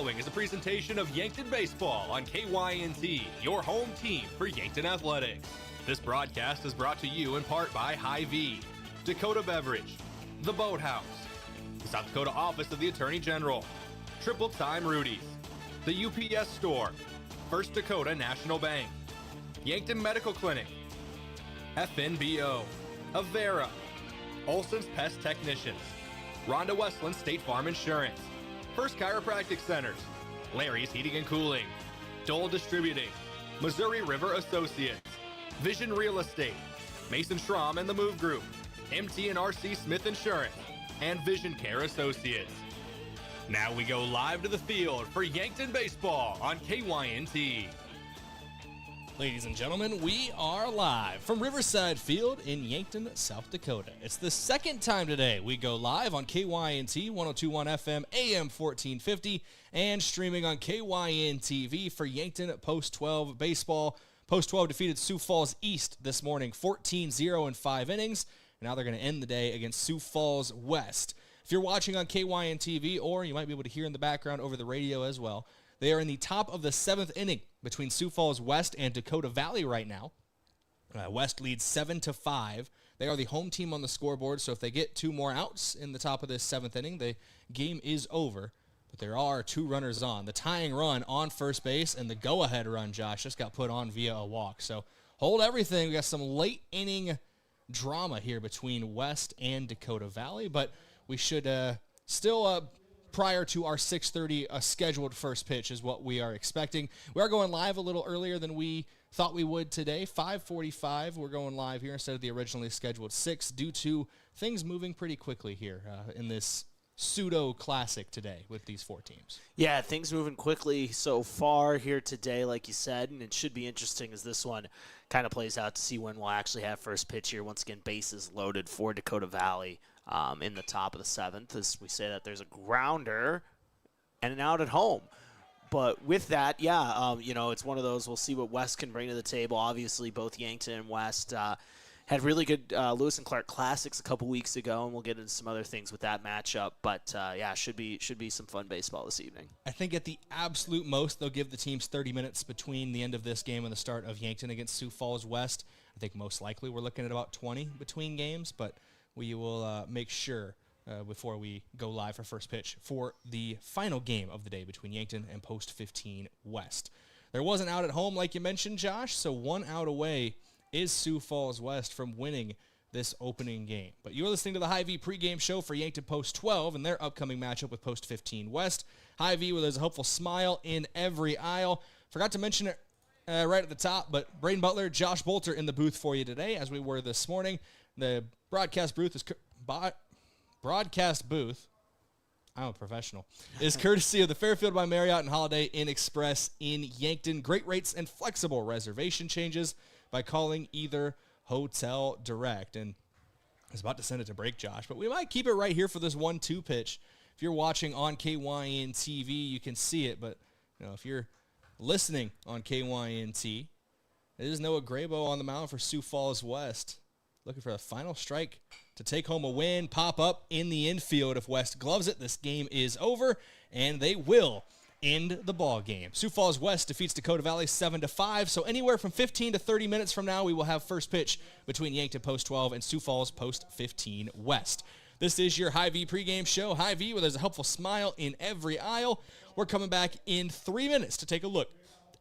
following is a presentation of Yankton Baseball on KYNT, your home team for Yankton Athletics. This broadcast is brought to you in part by Hy-Vee, Dakota Beverage, The Boathouse, the South Dakota Office of the Attorney General, Triple Time Rudy's, the UPS Store, First Dakota National Bank, Yankton Medical Clinic, FNBO, Avera, Olson's Pest Technicians, Rhonda Westland State Farm Insurance, First Chiropractic Centers, Larry's Heating and Cooling, Dole Distributing, Missouri River Associates, Vision Real Estate, Mason Schramm and the Move Group, MT&RC Smith Insurance, and Vision Care Associates. Now we go live to the field for Yankton Baseball on KYNT. Ladies and gentlemen, we are live from Riverside Field in Yankton, South Dakota. It's the second time today we go live on KYNT 102.1 FM, AM 1450, and streaming on KYN TV for Yankton Post 12 baseball. Post 12 defeated Sioux Falls East this morning, 14-0 in 5 innings. And now they're going to end the day against Sioux Falls West. If you're watching on KYN TV, or you might be able to hear in the background over the radio as well, they are in the top of the 7th inning between Sioux Falls West and Dakota Valley right now. West leads 7-5. They are the home team on the scoreboard, so if they get 2 more outs in the top of this 7th inning, the game is over. But there are 2 runners on. The tying run on first base and the go-ahead run, Josh, just got put on via a walk. So hold everything. We got some late inning drama here between West and Dakota Valley, but we should still... prior to our 6:30 scheduled first pitch is what we are expecting. We are going live a little earlier than we thought we would today. 5:45, we're going live here instead of the originally scheduled 6 due to things moving pretty quickly here in this pseudo-classic today with these 4 teams. Yeah, things moving quickly so far here today, like you said, and it should be interesting as this one kind of plays out to see when we'll actually have first pitch here. Once again, bases loaded for Dakota Valley. In the top of the 7th, as we say that there's a grounder and an out at home. But with that, it's one of those. We'll see what West can bring to the table. Obviously, both Yankton and West had really good Lewis and Clark Classics a couple weeks ago, and we'll get into some other things with that matchup. But, should be some fun baseball this evening. I think at the absolute most, they'll give the teams 30 minutes between the end of this game and the start of Yankton against Sioux Falls West. I think most likely we're looking at about 20 between games, but we will make sure before we go live for first pitch for the final game of the day between Yankton and Post 15 West. There was an out at home, like you mentioned, Josh, so 1 out away is Sioux Falls West from winning this opening game. But you're listening to the Hy-Vee pregame show for Yankton Post 12 and their upcoming matchup with Post 15 West. Hy-Vee, where there's a hopeful smile in every aisle. Forgot to mention it right at the top, but Brayden Butler, Josh Boelter in the booth for you today, as we were this morning. The broadcast booth I'm a professional, is courtesy of the Fairfield by Marriott and Holiday Inn Express in Yankton. Great rates and flexible reservation changes by calling either hotel direct. And I was about to send it to break, Josh, but we might keep it right here for this 1-2 pitch. If you're watching on KYN TV, you can see it, but if you're listening on KYNT, it is Noah Grabo on the mound for Sioux Falls West. Looking for a final strike to take home a win, pop up in the infield. If West gloves it, this game is over, and they will end the ball game. Sioux Falls West defeats Dakota Valley 7-5, so anywhere from 15 to 30 minutes from now, we will have first pitch between Yankton Post 12 and Sioux Falls Post 15 West. This is your Hy-Vee pregame show. Hy-Vee, where there's a helpful smile in every aisle. We're coming back in 3 minutes to take a look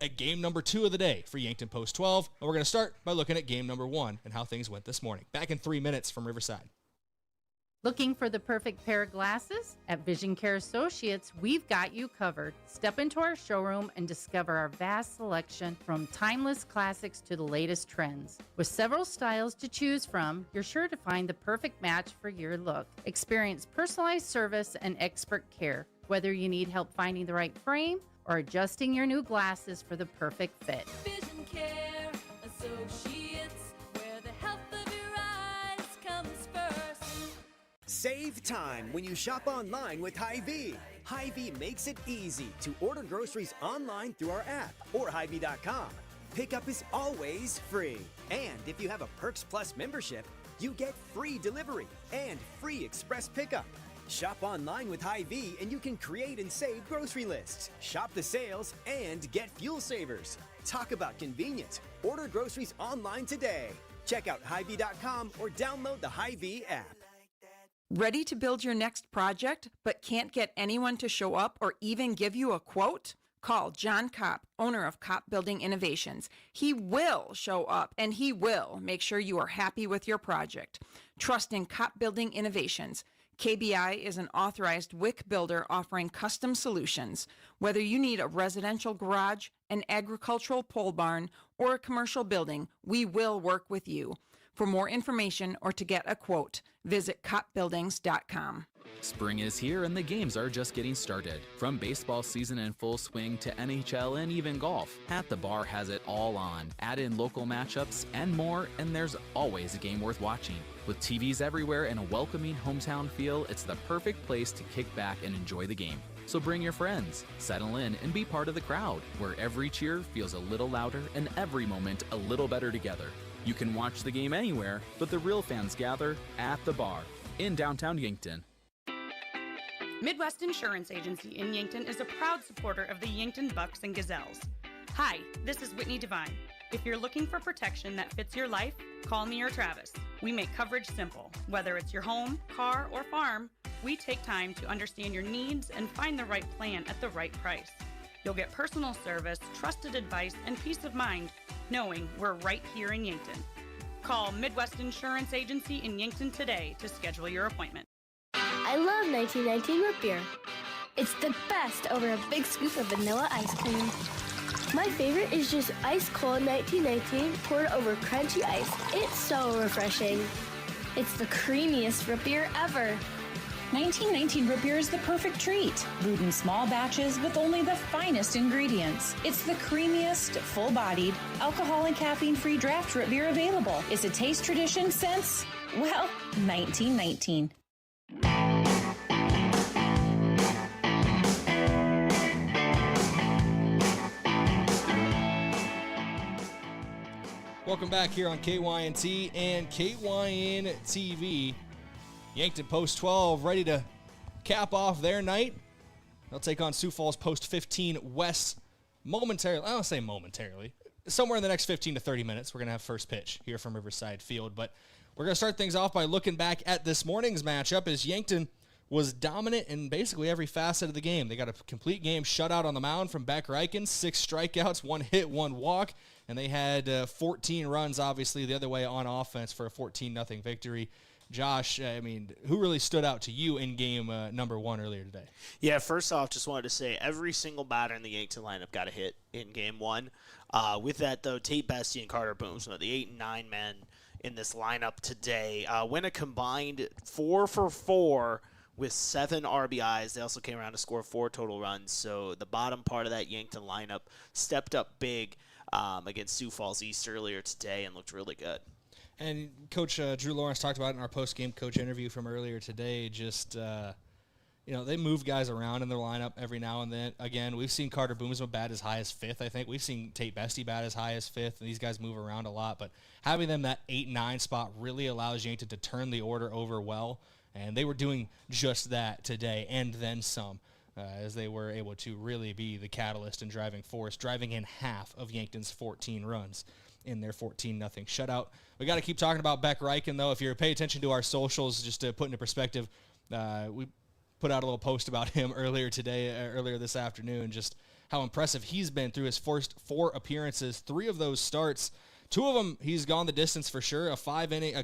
at game number 2 of the day for Yankton Post 12. And we're going to start by looking at game number 1 and how things went this morning. Back in 3 minutes from Riverside. Looking for the perfect pair of glasses? At Vision Care Associates, we've got you covered. Step into our showroom and discover our vast selection from timeless classics to the latest trends. With several styles to choose from, you're sure to find the perfect match for your look. Experience personalized service and expert care, whether you need help finding the right frame or adjusting your new glasses for the perfect fit. Vision Care Associates, where the health of your eyes comes first. Save time when you shop online with Hy-Vee. Hy-Vee makes it easy to order groceries online through our app or Hy-Vee.com. Pickup is always free. And if you have a Perks Plus membership, you get free delivery and free express pickup. Shop online with Hy-Vee and you can create and save grocery lists, shop the sales, and get fuel savers. Talk about convenience. Order groceries online today. Check out Hy-Vee.com or download the Hy-Vee app. Ready to build your next project, but can't get anyone to show up or even give you a quote? Call John Kopp, owner of Kopp Building Innovations. He will show up and he will make sure you are happy with your project. Trust in Kopp Building Innovations. KBI is an authorized WIC builder offering custom solutions. Whether you need a residential garage, an agricultural pole barn, or a commercial building, we will work with you. For more information or to get a quote, visit koppbuildings.com. Spring is here and the games are just getting started. From baseball season in full swing to NHL and even golf, At the Bar has it all on. Add in local matchups and more, and there's always a game worth watching. With TVs everywhere and a welcoming hometown feel, it's the perfect place to kick back and enjoy the game. So bring your friends, settle in, and be part of the crowd, where every cheer feels a little louder and every moment a little better together. You can watch the game anywhere, but the real fans gather at the bar in downtown Yankton. Midwest Insurance Agency in Yankton is a proud supporter of the Yankton Bucks and Gazelles. Hi, this is Whitney Devine. If you're looking for protection that fits your life, call me or Travis. We make coverage simple. Whether it's your home, car, or farm, we take time to understand your needs and find the right plan at the right price. You'll get personal service, trusted advice, and peace of mind knowing we're right here in Yankton. Call Midwest Insurance Agency in Yankton today to schedule your appointment. I love 1919 root beer. It's the best over a big scoop of vanilla ice cream. My favorite is just ice cold 1919 poured over crunchy ice. It's so refreshing. It's the creamiest root beer ever. 1919 root beer is the perfect treat. Brewed in small batches with only the finest ingredients. It's the creamiest, full-bodied, alcohol and caffeine-free draft root beer available. It's a taste tradition since, well, 1919. Welcome back here on KYNT and KYN TV. Yankton Post 12 ready to cap off their night. They'll take on Sioux Falls Post 15 West momentarily. I don't say momentarily. Somewhere in the next 15 to 30 minutes, we're going to have first pitch here from Riverside Field. But we're going to start things off by looking back at this morning's matchup as Yankton was dominant in basically every facet of the game. They got a complete game shutout on the mound from Beck Reichen, 6 strikeouts, 1 hit, 1 walk, and they had 14 runs, obviously, the other way on offense for a 14-0 victory. Josh, I mean, who really stood out to you in game number 1 earlier today? Yeah, first off, just wanted to say every single batter in the Yankton lineup got a hit in game 1. With that, though, Tate Bestie and Carter Booms, the 8 and 9 men in this lineup today, went a combined 4 for 4 with 7 RBIs. They also came around to score 4 total runs. So the bottom part of that Yankton lineup stepped up big against Sioux Falls East earlier today and looked really good. And Coach Drew Lawrence talked about it in our post-game coach interview from earlier today. Just, they move guys around in their lineup every now and then. Again, we've seen Carter Boomsma bat as high as 5th, I think. We've seen Tate Bestie bat as high as 5th, and these guys move around a lot. But having them that 8-9 spot really allows Yankton to turn the order over well. And they were doing just that today and then some, as they were able to really be the catalyst and driving force, driving in half of Yankton's 14 runs in their 14-0 shutout. We got to keep talking about Beck Reichen, though. If you pay attention to our socials, just to put into perspective, we put out a little post about him earlier this afternoon, just how impressive he's been through his first 4 appearances, 3 of those starts. 2 of them, he's gone the distance for sure. A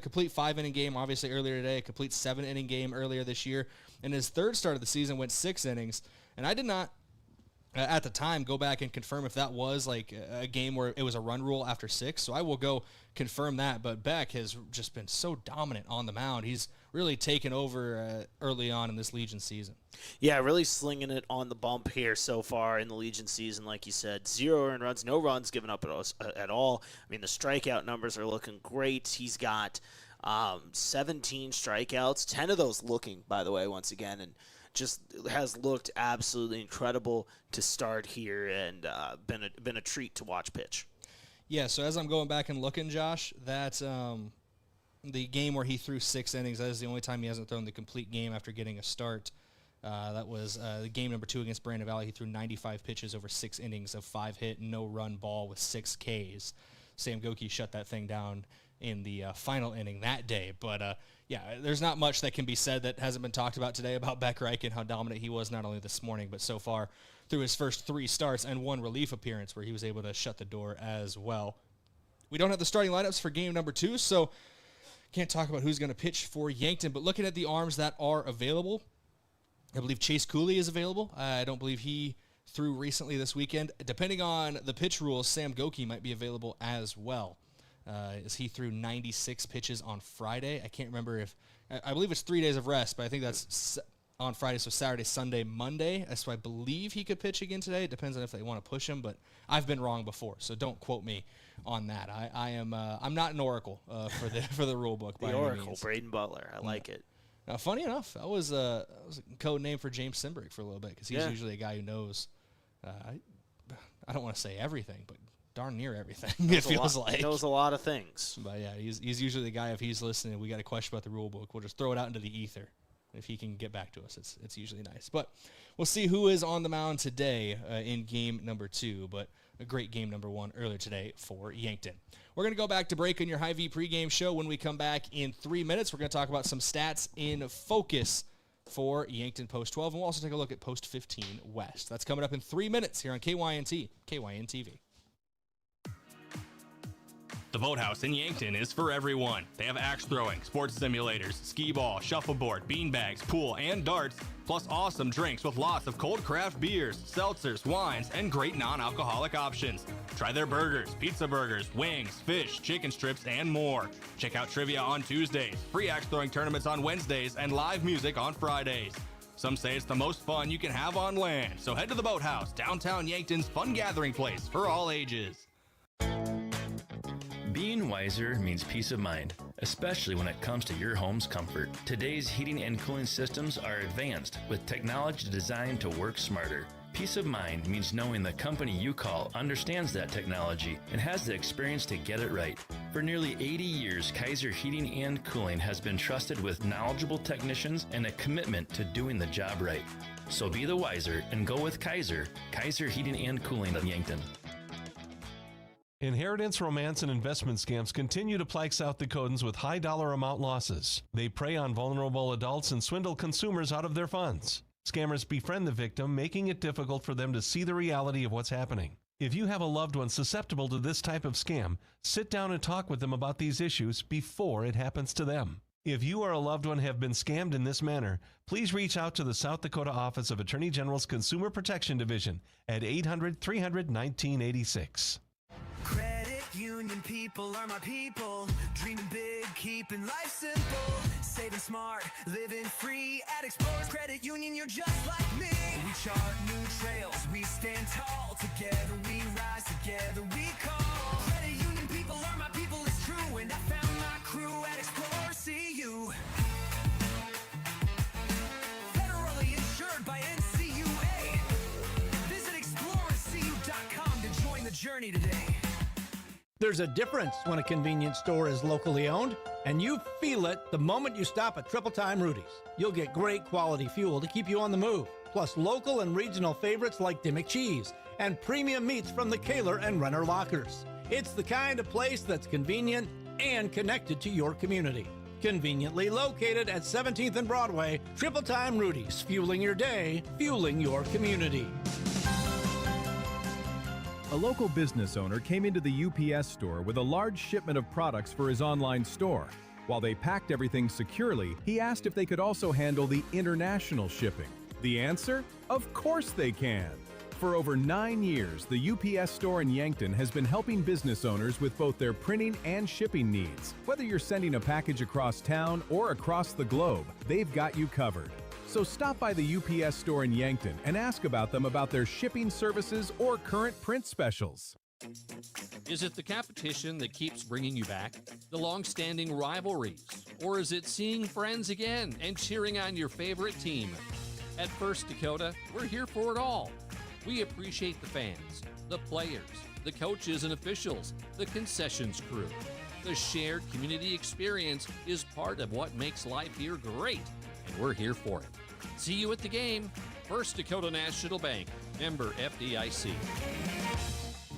complete 5-inning game, obviously earlier today. A complete 7-inning game earlier this year. And his third start of the season went 6 innings. And I did not, at the time, go back and confirm if that was like a game where it was a run rule after 6. So I will go confirm that. But Beck has just been so dominant on the mound. He's really taken over early on in this Legion season. Yeah, really slinging it on the bump here so far in the Legion season, like you said. 0 earned runs, no runs given up at all. I mean, the strikeout numbers are looking great. He's got 17 strikeouts, 10 of those looking, by the way, once again, and just has looked absolutely incredible to start here and been a treat to watch pitch. Yeah, so as I'm going back and looking, Josh, that the game where he threw 6 innings. That is the only time he hasn't thrown the complete game after getting a start. That was the game number 2 against Brayden Valley. He threw 95 pitches over 6 innings of 5-hit, no-run ball with 6 Ks. Sam Goki shut that thing down in the final inning that day. But, there's not much that can be said that hasn't been talked about today about Beck Reich and how dominant he was not only this morning, but so far through his first 3 starts and 1 relief appearance where he was able to shut the door as well. We don't have the starting lineups for game number 2, so can't talk about who's going to pitch for Yankton. But looking at the arms that are available, I believe Chase Cooley is available. I don't believe he threw recently this weekend. Depending on the pitch rules, Sam Goki might be available as well, as he threw 96 pitches on Friday. I can't remember I believe it's 3 days of rest, but I think that's on Friday, so Saturday, Sunday, Monday. So I believe he could pitch again today. It depends on if they want to push him, but I've been wrong before, so don't quote me on that. I'm not an oracle for the rule book. The oracle, Brayden Butler. I like it. Now, funny enough, that was a code name for James Simbrick for a little bit because he's usually a guy who knows. I don't want to say everything, but darn near everything. It feels like he knows a lot of things. But yeah, he's usually the guy. If he's listening, we got a question about the rule book, we'll just throw it out into the ether. If he can get back to us, it's usually nice. But we'll see who is on the mound today in game number 2. But a great game number 1 earlier today for Yankton. We're going to go back to break on your Hy-Vee pregame show. When we come back in 3 minutes, we're going to talk about some stats in focus for Yankton Post 12, and we'll also take a look at Post 15 West. That's coming up in 3 minutes here on KYNT, KYN-TV. The Boathouse in Yankton is for everyone. They have axe throwing, sports simulators, skee ball, shuffleboard, beanbags, pool, and darts, plus awesome drinks with lots of cold craft beers, seltzers, wines, and great non-alcoholic options. Try their burgers, pizza burgers, wings, fish, chicken strips, and more. Check out trivia on Tuesdays, free axe throwing tournaments on Wednesdays, and live music on Fridays. Some say it's the most fun you can have on land, so head to the Boathouse, downtown Yankton's fun gathering place for all ages. Being wiser means peace of mind, especially when it comes to your home's comfort. Today's heating and cooling systems are advanced with technology designed to work smarter. Peace of mind means knowing the company you call understands that technology and has the experience to get it right. For nearly 80 years, Kaiser Heating and Cooling has been trusted with knowledgeable technicians and a commitment to doing the job right. So be the wiser and go with Kaiser Heating and Cooling of Yankton. Inheritance, romance, and investment scams continue to plague South Dakotans with high dollar amount losses. They prey on vulnerable adults and swindle consumers out of their funds. Scammers befriend the victim, making it difficult for them to see the reality of what's happening. If you have a loved one susceptible to this type of scam, sit down and talk with them about these issues before it happens to them. If you or a loved one have been scammed in this manner, please reach out to the South Dakota Office of Attorney General's Consumer Protection Division at 800-300-1986. Credit union people are my people. Dreaming big, keeping life simple. Saving smart, living free. At Explorers Credit Union, you're just like me. We chart new trails, we stand tall. Together we rise, together we call. Credit union people are my people, it's true. And I found my crew at Explorers CU. Federally insured by NCUA. Visit explorerscu.com to join the journey today. There's a difference when a convenience store is locally owned, and you feel it the moment you stop at Triple Time Rudy's. You'll get great quality fuel to keep you on the move, plus local and regional favorites like Dimmick Cheese and premium meats from the Kaler and Renner Lockers. It's the kind of place that's convenient and connected to your community. Conveniently located at 17th and Broadway, Triple Time Rudy's, fueling your day, fueling your community. A local business owner came into the UPS store with a large shipment of products for his online store. While they packed everything securely, he asked if they could also handle the international shipping. The answer? Of course they can! For over 9 years, the UPS store in Yankton has been helping business owners with both their printing and shipping needs. Whether you're sending a package across town or across the globe, they've got you covered. So stop by the UPS store in Yankton and ask about them about their shipping services or current print specials. Is it the competition that keeps bringing you back? The long-standing rivalries? Or is it seeing friends again and cheering on your favorite team? At First Dakota, we're here for it all. We appreciate the fans, the players, the coaches and officials, the concessions crew. The shared community experience is part of what makes life here great, and we're here for it. See you at the game. First Dakota National Bank, member FDIC.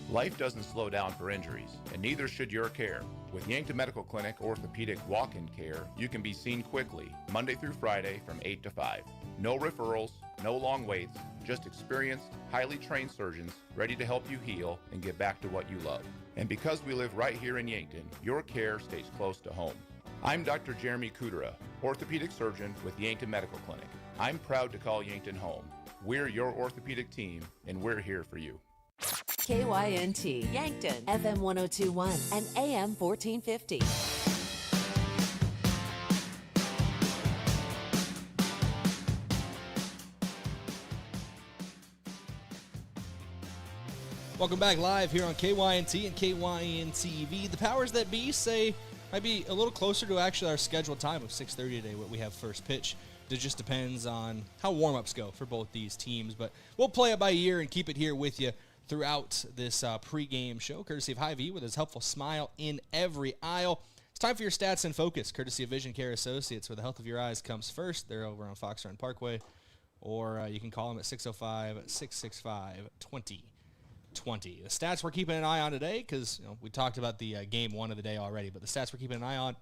Life doesn't slow down for injuries, and neither should your care. With Yankton Medical Clinic Orthopedic Walk-In Care, you can be seen quickly, Monday through Friday from 8 to 5. No referrals, no long waits, just experienced, highly trained surgeons ready to help you heal and get back to what you love. And because we live right here in Yankton, your care stays close to home. I'm Dr. Jeremy Kudera, orthopedic surgeon with Yankton Medical Clinic. I'm proud to call Yankton home. We're your orthopedic team, and we're here for you. KYNT, Yankton, FM 1021 and AM 1450. Welcome back live here on KYNT and KYNTV. The powers that be say might be a little closer to actually our scheduled time of 6:30 today, what we have first pitch. It just depends on how warm-ups go for both these teams, but we'll play it by ear and keep it here with you throughout this pregame show, courtesy of Hy-Vee with his helpful smile in every aisle. It's time for your Stats in Focus, courtesy of Vision Care Associates, where the health of your eyes comes first. They're over on Fox Run Parkway, or you can call them at 605-665-2020. The stats we're keeping an eye on today, because we talked about the game one of the day already, but the stats we're keeping an eye on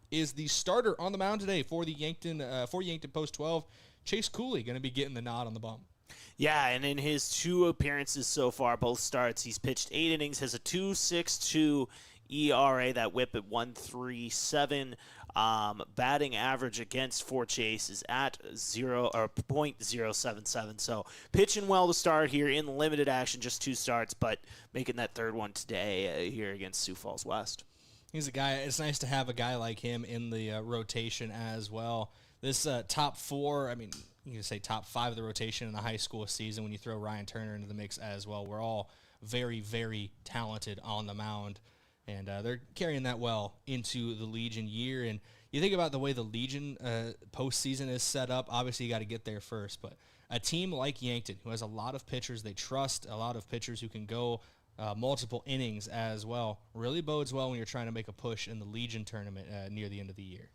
is the starter on the mound today for the Yankton Post 12, Chase Cooley, going to be getting the nod on the bump. Yeah, and in his 2 appearances so far, both starts, he's pitched 8 innings, has a 2.62 ERA, that whip at 1.37. Batting average against for Chase is at .077. So pitching well to start here in limited action, just 2 starts, but making that third one today here against Sioux Falls West. He's a guy. It's nice to have a guy like him in the rotation as well. This top 4, I mean, you can say top 5 of the rotation in the high school season when you throw Ryan Turner into the mix as well. We're all very, very talented on the mound, and they're carrying that well into the Legion year. And you think about the way the Legion postseason is set up, obviously you got to get there first, but a team like Yankton, who has a lot of pitchers they trust, a lot of pitchers who can go multiple innings as well, really bodes well when you're trying to make a push in the Legion tournament near the end of the year.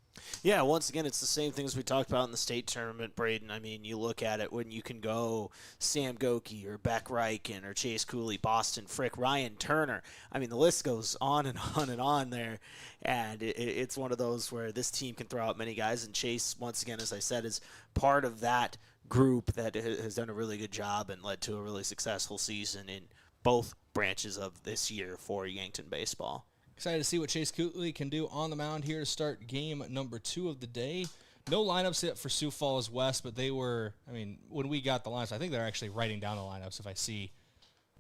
Yeah, once again, it's the same things we talked about in the state tournament, Brayden. I mean, you look at it when you can go Sam Goki or Beck Reichen or Chase Cooley, Boston Frick, Ryan Turner. I mean, the list goes on and on and on there, and it's one of those where this team can throw out many guys, and Chase, once again, as I said, is part of that group that has done a really good job and led to a really successful season in both branches of this year for Yankton baseball. Excited to see what Chase Cooley can do on the mound here to start game number 2 of the day. No lineups yet for Sioux Falls West, but they were, I mean, when we got the lineups, I think they're actually writing down the lineups. If I see,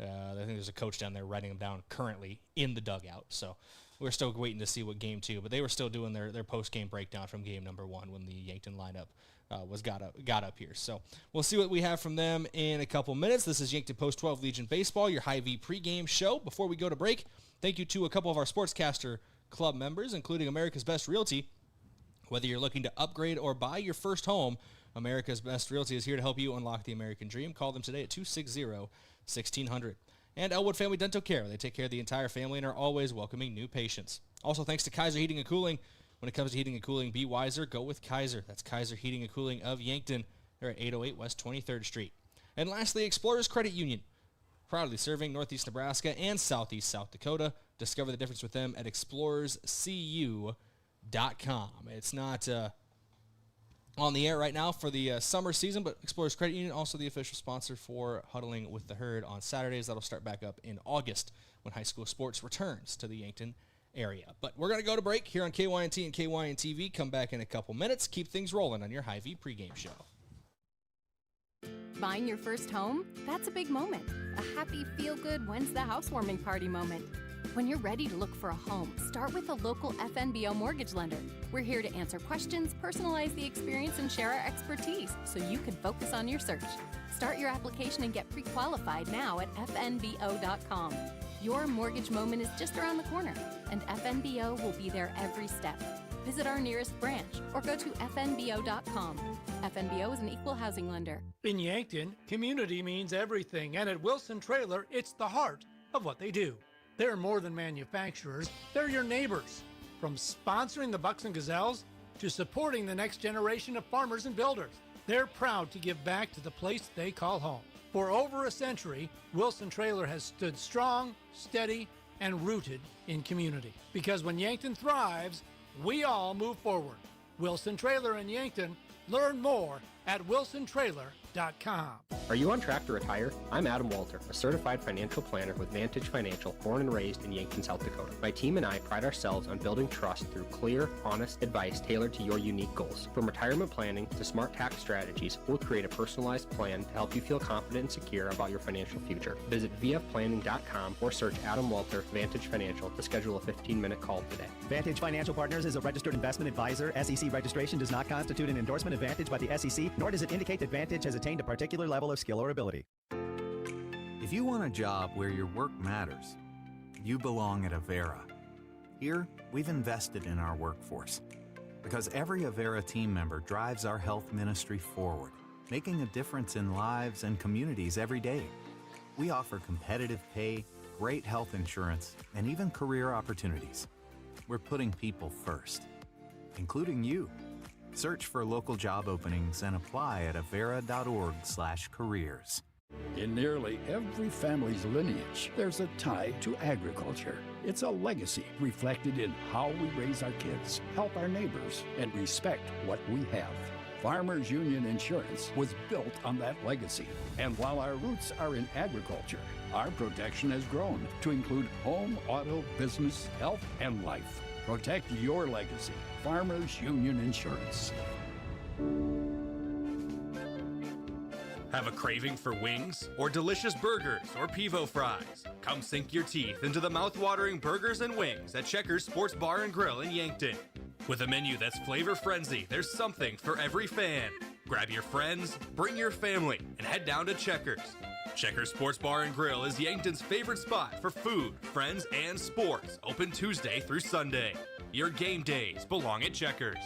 I think there's a coach down there writing them down currently in the dugout. So we're still waiting to see what game 2, but they were still doing their post-game breakdown from game number 1 when the Yankton lineup was got up here. So we'll see what we have from them in a couple minutes. This is Yankton Post 12 Legion Baseball, your Hy-Vee pregame show. Before we go to break, thank you to a couple of our Sportscaster Club members, including America's Best Realty. Whether you're looking to upgrade or buy your first home, America's Best Realty is here to help you unlock the American dream. Call them today at 260-1600. And Elwood Family Dental Care. They take care of the entire family and are always welcoming new patients. Also, thanks to Kaiser Heating and Cooling. When it comes to heating and cooling, be wiser. Go with Kaiser. That's Kaiser Heating and Cooling of Yankton. They're at 808 West 23rd Street. And lastly, Explorers Credit Union. Proudly serving Northeast Nebraska and Southeast South Dakota. Discover the difference with them at explorerscu.com. It's not on the air right now for the summer season, but Explorers Credit Union, also the official sponsor for Huddling with the Herd on Saturdays. That'll start back up in August when high school sports returns to the Yankton area. But we're going to go to break here on KYNT and KYNTV. Come back in a couple minutes. Keep things rolling on your Hy-Vee pregame show. Buying your first home? That's a big moment. A happy, feel-good, when's the housewarming party moment. When you're ready to look for a home, start with a local FNBO mortgage lender. We're here to answer questions, personalize the experience, and share our expertise so you can focus on your search. Start your application and get pre-qualified now at fnbo.com. Your mortgage moment is just around the corner, and FNBO will be there every step. Visit our nearest branch or go to fnbo.com. FNBO is an equal housing lender. In Yankton, community means everything, and at Wilson Trailer, it's the heart of what they do. They're more than manufacturers, they're your neighbors. From sponsoring the Bucks and Gazelles to supporting the next generation of farmers and builders, they're proud to give back to the place they call home. For over a century, Wilson Trailer has stood strong, steady, and rooted in community. Because when Yankton thrives, we all move forward. Wilson Trailer in Yankton. Learn more at wilsontrailer.com. Are you on track to retire? I'm Adam Boelter, a certified financial planner with Vantage Financial, born and raised in Yankton, South Dakota. My team and I pride ourselves on building trust through clear, honest advice tailored to your unique goals. From retirement planning to smart tax strategies, we'll create a personalized plan to help you feel confident and secure about your financial future. Visit vfplanning.com or search Adam Boelter, Vantage Financial, to schedule a 15-minute call today. Vantage Financial Partners is a registered investment advisor. SEC registration does not constitute an endorsement of Vantage by the SEC, nor does it indicate that Vantage has attained a particular level of skill or ability. If you want a job where your work matters, you belong at Avera. Here, we've invested in our workforce because every Avera team member drives our health ministry forward, making a difference in lives and communities every day. We offer competitive pay, great health insurance, and even career opportunities. We're putting people first, including you. Search for local job openings and apply at avera.org/careers. In nearly every family's lineage, there's a tie to agriculture. It's a legacy reflected in how we raise our kids, help our neighbors, and respect what we have. Farmers Union Insurance was built on that legacy. And while our roots are in agriculture, our protection has grown to include home, auto, business, health, and life. Protect your legacy. Farmers Union Insurance. Have a craving for wings or delicious burgers or pivo fries? Come sink your teeth into the mouth-watering burgers and wings at Checkers Sports Bar and Grill in Yankton. With a menu that's flavor frenzy, there's something for every fan. Grab your friends, bring your family, and head down to Checkers. Checkers Sports Bar and Grill is Yankton's favorite spot for food, friends, and sports. Open Tuesday through Sunday. Your game days belong at Checkers.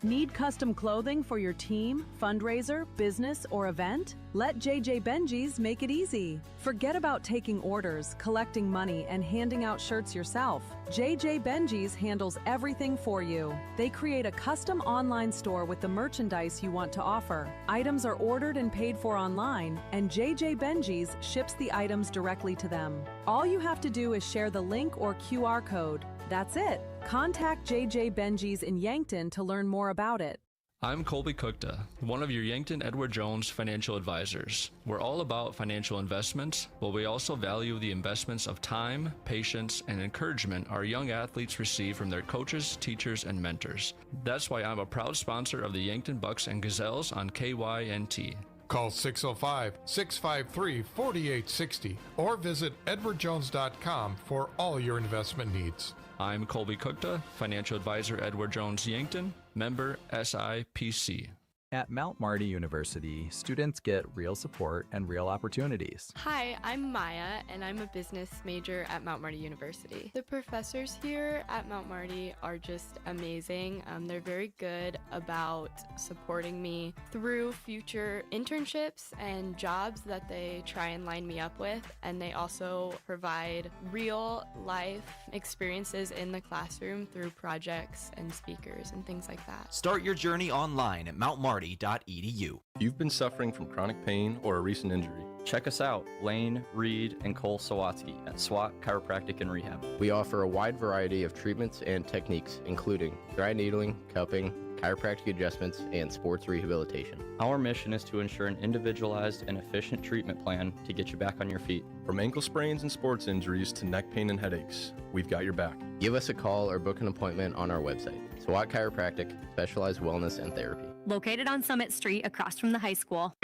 Need custom clothing for your team, fundraiser, business, or event? Let JJ Benji's make it easy. Forget about taking orders, collecting money, and handing out shirts yourself. JJ Benji's handles everything for you. They create a custom online store with the merchandise you want to offer. Items are ordered and paid for online, and JJ Benji's ships the items directly to them. All you have to do is share the link or QR code. That's it. Contact JJ Benji's in Yankton to learn more about it. I'm Colby Cookta, one of your Yankton Edward Jones financial advisors. We're all about financial investments, but we also value the investments of time, patience, and encouragement our young athletes receive from their coaches, teachers, and mentors. That's why I'm a proud sponsor of the Yankton Bucks and Gazelles on KYNT. Call 605-653-4860 or visit edwardjones.com for all your investment needs. I'm Colby Cookta, financial advisor Edward Jones Yankton, member SIPC. At Mount Marty University, students get real support and real opportunities. Hi, I'm Maya, and I'm a business major at Mount Marty University. The professors here at Mount Marty are just amazing. They're very good about supporting me through future internships and jobs that they try and line me up with, and they also provide real life experiences in the classroom through projects and speakers and things like that. Start your journey online at mountmarty.edu. If you've been suffering from chronic pain or a recent injury, check us out, Lane, Reed, and Cole Sawatsky at SWAT Chiropractic and Rehab. We offer a wide variety of treatments and techniques, including dry needling, cupping, chiropractic adjustments, and sports rehabilitation. Our mission is to ensure an individualized and efficient treatment plan to get you back on your feet. From ankle sprains and sports injuries to neck pain and headaches, we've got your back. Give us a call or book an appointment on our website. SWAT Chiropractic, specialized wellness and therapy. Located on Summit Street across from the high school.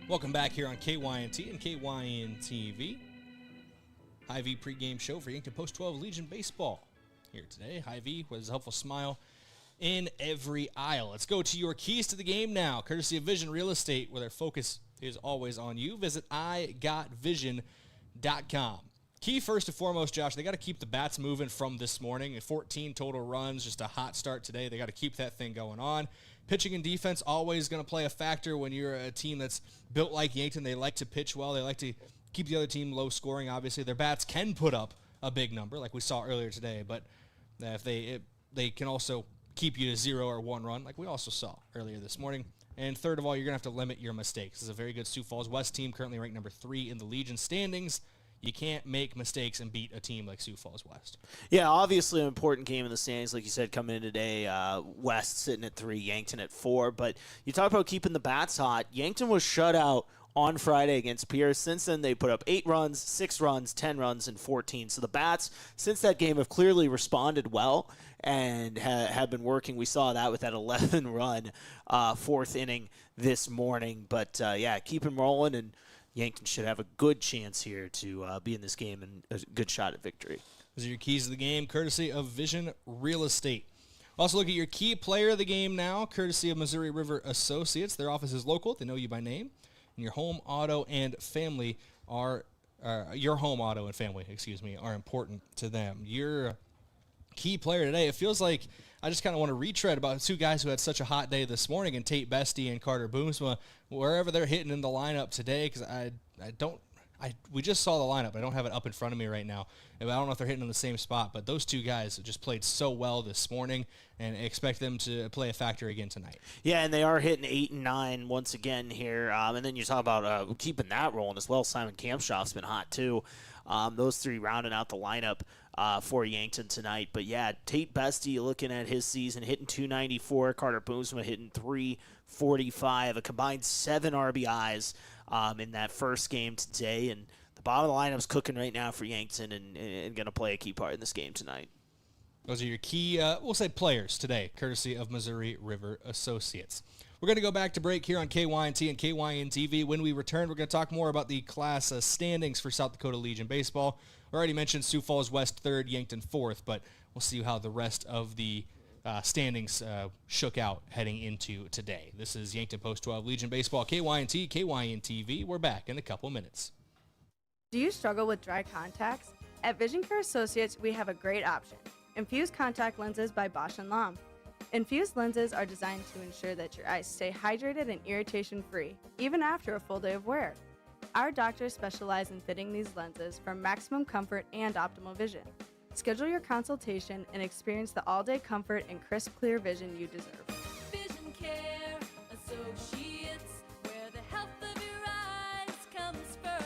Welcome back here on KYNT and KYN-TV. Hy-Vee pregame show for Yankton Post-12 Legion Baseball. Here today, Hy-Vee with his helpful smile in every aisle. Let's go to your keys to the game now, courtesy of Vision Real Estate, where their focus is always on you. Visit igotvision.com. Key first and foremost, Josh, they got to keep the bats moving from this morning. 14 total runs, just a hot start today. They got to keep that thing going on. Pitching and defense always going to play a factor when you're a team that's built like Yankton. They like to pitch well. They like to keep the other team low scoring, obviously. Their bats can put up a big number like we saw earlier today, but if they can also keep you to 0 or 1 run like we also saw earlier this morning. And third of all, you're going to have to limit your mistakes. This is a very good Sioux Falls West team, currently ranked number 3 in the Legion standings. You can't make mistakes and beat a team like Sioux Falls West. Yeah, obviously an important game in the standings, like you said, coming in today. West sitting at 3, Yankton at 4. But you talk about keeping the bats hot. Yankton was shut out on Friday against Pierce. Since then, they put up 8 runs, 6 runs, 10 runs, and 14. So the bats, since that game, have clearly responded well and have been working. We saw that with that 11-run 4th inning this morning. But, yeah, keep them rolling, and Yankton should have a good chance here to be in this game and a good shot at victory. Those are your keys to the game, courtesy of Vision Real Estate. Also look at your key player of the game now, courtesy of Missouri River Associates. Their office is local. They know you by name. And your home, auto, and family are are important to them. Your key player today, it feels like I just kind of want to retread about 2 guys who had such a hot day this morning, and Tate Bestie and Carter Boomsma, wherever they're hitting in the lineup today, because we just saw the lineup. I don't have it up in front of me right now. I don't know if they're hitting in the same spot, but those 2 guys just played so well this morning, and I expect them to play a factor again tonight. Yeah, and they are hitting 8 and 9 once again here. And then you talk about keeping that rolling as well. Simon Kampshoff's been hot too. Those 3 rounding out the lineup for Yankton tonight. But yeah, Tate Bestie, looking at his season, hitting 294. Carter Boomsma hitting 345. A combined 7 RBIs in that first game today. And the bottom of the lineup's cooking right now for Yankton and going to play a key part in this game tonight. Those are your key, we'll say, players today, courtesy of Missouri River Associates. We're going to go back to break here on KYNT and KYN-TV. When we return, we're going to talk more about the class standings for South Dakota Legion Baseball. I already mentioned Sioux Falls West 3rd, Yankton 4th, but we'll see how the rest of the standings shook out heading into today. This is Yankton Post 12 Legion Baseball, KYNT, KYN-TV. We're back in a couple minutes. Do you struggle with dry contacts? At Vision Care Associates, we have a great option. Infused contact lenses by Bosch & Lomb. Infused lenses are designed to ensure that your eyes stay hydrated and irritation-free, even after a full day of wear. Our doctors specialize in fitting these lenses for maximum comfort and optimal vision. Schedule your consultation and experience the all-day comfort and crisp, clear vision you deserve. Vision Care Associates, where the health of your eyes comes first.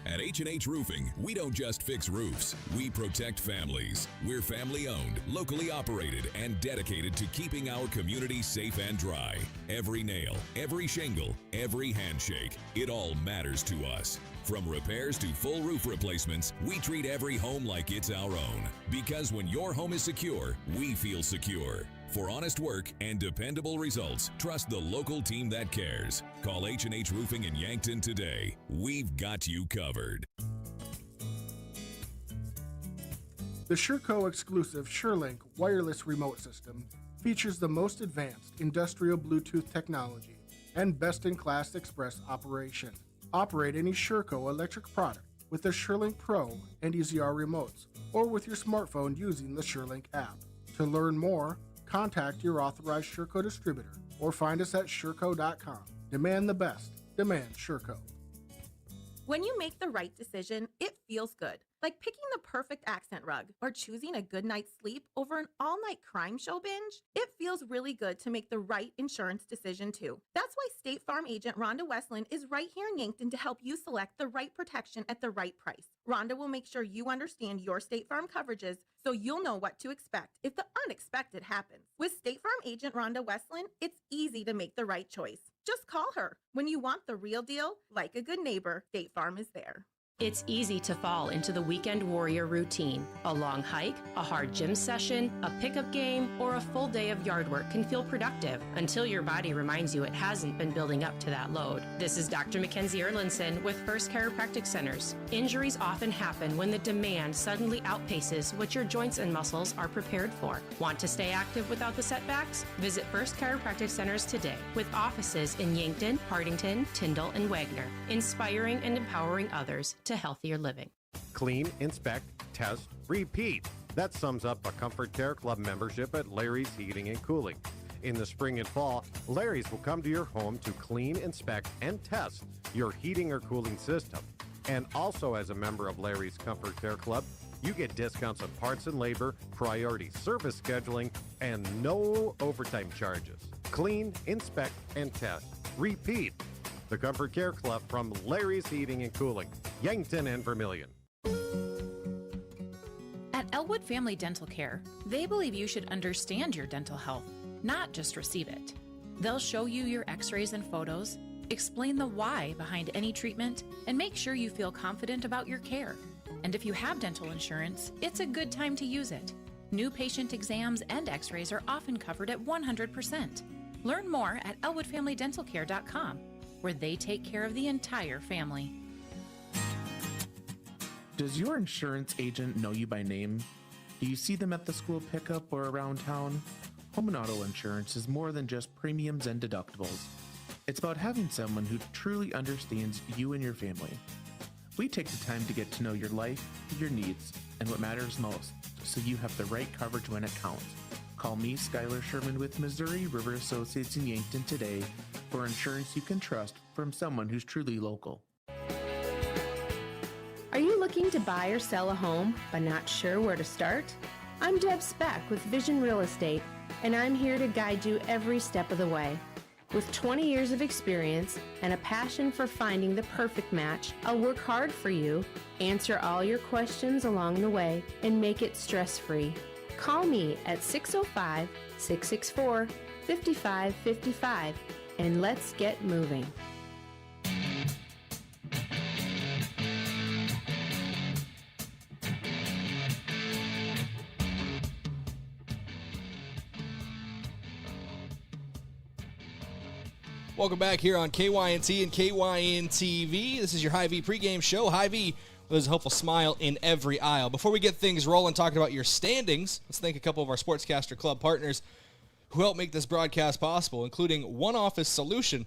At H&H Roofing, we don't just fix roofs, we protect families. We're family-owned, locally operated, and dedicated to keeping our community safe and dry. Every nail, every shingle, every handshake, it all matters to us. From repairs to full roof replacements, we treat every home like it's our own. Because when your home is secure, we feel secure. For honest work and dependable results, trust the local team that cares. Call H&H Roofing in Yankton today. We've got you covered. The SureCo exclusive SureLink wireless remote system features the most advanced industrial Bluetooth technology and best-in-class express operation. Operate any SureCo electric product with the SureLink Pro and EZR remotes, or with your smartphone using the SureLink app. To learn more, contact your authorized SureCo distributor or find us at sureco.com. Demand the best. Demand SureCo. When you make the right decision, it feels good. Like picking the perfect accent rug or choosing a good night's sleep over an all-night crime show binge. It feels really good to make the right insurance decision too. That's why State Farm agent Rhonda Westland is right here in Yankton to help you select the right protection at the right price. Rhonda will make sure you understand your State Farm coverages so you'll know what to expect if the unexpected happens. With State Farm agent Rhonda Westland, it's easy to make the right choice. Just call her. When you want the real deal, like a good neighbor, State Farm is there. It's easy to fall into the weekend warrior routine. A long hike, a hard gym session, a pickup game, or a full day of yard work can feel productive until your body reminds you it hasn't been building up to that load. This is Dr. Mackenzie Erlinson with First Chiropractic Centers. Injuries often happen when the demand suddenly outpaces what your joints and muscles are prepared for. Want to stay active without the setbacks? Visit First Chiropractic Centers today with offices in Yankton, Hardington, Tyndall, and Wagner, inspiring and empowering others to healthier living. Clean, inspect, test, repeat. That sums up a Comfort Care Club membership at Larry's Heating and Cooling. In the spring and fall, Larry's will come to your home to clean, inspect, and test your heating or cooling system. And also as a member of Larry's Comfort Care Club, you get discounts on parts and labor, priority service scheduling, and no overtime charges. Clean, inspect, and test. Repeat. The Comfort Care Club from Larry's Heating and Cooling, Yankton and Vermilion. At Elwood Family Dental Care, they believe you should understand your dental health, not just receive it. They'll show you your x-rays and photos, explain the why behind any treatment, and make sure you feel confident about your care. And if you have dental insurance, it's a good time to use it. New patient exams and x-rays are often covered at 100%. Learn more at elwoodfamilydentalcare.com, where they take care of the entire family. Does your insurance agent know you by name? Do you see them at the school pickup or around town? Home and auto insurance is more than just premiums and deductibles. It's about having someone who truly understands you and your family. We take the time to get to know your life, your needs, and what matters most, so you have the right coverage when it counts. Call me, Skylar Sherman with Missouri River Associates in Yankton today for insurance you can trust from someone who's truly local. Are you looking to buy or sell a home but not sure where to start? I'm Deb Speck with Vision Real Estate, and I'm here to guide you every step of the way. With 20 years of experience and a passion for finding the perfect match, I'll work hard for you, answer all your questions along the way, and make it stress-free. Call me at 605-664-5555, and let's get moving. Welcome back here on KYNT and KYN-TV. This is your Hy-Vee pregame show. Hy-Vee with a hopeful smile in every aisle. Before we get things rolling talking about your standings, let's thank a couple of our Sportscaster Club partners who help make this broadcast possible, including One Office Solution.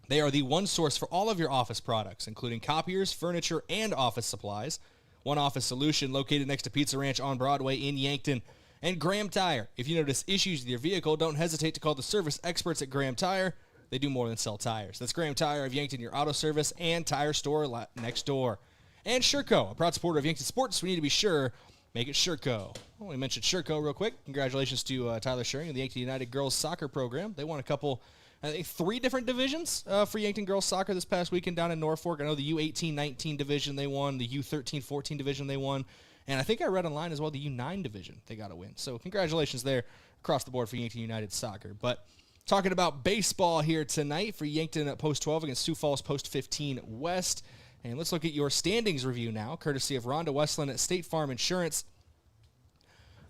They are the one source for all of your office products, including copiers, furniture, and office supplies. One Office Solution, located next to Pizza Ranch on Broadway in Yankton. And Graham Tire. If you notice issues with your vehicle, don't hesitate to call the service experts at Graham Tire. They do more than sell tires. That's Graham Tire of Yankton, your auto service and tire store next door. And Sherco, a proud supporter of Yankton sports. We need to be sure, make it Sherco. Well, we mentioned Sherco real quick. Congratulations to Tyler Schering and the Yankton United girls soccer program. They won a couple, I think 3 different divisions for Yankton girls soccer this past weekend down in Norfolk. I know the U18-19 division they won, the U13-14 division they won, and I think I read online as well the U9 division they got a win. So congratulations there across the board for Yankton United soccer. But talking about baseball here tonight for Yankton at Post 12 against Sioux Falls Post 15 West. And let's look at your standings review now, courtesy of Rhonda Westland at State Farm Insurance.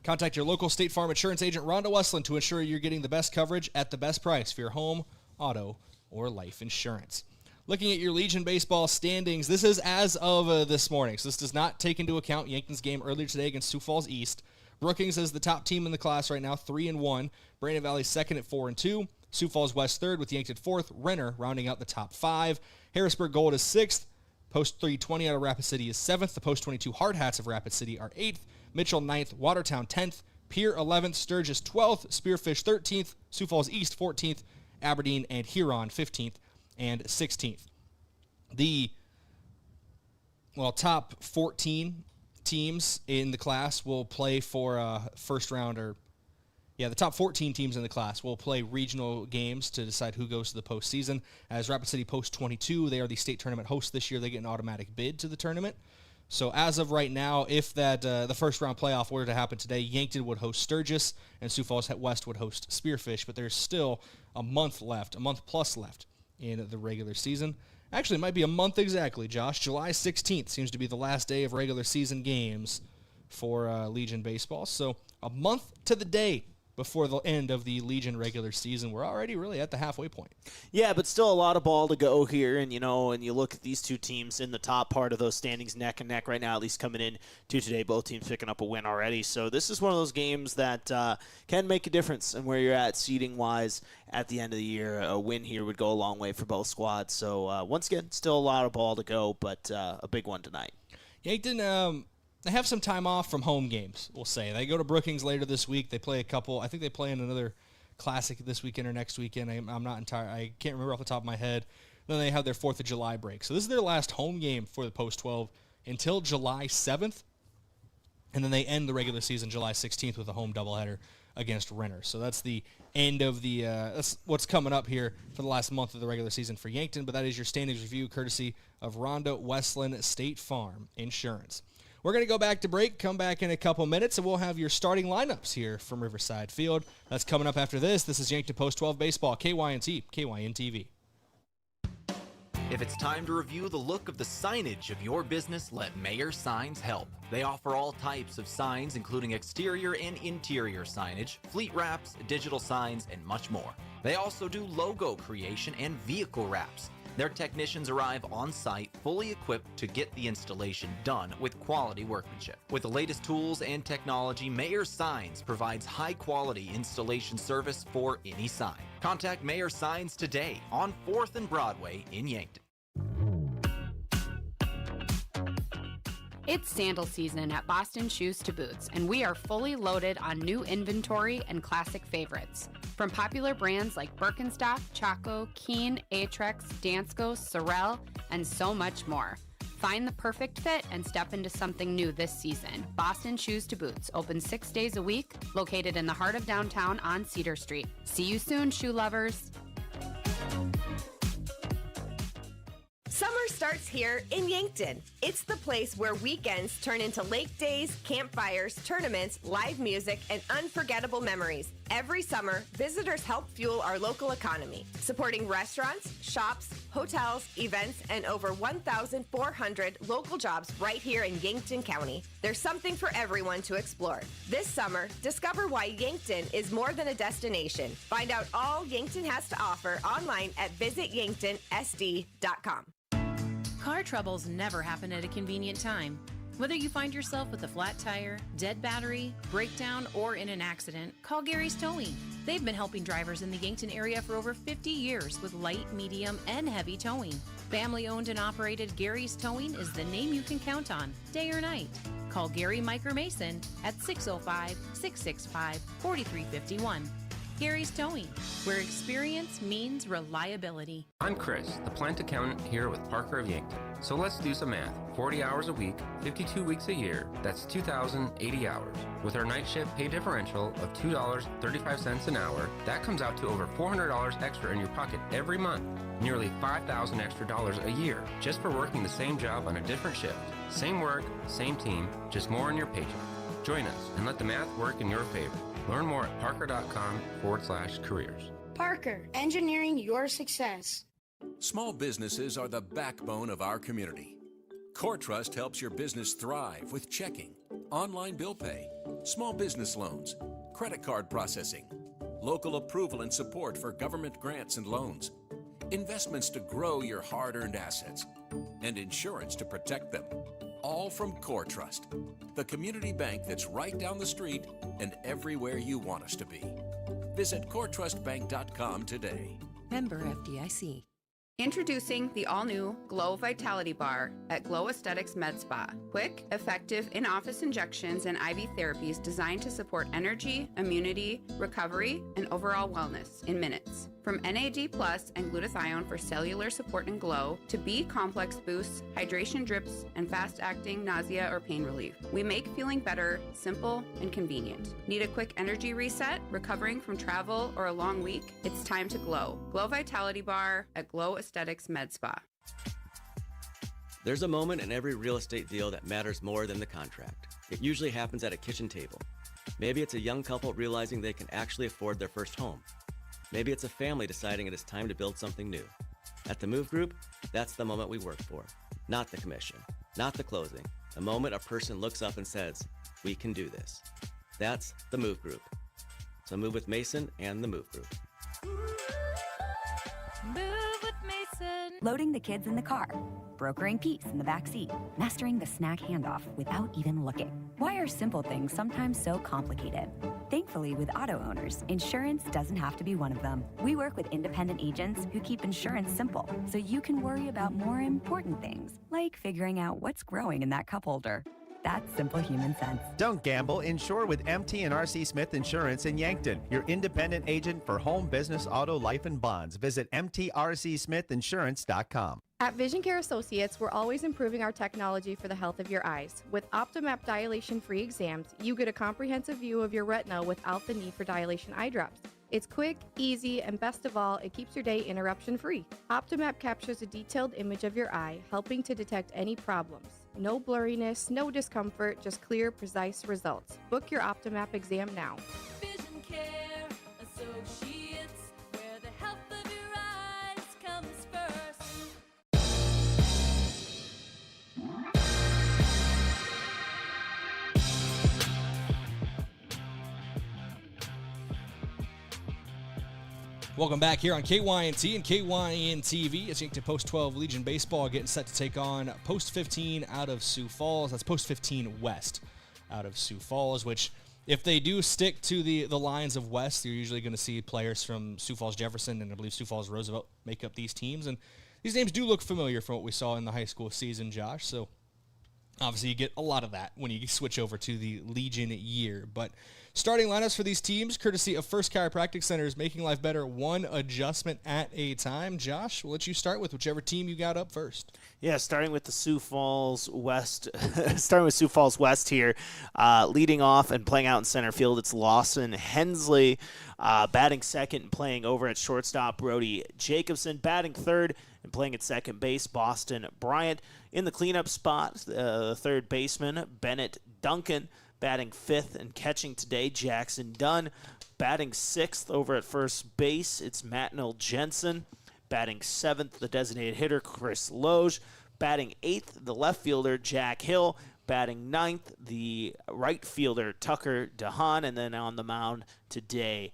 Contact your local State Farm Insurance agent, Rhonda Westland, to ensure you're getting the best coverage at the best price for your home, auto, or life insurance. Looking at your Legion baseball standings, this is as of this morning, so this does not take into account Yankton's game earlier today against Sioux Falls East. Brookings is the top team in the class right now, 3-1. Brandon Valley second at 4-2. Sioux Falls West third with Yankton fourth. Renner rounding out the top 5. Harrisburg Gold is 6th. Post 320 out of Rapid City is 7th. The Post 22 Hard Hats of Rapid City are 8th. Mitchell 9th. Watertown 10th. Pier 11th. Sturgis 12th. Spearfish 13th. Sioux Falls East 14th. Aberdeen and Huron 15th and 16th. The top 14 teams in the class will play for first round the top 14 teams in the class will play regional games to decide who goes to the postseason. As Rapid City Post 22, they are the state tournament host this year. They get an automatic bid to the tournament. So as of right now, if that the first round playoff were to happen today, Yankton would host Sturgis and Sioux Falls West would host Spearfish. But there's still a month plus left in the regular season. Actually, it might be a month exactly, Josh. July 16th seems to be the last day of regular season games for Legion baseball. So a month to the day before the end of the Legion regular season. We're already really at the halfway point. Yeah, but still a lot of ball to go here. And, and you look at these two teams in the top part of those standings neck and neck right now, at least coming in to today. Both teams picking up a win already. So this is one of those games that can make a difference in where you're at seeding-wise at the end of the year. A win here would go a long way for both squads. So once again, still a lot of ball to go, but a big one tonight. Yankton, they have some time off from home games, we'll say. They go to Brookings later this week. They play a couple. I think they play in another Classic this weekend or next weekend. I'm not entirely. I can't remember off the top of my head. Then they have their 4th of July break. So this is their last home game for the Post-12 until July 7th. And then they end the regular season July 16th with a home doubleheader against Renner. So that's the end of the that's what's coming up here for the last month of the regular season for Yankton. But that is your standings review courtesy of Rhonda Westland State Farm Insurance. We're going to go back to break, come back in a couple minutes, and we'll have your starting lineups here from Riverside Field. That's coming up after this. This is Yankton Post-12 Baseball, KYNT, KYN-TV. If it's time to review the look of the signage of your business, let Mayor Signs help. They offer all types of signs, including exterior and interior signage, fleet wraps, digital signs, and much more. They also do logo creation and vehicle wraps. Their technicians arrive on site fully equipped to get the installation done with quality workmanship. With the latest tools and technology, Mayor Signs provides high-quality installation service for any sign. Contact Mayor Signs today on 4th and Broadway in Yankton. It's sandal season at Boston Shoes to Boots, and we are fully loaded on new inventory and classic favorites. From popular brands like Birkenstock, Chaco, Keen, Atrex, Dansko, Sorel, and so much more. Find the perfect fit and step into something new this season. Boston Shoes to Boots, open 6 days a week, located in the heart of downtown on Cedar Street. See you soon, shoe lovers. Summer starts here in Yankton. It's the place where weekends turn into lake days, campfires, tournaments, live music, and unforgettable memories. Every summer, visitors help fuel our local economy, supporting restaurants, shops, hotels, events, and over 1,400 local jobs right here in Yankton County. There's something for everyone to explore. This summer, discover why Yankton is more than a destination. Find out all Yankton has to offer online at visityanktonsd.com. Car troubles never happen at a convenient time. Whether you find yourself with a flat tire, dead battery, breakdown, or in an accident, call Gary's Towing. They've been helping drivers in the Yankton area for over 50 years with light, medium, and heavy towing. Family-owned and operated Gary's Towing is the name you can count on, day or night. Call Gary, Mike, or Mason at 605-665-4351. Gary's Towing, where experience means reliability. I'm Chris, the plant accountant here with Parker of Yankton. So let's do some math. 40 hours a week, 52 weeks a year, that's 2,080 hours. With our night shift pay differential of $2.35 an hour, that comes out to over $400 extra in your pocket every month. Nearly $5,000 extra dollars a year just for working the same job on a different shift. Same work, same team, just more in your paycheck. Join us and let the math work in your favor. Learn more at parker.com/careers. Parker, engineering your success. Small businesses are the backbone of our community. Core Trust helps your business thrive with checking, online bill pay, small business loans, credit card processing, local approval and support for government grants and loans, investments to grow your hard-earned assets, and insurance to protect them. All from Core Trust, the community bank that's right down the street and everywhere you want us to be. Visit coretrustbank.com today. Member FDIC. Introducing the all-new Glow Vitality Bar at Glow Aesthetics Med Spa. Quick, effective in-office injections and IV therapies designed to support energy, immunity, recovery, and overall wellness in minutes. From NAD Plus and glutathione for cellular support and glow, to B complex boosts, hydration drips, and fast-acting nausea or pain relief. We make feeling better simple and convenient. Need a quick energy reset, recovering from travel or a long week? It's time to glow. Glow Vitality Bar at Glow Aesthetics Med Spa. There's a moment in every real estate deal that matters more than the contract. It usually happens at a kitchen table. Maybe it's a young couple realizing they can actually afford their first home. Maybe it's a family deciding it is time to build something new. At the Move Group, that's the moment we work for. Not the commission, not the closing. The moment a person looks up and says, we can do this. That's the Move Group. So move with Mason and the Move Group. Move with Mason. Loading the kids in the car, brokering peace in the back seat, mastering the snack handoff without even looking. Why are simple things sometimes so complicated? Thankfully, with auto owners, insurance doesn't have to be one of them. We work with independent agents who keep insurance simple, so you can worry about more important things, like figuring out what's growing in that cup holder. That's simple human sense. Don't gamble. Insure with MT and RC Smith Insurance in Yankton, your independent agent for home, business, auto, life, and bonds. Visit mtrcsmithinsurance.com. At Vision Care Associates, we're always improving our technology for the health of your eyes. With OptiMap dilation-free exams, you get a comprehensive view of your retina without the need for dilation eye drops. It's quick, easy, and best of all, it keeps your day interruption-free. OptiMap captures a detailed image of your eye, helping to detect any problems. No blurriness, no discomfort, just clear, precise results. Book your OptiMap exam now. Vision Care Associates, where the health of your eyes comes first. Welcome back here on KYNT and KYN TV. It's Yankton Post 12 Legion Baseball getting set to take on Post 15 out of Sioux Falls. That's Post 15 West out of Sioux Falls, which if they do stick to the lines of West, you're usually going to see players from Sioux Falls Jefferson and I believe Sioux Falls Roosevelt make up these teams. And these names do look familiar from what we saw in the high school season, Josh. So obviously you get a lot of that when you switch over to the Legion year. But starting lineups for these teams, courtesy of First Chiropractic Centers, making life better one adjustment at a time. Josh, we'll let you start with whichever team you got up first. Yeah, starting with the Sioux Falls West, starting with Sioux Falls West here, leading off and playing out in center field, it's Lawson Hensley, batting second and playing over at shortstop, Brody Jacobson, batting third and playing at second base, Boston Bryant. In the cleanup spot, third baseman, Bennett Duncan. Batting fifth and catching today, Jackson Dunn. Batting sixth over at first base, it's Matnell Jensen. Batting seventh, the designated hitter, Chris Loge. Batting eighth, the left fielder, Jack Hill. Batting ninth, the right fielder, Tucker DeHaan. And then on the mound today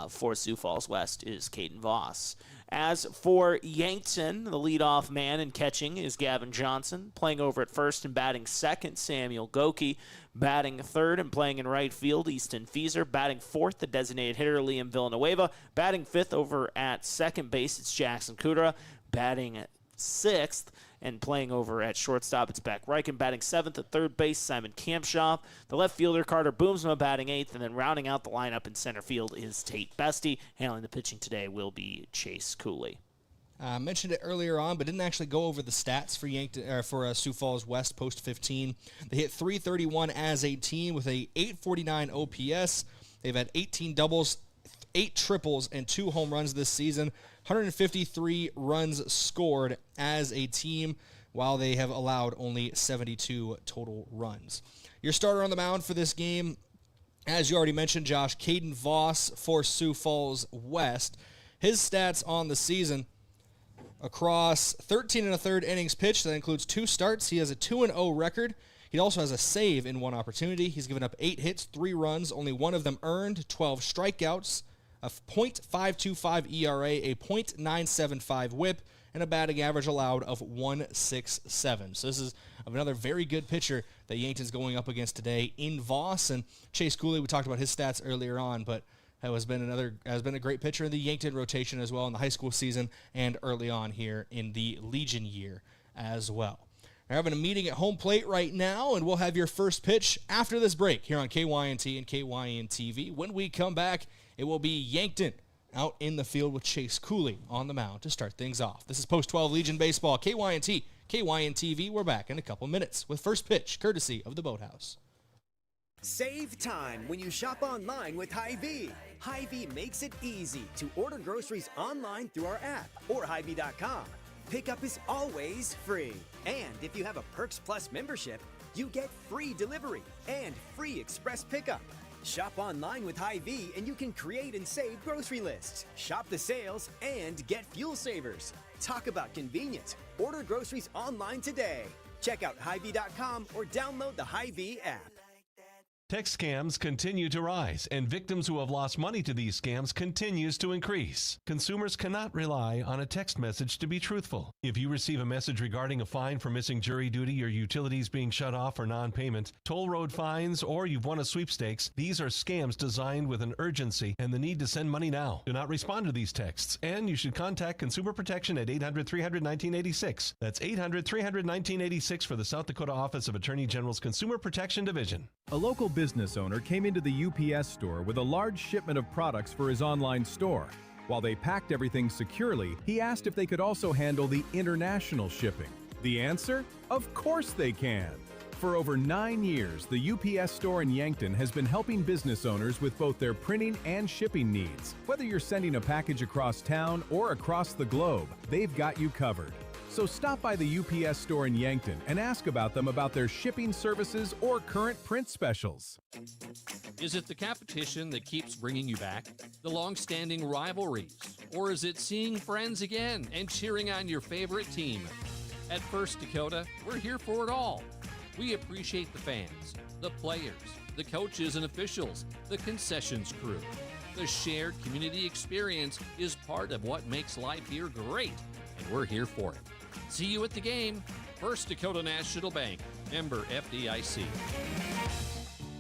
for Sioux Falls West is Caden Voss. As for Yankton, the leadoff man in catching is Gavin Johnson. Playing over at first and batting second, Samuel Goki. Batting third and playing in right field, Easton Feeser. Batting fourth, the designated hitter, Liam Villanueva. Batting fifth over at second base, it's Jackson Kudra. Batting sixth and playing over at shortstop, it's Beck Reichen. Batting seventh at third base, Simon Kampshoff. The left fielder, Carter Boomsma, batting eighth. And then rounding out the lineup in center field is Tate Bestie. Handling the pitching today will be Chase Cooley. I mentioned it earlier on, but didn't actually go over the stats for for Sioux Falls West Post 15. They hit .331 as a team with a .849 OPS. They've had 18 doubles, 8 triples, and 2 home runs this season. 153 runs scored as a team, while they have allowed only 72 total runs. Your starter on the mound for this game, as you already mentioned, Josh, Caden Voss for Sioux Falls West. His stats on the season: across 13 1/3 innings pitched, that includes 2 starts. He has a 2-0 record. He also has a save in 1 opportunity. He's given up 8 hits, 3 runs, only 1 of them earned, 12 strikeouts, a .525 ERA, a .975 whip, and a batting average allowed of .167. So this is another very good pitcher that Yankton's going up against today in Voss. And Chase Cooley, we talked about his stats earlier on, but has been a great pitcher in the Yankton rotation as well in the high school season and early on here in the Legion year as well. We're having a meeting at home plate right now, and we'll have your first pitch after this break here on KYNT and KYN TV. When we come back, it will be Yankton out in the field with Chase Cooley on the mound to start things off. This is Post 12 Legion Baseball, KYNT, KYN TV. We're back in a couple minutes with first pitch, courtesy of the Boathouse. Save time when you shop online with Hy-Vee. Hy-Vee makes it easy to order groceries online through our app or Hy-Vee.com. Pickup is always free. And if you have a Perks Plus membership, you get free delivery and free express pickup. Shop online with Hy-Vee and you can create and save grocery lists, shop the sales, and get fuel savers. Talk about convenience. Order groceries online today. Check out Hy-Vee.com or download the Hy-Vee app. Text scams continue to rise, and victims who have lost money to these scams continues to increase. Consumers cannot rely on a text message to be truthful. If you receive a message regarding a fine for missing jury duty, your utilities being shut off for non-payment, toll road fines, or you've won a sweepstakes, these are scams designed with an urgency and the need to send money now. Do not respond to these texts, and you should contact Consumer Protection at 800-300-1986. That's 800-300-1986 for the South Dakota Office of Attorney General's Consumer Protection Division. A local business owner came into the UPS store with a large shipment of products for his online store. While they packed everything securely, he asked if they could also handle the international shipping. The answer? Of course they can. For over 9 years, the UPS store in Yankton has been helping business owners with both their printing and shipping needs. Whether you're sending a package across town or across the globe, they've got you covered. So stop by the UPS store in Yankton and ask about them about their shipping services or current print specials. Is it the competition that keeps bringing you back? The long-standing rivalries? Or is it seeing friends again and cheering on your favorite team? At First Dakota, we're here for it all. We appreciate the fans, the players, the coaches and officials, the concessions crew. The shared community experience is part of what makes life here great, and we're here for it. See you at the game. First Dakota National Bank, member FDIC.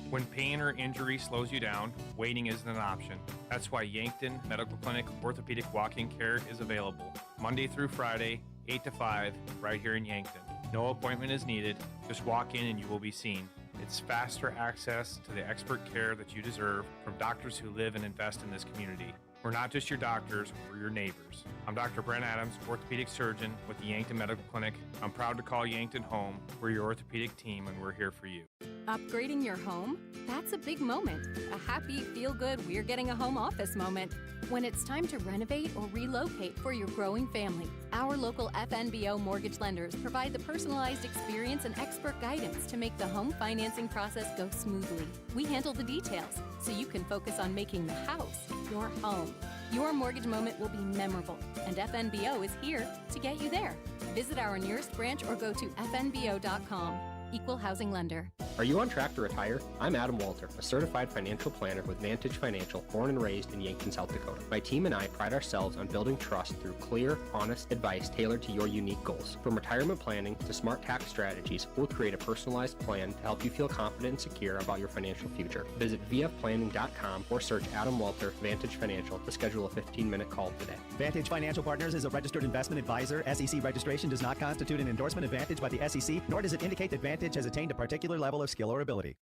When pain or injury slows you down, waiting isn't an option. That's why Yankton Medical Clinic Orthopedic Walk-in Care is available Monday through Friday, 8 to 5, right here in Yankton. No appointment is needed. Just walk in and you will be seen. It's faster access to the expert care that you deserve from doctors who live and invest in this community. We're not just your doctors, we're your neighbors. I'm Dr. Brent Adams, orthopedic surgeon with the Yankton Medical Clinic. I'm proud to call Yankton home. We're your orthopedic team and we're here for you. Upgrading your home? That's a big moment. A happy, feel-good, we're getting a home office moment. When it's time to renovate or relocate for your growing family, our local FNBO mortgage lenders provide the personalized experience and expert guidance to make the home financing process go smoothly. We handle the details so you can focus on making the house your home. Your mortgage moment will be memorable, and FNBO is here to get you there. Visit our nearest branch or go to fnbo.com. Equal housing lender. Are you on track to retire? I'm Adam Boelter, a certified financial planner with Vantage Financial, born and raised in Yankton, South Dakota. My team and I pride ourselves on building trust through clear, honest advice tailored to your unique goals. From retirement planning to smart tax strategies, we'll create a personalized plan to help you feel confident and secure about your financial future. Visit vfplanning.com or search Adam Boelter, Vantage Financial, to schedule a 15-minute call today. Vantage Financial Partners is a registered investment advisor. SEC registration does not constitute an endorsement of Vantage by the SEC, nor does it indicate that Vantage has attained a particular level of skill or ability.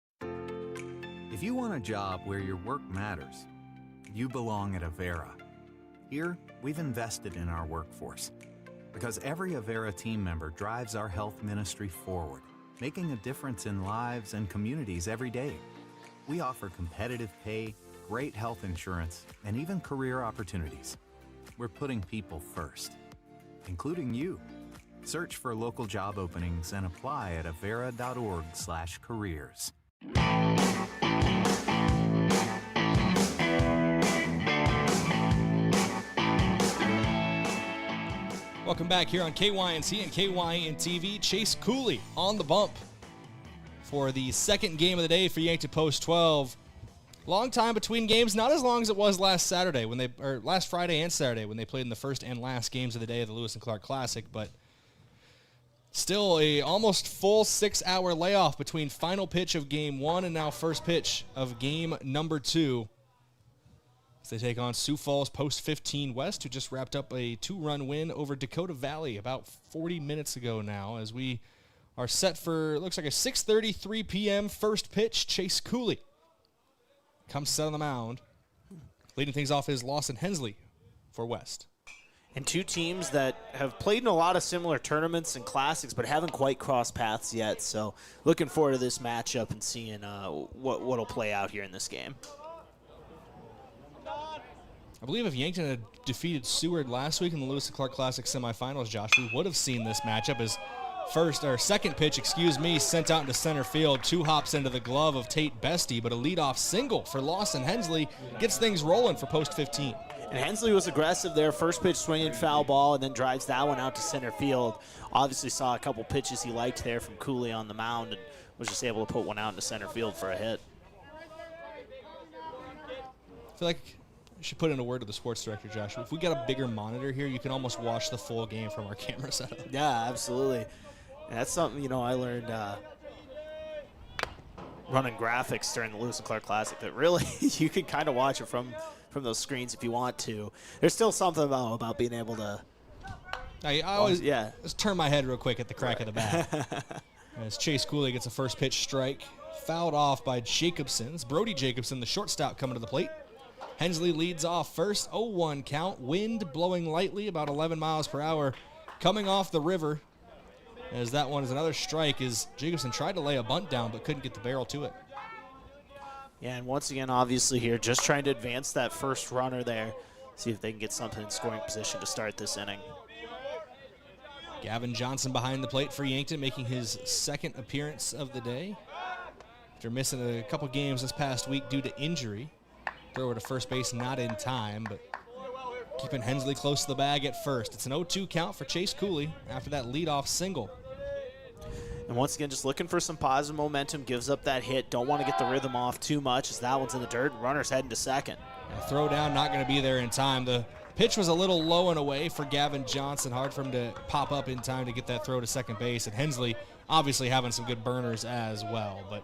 If you want a job where your work matters, you belong at Avera. Here, we've invested in our workforce because every Avera team member drives our health ministry forward, making a difference in lives and communities every day. We offer competitive pay, great health insurance, and even career opportunities. We're putting people first, including you. Search for local job openings and apply at avera.org/careers. Welcome back here on KYNC and KYN TV. Chase Cooley on the bump for the second game of the day for Yankton Post 12. Long time between games, not as long as it was last Friday and Saturday when they played in the first and last games of the day of the Lewis and Clark Classic, but still a almost full 6-hour layoff between final pitch of game 1 and now first pitch of game number 2. As they take on Sioux Falls Post 15 West, who just wrapped up a 2-run win over Dakota Valley about 40 minutes ago now, as we are set for, looks like a 6:33 p.m. first pitch. Chase Cooley comes set on the mound. Leading things off is Lawson Hensley for West. And two teams that have played in a lot of similar tournaments and classics but haven't quite crossed paths yet. So looking forward to this matchup and seeing what'll play out here in this game. I believe if Yankton had defeated Seward last week in the Lewis and Clark Classic semifinals, Josh, we would have seen this matchup as second pitch, sent out into center field. 2 hops into the glove of Tate Bestie, but a leadoff single for Lawson Hensley gets things rolling for Post 15. And Hensley was aggressive there. First pitch swinging foul ball and then drives that one out to center field. Obviously saw a couple pitches he liked there from Cooley on the mound and was just able to put one out into center field for a hit. feel like I should put in a word to the sports director, Josh. If we got a bigger monitor here, you can almost watch the full game from our camera setup. Yeah, absolutely. And that's something, I learned running graphics during the Lewis and Clark Classic, that really you can kind of watch it from those screens if you want to. There's still something about being able to. I always just turn my head real quick at the crack of the bat. As Chase Cooley gets a first pitch strike, fouled off by Jacobson. It's Brody Jacobson, the shortstop, coming to the plate. Hensley leads off first, 0-1 count. Wind blowing lightly, about 11 miles per hour, coming off the river. As that one is another strike, as Jacobson tried to lay a bunt down but couldn't get the barrel to it. Yeah, and once again, obviously here, just trying to advance that first runner there, see if they can get something in scoring position to start this inning. Gavin Johnson behind the plate for Yankton, making his second appearance of the day. After missing a couple games this past week due to injury. Thrower to first base, not in time, but keeping Hensley close to the bag at first. It's an 0-2 count for Chase Cooley after that leadoff single. And once again, just looking for some positive momentum, gives up that hit. Don't want to get the rhythm off too much as that one's in the dirt. Runner's heading to second. Throw down, not going to be there in time. The pitch was a little low and away for Gavin Johnson. Hard for him to pop up in time to get that throw to second base. And Hensley obviously having some good burners as well. But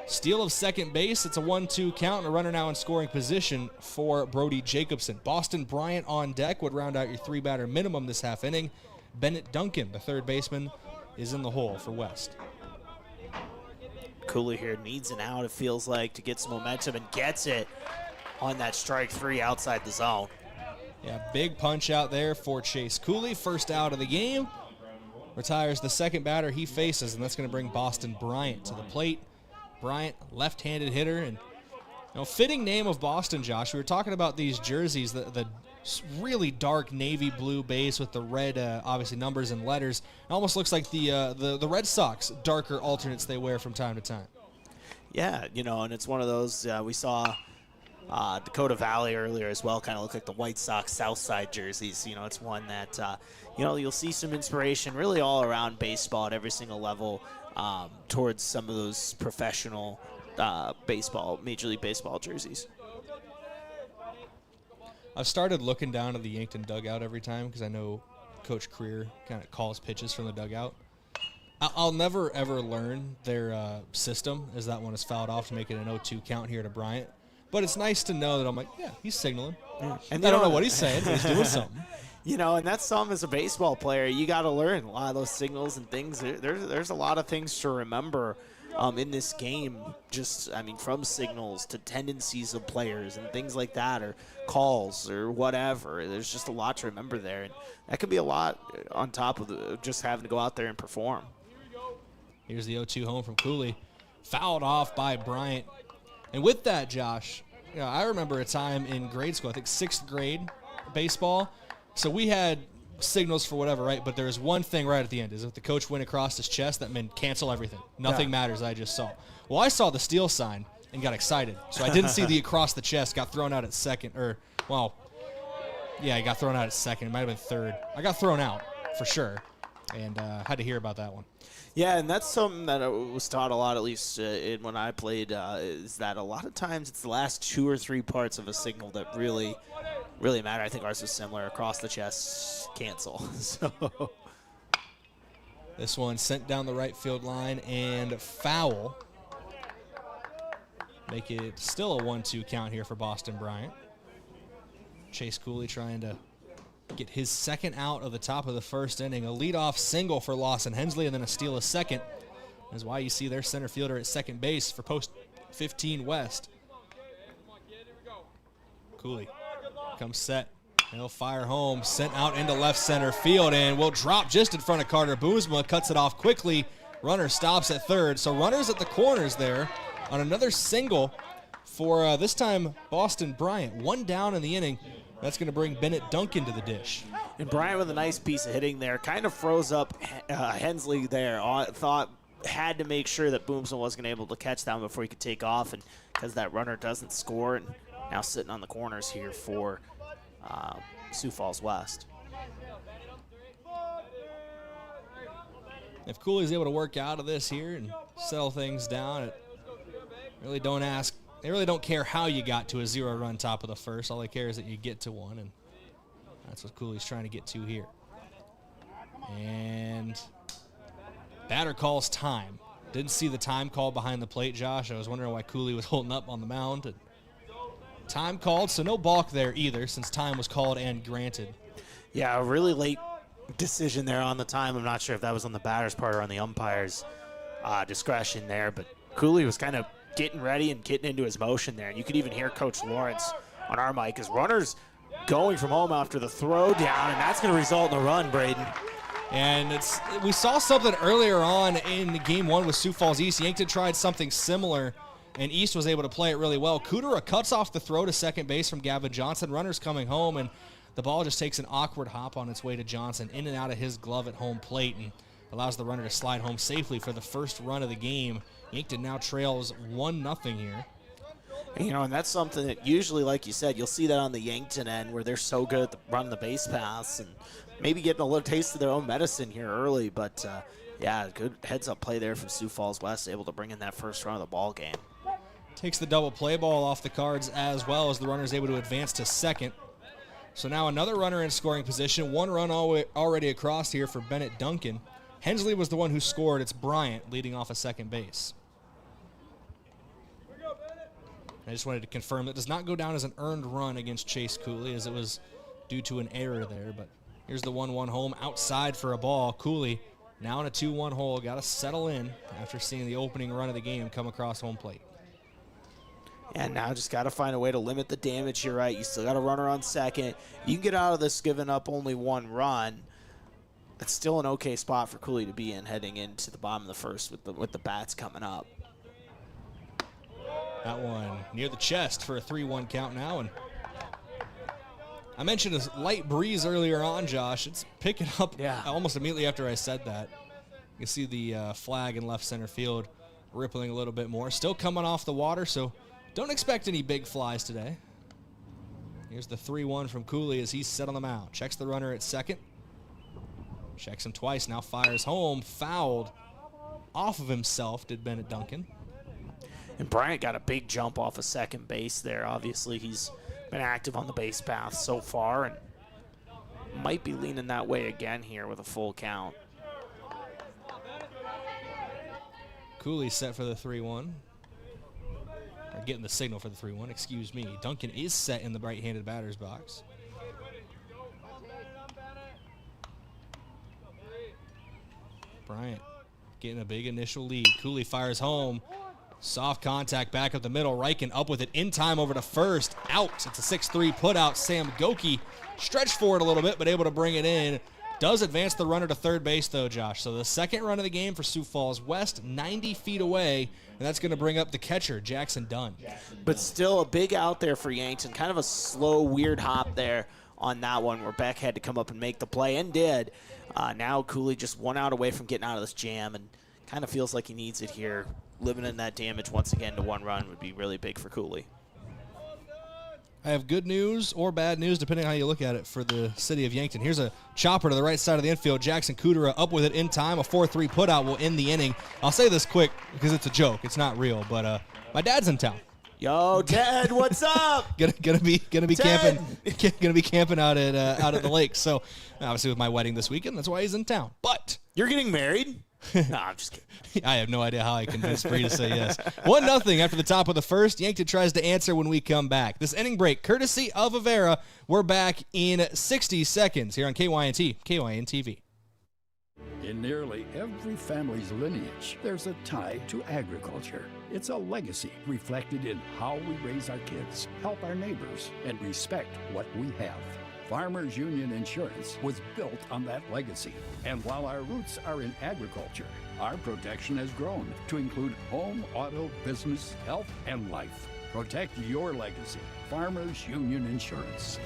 steal of second base. It's a 1-2 count and a runner now in scoring position for Brody Jacobson. Boston Bryant on deck would round out your three-batter minimum this half inning. Bennett Duncan, the third baseman, is in the hole for West. Cooley here needs an out, it feels like, to get some momentum, and gets it on that strike three outside the zone. Yeah, big punch out there for Chase Cooley. First out of the game. Retires the second batter he faces, and that's going to bring Boston Bryant to the plate. Bryant, left-handed hitter, and fitting name of Boston, Josh. We were talking about these jerseys, the really dark navy blue base with the red, obviously, numbers and letters. It almost looks like the Red Sox darker alternates they wear from time to time. Yeah, and it's one of those, we saw Dakota Valley earlier as well, kind of look like the White Sox Southside jerseys. It's one that, you'll see some inspiration really all around baseball at every single level towards some of those professional baseball, Major League Baseball jerseys. I've started looking down at the Yankton dugout every time because I know Coach Creer kind of calls pitches from the dugout. I'll never, ever learn their system as that one is fouled off to make it an 0-2 count here to Bryant. But it's nice to know that I'm like, yeah, he's signaling. Yeah. And I don't know what he's saying, but he's doing something. And that's something as a baseball player, you got to learn a lot of those signals and things. There's a lot of things to remember in this game, from signals to tendencies of players and things like that, or calls or whatever. There's just a lot to remember there, and that could be a lot on top of just having to go out there and perform. Here's the 0-2 home from Cooley. Fouled off by Bryant. And with that, Josh, I remember a time in grade school, I think 6th grade baseball. So we had signals for whatever, right? But there's one thing right at the end. Is if the coach went across his chest, that meant cancel everything. Nothing matters, I just saw. Well, I saw the steal sign and got excited. So I didn't see the across the chest, got thrown out at second. I got thrown out at second. It might have been third. I got thrown out for sure, and had to hear about that one. Yeah, and that's something that was taught a lot, at least when I played, is that a lot of times it's the last 2 or 3 parts of a signal that really matter. I think ours was similar. Across the chest, cancel. So this one sent down the right field line and foul. Make it still a 1-2 count here for Boston Bryant. Chase Cooley trying to get his second out of the top of the first inning. A leadoff single for Lawson Hensley and then a steal of second. That's why you see their center fielder at second base for post 15 West. Cooley comes set. He'll fire home. Sent out into left center field and will drop just in front of Carter Boomsma. Cuts it off quickly. Runner stops at third. So runners at the corners there on another single for this time Boston Bryant. One down in the inning. That's going to bring Bennett Duncan to the dish. And Bryant with a nice piece of hitting there. Kind of froze up Hensley there. Had to make sure that Boomsma wasn't able to catch that one before he could take off. And because that runner doesn't score, and now sitting on the corners here for Sioux Falls West. If Cooley's able to work out of this here and settle things down, it really don't ask they really don't care how you got to a 0-run top of the first. All they care is that you get to one, and that's what Cooley's trying to get to here. And batter calls time. Didn't see the time call behind the plate, Josh. I was wondering why Cooley was holding up on the mound. And time called, so no balk there either, since time was called and granted. Yeah, a really late decision there on the time. I'm not sure if that was on the batter's part or on the umpire's discretion there, but Cooley was kind of getting ready and getting into his motion there. And you could even hear Coach Lawrence on our mic as runners going from home after the throw down, and that's going to result in a run, Brayden. And we saw something earlier on in game one with Sioux Falls East. Yankton tried something similar, and East was able to play it really well. Kudera cuts off the throw to second base from Gavin Johnson. Runners coming home, and the ball just takes an awkward hop on its way to Johnson, in and out of his glove at home plate, and allows the runner to slide home safely for the first run of the game. Yankton now trails 1-0 here. You know, and that's something that usually, like you said, you'll see that on the Yankton end where they're so good at running the base paths and maybe getting a little taste of their own medicine here early. But, yeah, good heads-up play there from Sioux Falls West, able to bring in that first run of the ball game. Takes the double play ball off the cards as well, as the runner is able to advance to second. So now another runner in scoring position. 1 run already across here for Bennett Duncan. Hensley was the one who scored. It's Bryant leading off at second base. I just wanted to confirm that does not go down as an earned run against Chase Cooley, as it was due to an error there. But here's the 1-1 home outside for a ball. Cooley now in a 2-1 hole. Got to settle in after seeing the opening run of the game come across home plate. And now just got to find a way to limit the damage here, right? You still got a runner on second. You can get out of this giving up only 1 run. That's still an okay spot for Cooley to be in heading into the bottom of the first with the bats coming up. That one near the chest for a 3-1 count now. And I mentioned a light breeze earlier on, Josh. It's picking up almost immediately after I said that. You can see the flag in left center field rippling a little bit more. Still coming off the water, so don't expect any big flies today. Here's the 3-1 from Cooley as he's set on the mound. Checks the runner at second. Checks him twice, now fires home. Fouled off of himself, did Bennett Duncan. And Bryant got a big jump off of second base there. Obviously, he's been active on the base path so far and might be leaning that way again here with a full count. Cooley set for the 3-1. Or getting the signal for the 3-1, excuse me. Duncan is set in the right-handed batter's box. Bryant getting a big initial lead. Cooley fires home. Soft contact back up the middle. Reichen up with it in time over to first. Out. It's a 6-3 put out. Sam Goki stretched forward a little bit, but able to bring it in. Does advance the runner to third base, though, Josh. So the second run of the game for Sioux Falls West, 90 feet away, and that's going to bring up the catcher, Jackson Dunn. But still a big out there for Yankton. Kind of a slow, weird hop there on that one where Beck had to come up and make the play, and did. Now Cooley just 1 out away from getting out of this jam, and kind of feels like he needs it here. Limiting that damage once again to 1 run would be really big for Cooley. I have good news or bad news, depending on how you look at it, for the city of Yankton. Here's a chopper to the right side of the infield. Jackson Kudera up with it in time. A 4-3 putout will end the inning. I'll say this quick because it's a joke. It's not real, but my dad's in town. Yo, Ted, what's up? gonna be camping. Gonna be camping out at the lake. So obviously with my wedding this weekend, that's why he's in town. But you're getting married? No, I'm just kidding. I have no idea how I convinced Bree to say yes. 1-0 after the top of the first. Yankton tries to answer when we come back. This inning break, courtesy of Avera. We're back in 60 seconds here on KYNT, KYN-TV. In nearly every family's lineage, there's a tie to agriculture. It's a legacy reflected in how we raise our kids, help our neighbors, and respect what we have. Farmers Union Insurance was built on that legacy. And while our roots are in agriculture, our protection has grown to include home, auto, business, health, and life. Protect your legacy. Farmers Union Insurance.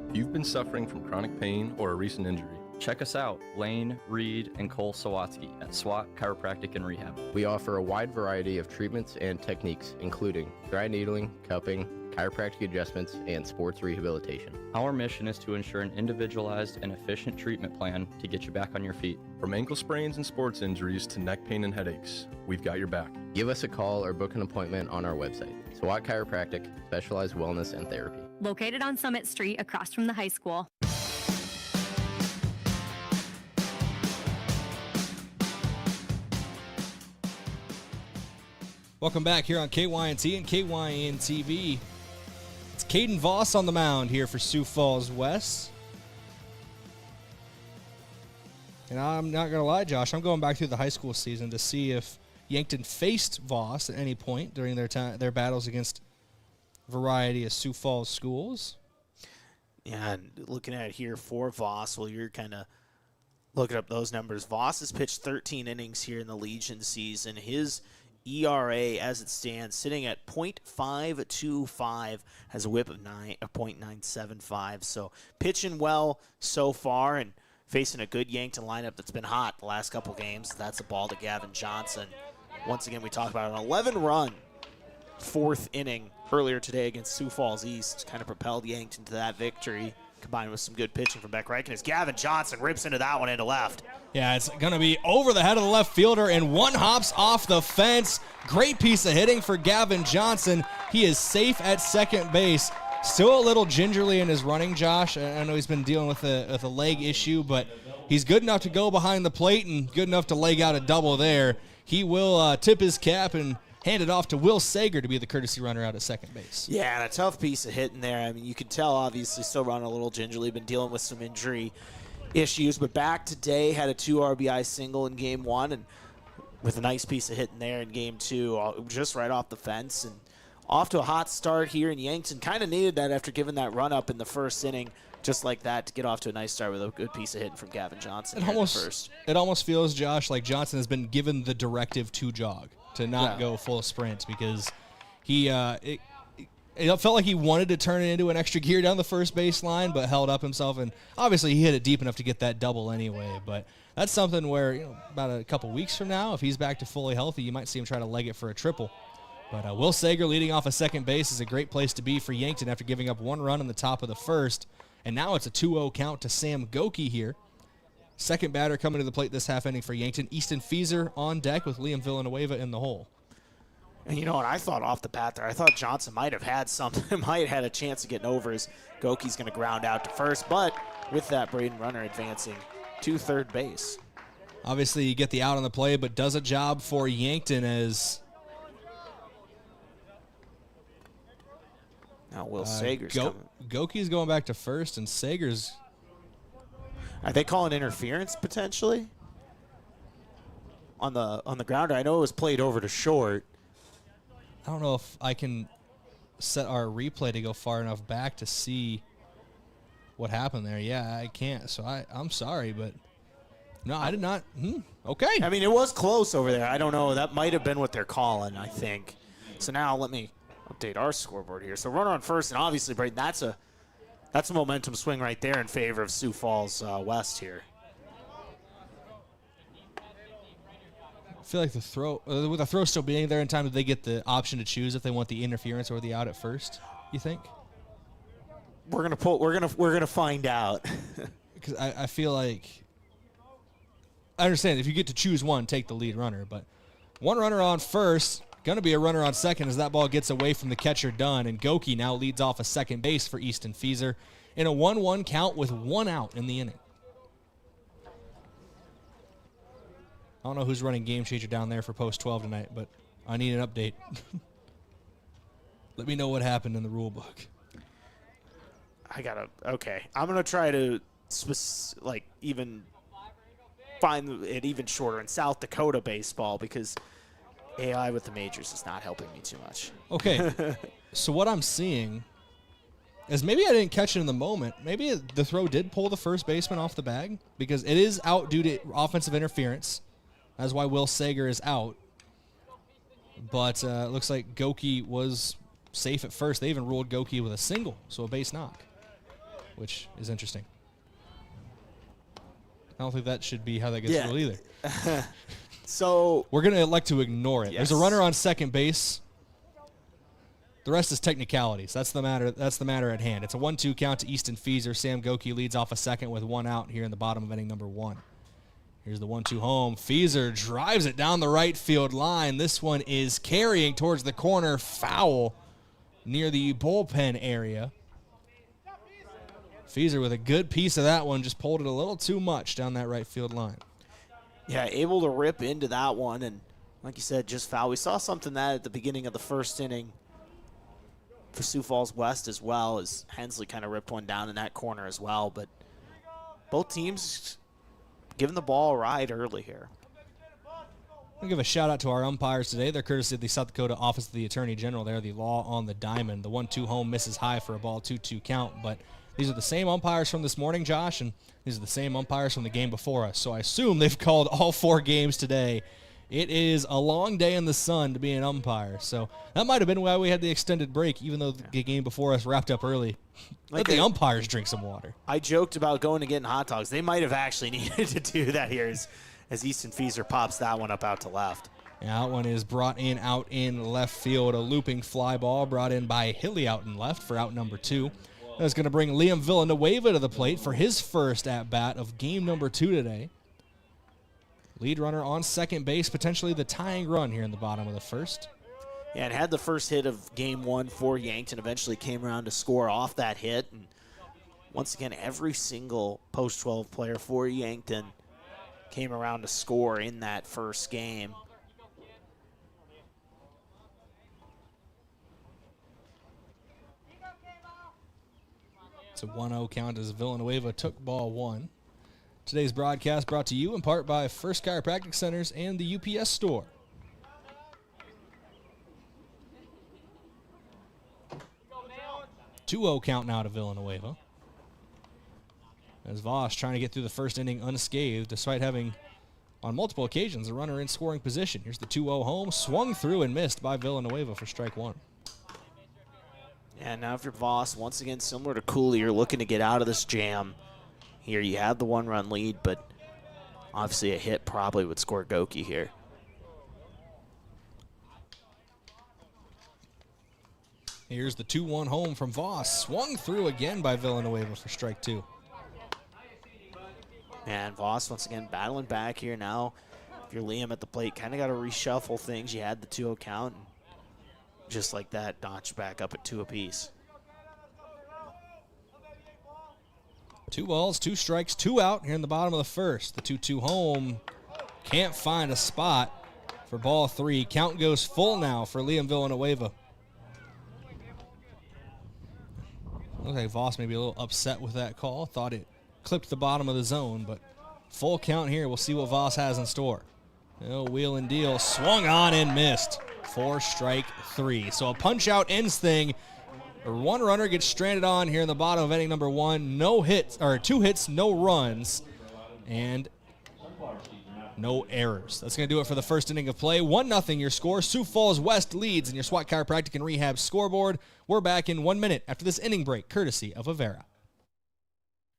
If you've been suffering from chronic pain or a recent injury, check us out, Lane, Reed, and Cole Sawatsky at SWAT Chiropractic and Rehab. We offer a wide variety of treatments and techniques, including dry needling, cupping, chiropractic adjustments, and sports rehabilitation. Our mission is to ensure an individualized and efficient treatment plan to get you back on your feet. From ankle sprains and sports injuries to neck pain and headaches, we've got your back. Give us a call or book an appointment on our website. SWAT Chiropractic, specialized wellness and therapy. Located on Summit Street across from the high school. Welcome back here on KYNT and KYN-TV. It's Caden Voss on the mound here for Sioux Falls West. And I'm not going to lie, Josh, I'm going back through the high school season to see if Yankton faced Voss at any point during their battles against a variety of Sioux Falls schools. Yeah, and looking at it here for Voss, well, you're kind of looking up those numbers. Voss has pitched 13 innings here in the Legion season. His ERA, as it stands, sitting at .525, has a whip of .975. So pitching well so far and facing a good Yankton lineup that's been hot the last couple games. That's a ball to Gavin Johnson. Once again, we talked about an 11-run fourth inning earlier today against Sioux Falls East. Kind of propelled Yankton to that victory, combined with some good pitching from Beck Reichen as Gavin Johnson rips into that one into left. Yeah, it's going to be over the head of the left fielder, and one hops off the fence. Great piece of hitting for Gavin Johnson. He is safe at second base. Still a little gingerly in his running, Josh. I know he's been dealing with a leg issue, but he's good enough to go behind the plate and good enough to leg out a double there. He will tip his cap and hand it off to Will Sager to be the courtesy runner out at second base. Yeah, and a tough piece of hitting there. I mean, you can tell, obviously, still running a little gingerly, been dealing with some injury issues, but back today, had a 2 RBI single in game 1, and with a nice piece of hitting there in game 2, just right off the fence, and off to a hot start here in Yankton. Kind of needed that after giving that run up in the first inning, just like that, to get off to a nice start with a good piece of hitting from Gavin Johnson It almost feels, Josh, like Johnson has been given the directive to jog, to not go full sprint, because it felt like he wanted to turn it into an extra gear down the first base line, but held up himself, and obviously he hit it deep enough to get that double anyway. But that's something where, about a couple weeks from now, if he's back to fully healthy, you might see him try to leg it for a triple. But Will Sager leading off a second base is a great place to be for Yankton after giving up one run in the top of the first. And now it's a 2-0 count to Sam Goki here. Second batter coming to the plate this half inning for Yankton. Easton Feeser on deck with Liam Villanueva in the hole. And you know what I thought off the bat there? I thought Johnson might have had something, might have had a chance of getting over as Goki's going to ground out to first. But with that, Brayden runner advancing to third base. Obviously, you get the out on the play, but does a job for Yankton as now Will Sager's coming. Goki's going back to first, and Sager's. Are they calling interference potentially on the grounder? I know it was played over to short. I don't know if I can set our replay to go far enough back to see what happened there. Yeah, I can't. So I'm sorry, but no, I did not. Okay. I mean, it was close over there. I don't know. That might have been what they're calling, I think. So now let me update our scoreboard here. So runner on first, and obviously, Brayden, that's a momentum swing right there in favor of Sioux Falls West here. I feel like the throw, with the throw still being there in time, do they get the option to choose if they want the interference or the out at first? You think? We're gonna find out. Because I feel like, I understand if you get to choose one, take the lead runner, but one runner on first, going to be a runner on second as that ball gets away from the catcher Dunn, and Goki now leads off a second base for Easton Feeser in a 1-1 count with one out in the inning. I don't know who's running Game Changer down there for Post 12 tonight, but I need an update. Let me know what happened in the rule book. Okay. I'm going to try to even find it even shorter in South Dakota baseball, because AI with the majors is not helping me too much. Okay. So what I'm seeing is, maybe I didn't catch it in the moment. Maybe the throw did pull the first baseman off the bag, because it is out due to offensive interference. That's why Will Sager is out. But it looks like Goki was safe at first. They even ruled Goki with a single, so a base knock, which is interesting. I don't think that should be how that gets ruled either. So we're going to elect to ignore it. Yes. There's a runner on second base. The rest is technicalities. That's the matter at hand. It's a 1-2 count to Easton Feaser. Sam Goki leads off a second with one out here in the bottom of inning number 1. Here's the 1-2 home. Feaser drives it down the right field line. This one is carrying towards the corner, foul near the bullpen area. Feaser with a good piece of that one, just pulled it a little too much down that right field line. Yeah, able to rip into that one, and like you said, just foul. We saw something that at the beginning of the first inning for Sioux Falls West as well, as Hensley kind of ripped one down in that corner as well. But both teams giving the ball a ride early here. I'll give a shout-out to our umpires today. They're courtesy of the South Dakota Office of the Attorney General. They're the law on the diamond. The 1-2 home misses high for a ball 2-2 count, but these are the same umpires from this morning, Josh, and these are the same umpires from the game before us. So I assume they've called all 4 games today. It is a long day in the sun to be an umpire. So that might have been why we had the extended break, even though the game before us wrapped up early. Let the umpires drink some water. I joked about going and getting hot dogs. They might have actually needed to do that here as Easton Feaser pops that one up out to left. Yeah, that one is brought in out in left field. A looping fly ball brought in by Hilly out in left for out number 2. That's going to bring Liam Villanueva to the plate for his first at-bat of game number 2 today. Lead runner on second base, potentially the tying run here in the bottom of the first. Yeah, and had the first hit of game 1 for Yankton, eventually came around to score off that hit. And once again, every single post-12 player for Yankton came around to score in that first game. It's a 1-0 count as Villanueva took ball 1. Today's broadcast brought to you in part by First Chiropractic Centers and the UPS Store. Two-0 count now to Villanueva. As Voss trying to get through the first inning unscathed, despite having, on multiple occasions, a runner in scoring position. Here's the 2-0 home, swung through and missed by Villanueva for strike 1. And now if you're Voss, once again, similar to Cooley, you're looking to get out of this jam. Here you have the 1-run lead, but obviously a hit probably would score Goki here. Here's the 2-1 home from Voss. Swung through again by Villanueva for strike 2. And Voss once again battling back here now. If you're Liam at the plate, kind of got to reshuffle things. You had the 2-0 count. And just like that, notched back up at 2 apiece. 2 balls, 2 strikes, 2 out here in the bottom of the first. The 2-2 home can't find a spot for ball 3. Count goes full now for Liam Villanueva. Looks like Voss may be a little upset with that call. Thought it clipped the bottom of the zone, but full count here. We'll see what Voss has in store. Wheel and deal, swung on and missed for strike 3. So a punch-out ends thing. One runner gets stranded on here in the bottom of inning number 1. No hits, or 2 hits, no runs, and no errors. That's going to do it for the first inning of play. 1-0 your score. Sioux Falls West leads in your SWAT Chiropractic and Rehab scoreboard. We're back in 1 minute after this inning break, courtesy of Avera.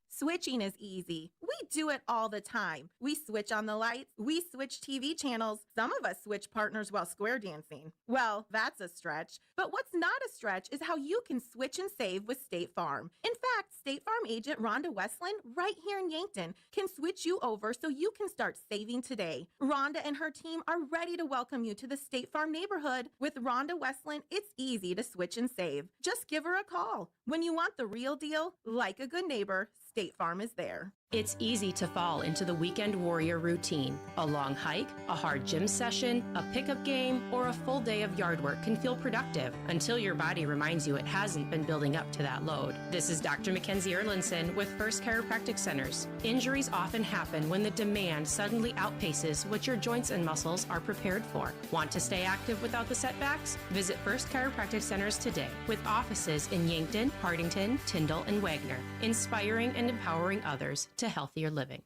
Switching is easy. We do it all the time. We switch on the lights. We switch TV channels. Some of us switch partners while square dancing. Well, that's a stretch. But what's not a stretch is how you can switch and save with State Farm. In fact, State Farm agent Rhonda Westland, right here in Yankton, can switch you over so you can start saving today. Rhonda and her team are ready to welcome you to the State Farm neighborhood. With Rhonda Westland, it's easy to switch and save. Just give her a call. When you want the real deal, like a good neighbor, State Farm is there. It's easy to fall into the weekend warrior routine. A long hike, a hard gym session, a pickup game, or a full day of yard work can feel productive until your body reminds you it hasn't been building up to that load. This is Dr. Mackenzie Erlinson with First Chiropractic Centers. Injuries often happen when the demand suddenly outpaces what your joints and muscles are prepared for. Want to stay active without the setbacks? Visit First Chiropractic Centers today with offices in Yankton, Hardington, Tyndall, and Wagner, inspiring and empowering others to healthier living.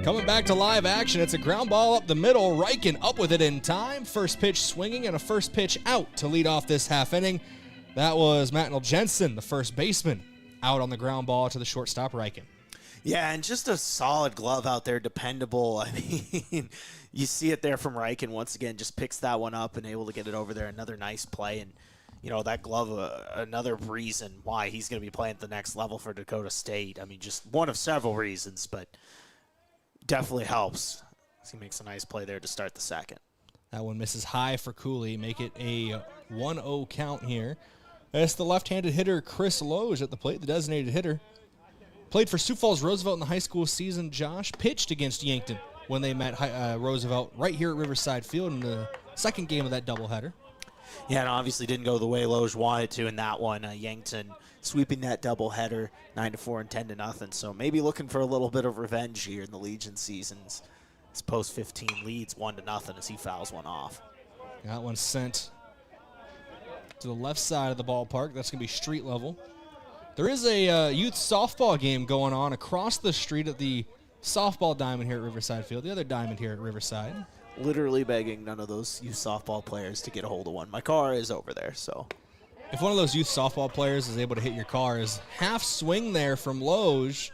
Coming back to live action, it's a ground ball up the middle. Reichen up with it in time. First pitch swinging and a first pitch out to lead off this half inning. That was Matnell Jensen, the first baseman, out on the ground ball to the shortstop Reichen. Yeah, and just a solid glove out there, dependable. I mean, you see it there from Reichen once again, just picks that one up and able to get it over there. Another nice play, and that glove, another reason why he's going to be playing at the next level for Dakota State. I mean, just one of several reasons, but definitely helps. He makes a nice play there to start the second. That one misses high for Cooley. Make it a 1-0 count here. It's the left-handed hitter Chris Loge at the plate, the designated hitter. Played for Sioux Falls Roosevelt in the high school season. Josh pitched against Yankton when they met Roosevelt right here at Riverside Field in the second game of that doubleheader. Yeah, and obviously didn't go the way Loge wanted to in that one. Yankton sweeping that doubleheader 9-4 and 10-0. So maybe looking for a little bit of revenge here in the Legion seasons. His post-15 leads 1-0 as he fouls one off. That one sent to the left side of the ballpark. That's going to be street level. There is a youth softball game going on across the street at the softball diamond here at Riverside Field, the other diamond here at Riverside. Literally begging none of those youth softball players to get a hold of one. My car is over there, so. If one of those youth softball players is able to hit your car, is half swing there from Loge.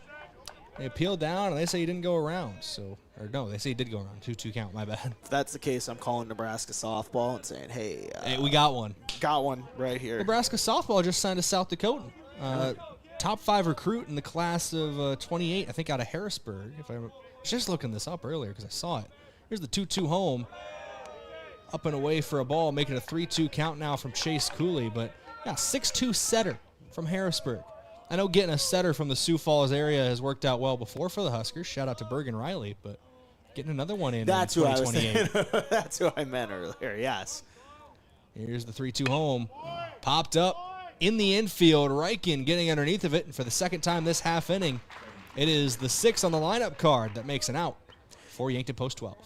They appeal down, and they say he didn't go around. They say he did go around. 2-2 count, my bad. If that's the case, I'm calling Nebraska softball and saying, hey, we got one. Got one right here. Nebraska softball just signed a South Dakotan. Top 5 recruit in the class of 28, I think out of Harrisburg. I was just looking this up earlier because I saw it. Here's the 2-2 home. Up and away for a ball, making a 3-2 count now from Chase Cooley. But, yeah, 6'2 setter from Harrisburg. I know getting a setter from the Sioux Falls area has worked out well before for the Huskers. Shout out to Bergen Riley, but getting another one in. That's who I was thinking. That's who I meant earlier, yes. Here's the 3-2 home. Popped up in the infield. Reichen getting underneath of it, and for the second time this half inning, it is the 6 on the lineup card that makes an out for Yankton post 12.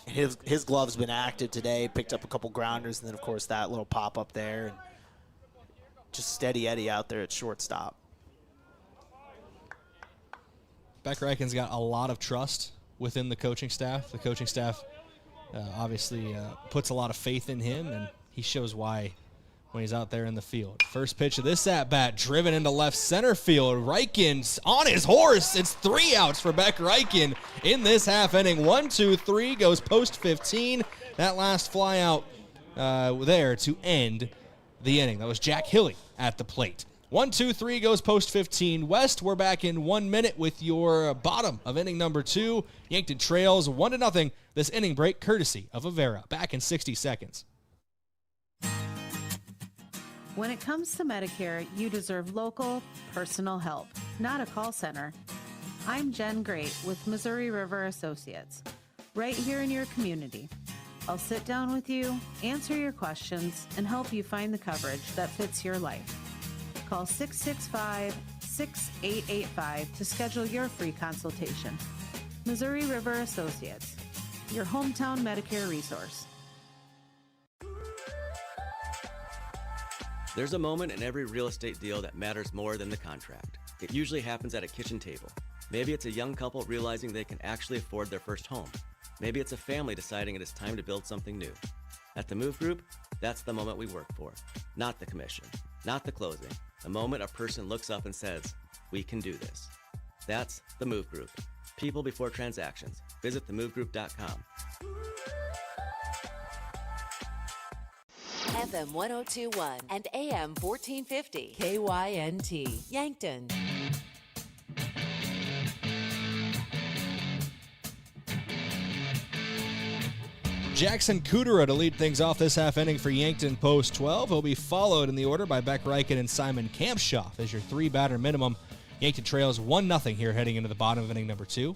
His glove's been active today, picked up a couple grounders, and then, of course, that little pop-up there. And just steady Eddie out there at shortstop. Beck Reichen's got a lot of trust within the coaching staff. The coaching staff obviously puts a lot of faith in him, and he shows why when he's out there in the field. First pitch of this at-bat, driven into left center field. Reichen's on his horse. It's 3 outs for Beck Reichen in this half inning. 1-2-3 goes post 15. That last fly out there to end the inning. That was Jack Hilly at the plate. 1-2-3 goes post 15. West, we're back in 1 minute with your bottom of inning number 2. Yankton trails 1-0 this inning break, courtesy of Avera. Back in 60 seconds. When it comes to Medicare, you deserve local, personal help, not a call center. I'm Jen Great with Missouri River Associates, right here in your community. I'll sit down with you, answer your questions, and help you find the coverage that fits your life. Call 665-6885 to schedule your free consultation. Missouri River Associates, your hometown Medicare resource. There's a moment in every real estate deal that matters more than the contract. It usually happens at a kitchen table. Maybe it's a young couple realizing they can actually afford their first home. Maybe it's a family deciding it is time to build something new. At the Move Group, that's the moment we work for. Not the commission, not the closing. The moment a person looks up and says, we can do this. That's the Move Group. People before transactions. Visit themovegroup.com. FM 1021 and AM 1450. KYNT, Yankton. Jackson Kudera to lead things off this half inning for Yankton post 12. He'll be followed in the order by Beck Reichen and Simon Kampschoff as your 3-batter minimum. Yankton trails 1-0 here heading into the bottom of inning number 2.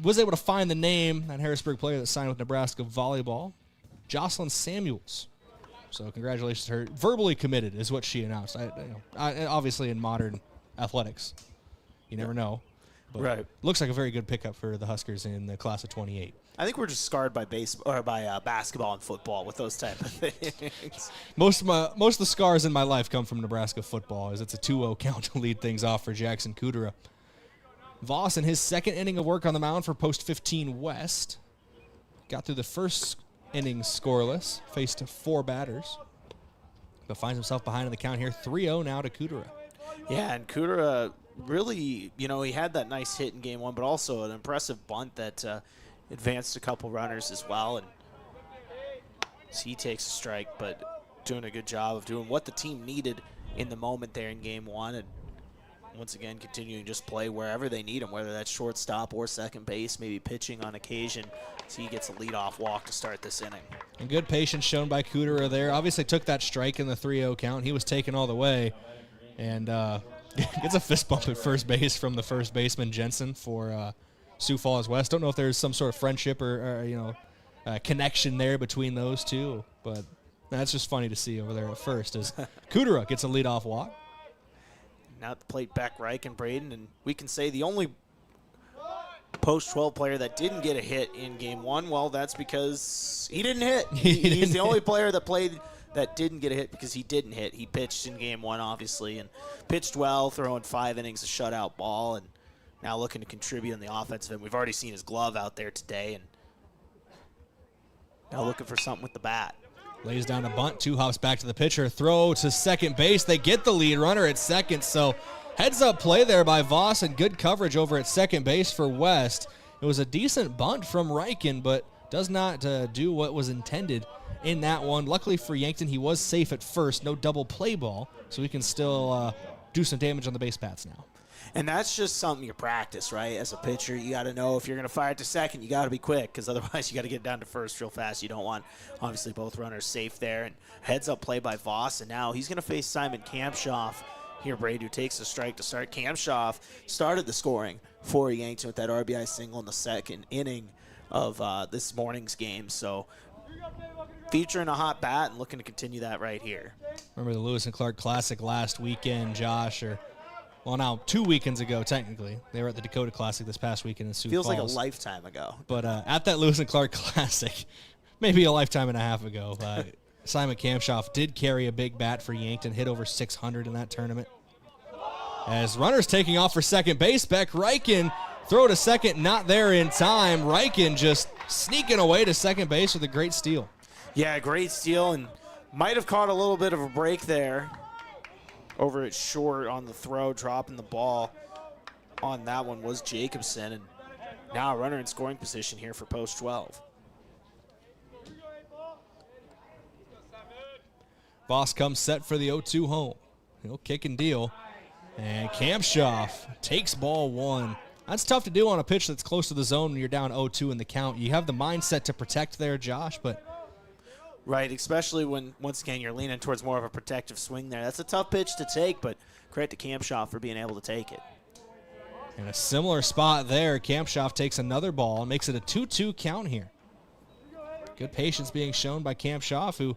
Was able to find the name, that Harrisburg player that signed with Nebraska volleyball, Jocelyn Samuels. So congratulations to her. Verbally committed is what she announced. Obviously in modern athletics, you never know. But right. Looks like a very good pickup for the Huskers in the class of 28. I think we're just scarred by basketball and football with those type of things. Most of the scars in my life come from Nebraska football, as it's a 2-0 count to lead things off for Jackson Kudera. Voss in his second inning of work on the mound for post 15 West. Got through the first inning scoreless, faced 4 batters, but finds himself behind in the count here. 3-0 now to Kudera. Yeah, and Kudera really, he had that nice hit in game one, but also an impressive bunt that advanced a couple runners as well. And he takes a strike, but doing a good job of doing what the team needed in the moment there in game one. And once again, continuing just play wherever they need him, whether that's shortstop or second base, maybe pitching on occasion. So he gets a leadoff walk to start this inning. And good patience shown by Kudera there. Obviously took that strike in the 3-0 count. He was taken all the way. And gets a fist bump at first base from the first baseman, Jensen, for Sioux Falls West. Don't know if there's some sort of friendship or connection there between those two. But that's just funny to see over there at first as Kudera gets a leadoff walk. Now at the plate, Beck, Reich, and Brayden. And we can say the only post-12 player that didn't get a hit in game one, well, that's because he didn't hit. He's the only player that played that didn't get a hit because he didn't hit. He pitched in game one, obviously, and pitched well, throwing 5 innings of shutout ball, and now looking to contribute on the offensive end. We've already seen his glove out there today, and now looking for something with the bat. Lays down a bunt, 2 hops back to the pitcher, throw to second base. They get the lead runner at second, so heads-up play there by Voss and good coverage over at second base for West. It was a decent bunt from Reichen, but does not do what was intended in that one. Luckily for Yankton, he was safe at first, no double play ball, so he can still do some damage on the base paths now. And that's just something you practice, right? As a pitcher, you got to know if you're going to fire it to second, you got to be quick because otherwise you got to get down to first real fast. You don't want, obviously, both runners safe there. And heads-up play by Voss, and now he's going to face Simon Kampshoff here, Brayden, who takes the strike to start. Kampshoff started the scoring for Yankton with that RBI single in the second inning of this morning's game. So featuring a hot bat and looking to continue that right here. Remember the Lewis and Clark Classic last weekend, Josh, well, now 2 weekends ago, technically. They were at the Dakota Classic this past weekend in Sioux Falls. Feels like a lifetime ago. But at that Lewis and Clark Classic, maybe a lifetime and a half ago, Simon Kampshoff did carry a big bat for Yankton, hit over 600 in that tournament. As runners taking off for second base, Beck Reichen, throw to second, not there in time. Reichen just sneaking away to second base with a great steal. Yeah, great steal, and might have caught a little bit of a break there over at short on the throw, dropping the ball on that one was Jacobson, and now a runner in scoring position here for post 12. Voss comes set for the 0-2 home. He'll kick and deal. And Kampshoff takes ball 1. That's tough to do on a pitch that's close to the zone when you're down 0-2 in the count. You have the mindset to protect there, Josh, but... Right, especially when, once again, you're leaning towards more of a protective swing there. That's a tough pitch to take, but credit to Kampshoff for being able to take it. In a similar spot there, Kampshoff takes another ball and makes it a 2-2 count here. Good patience being shown by Kampshoff, who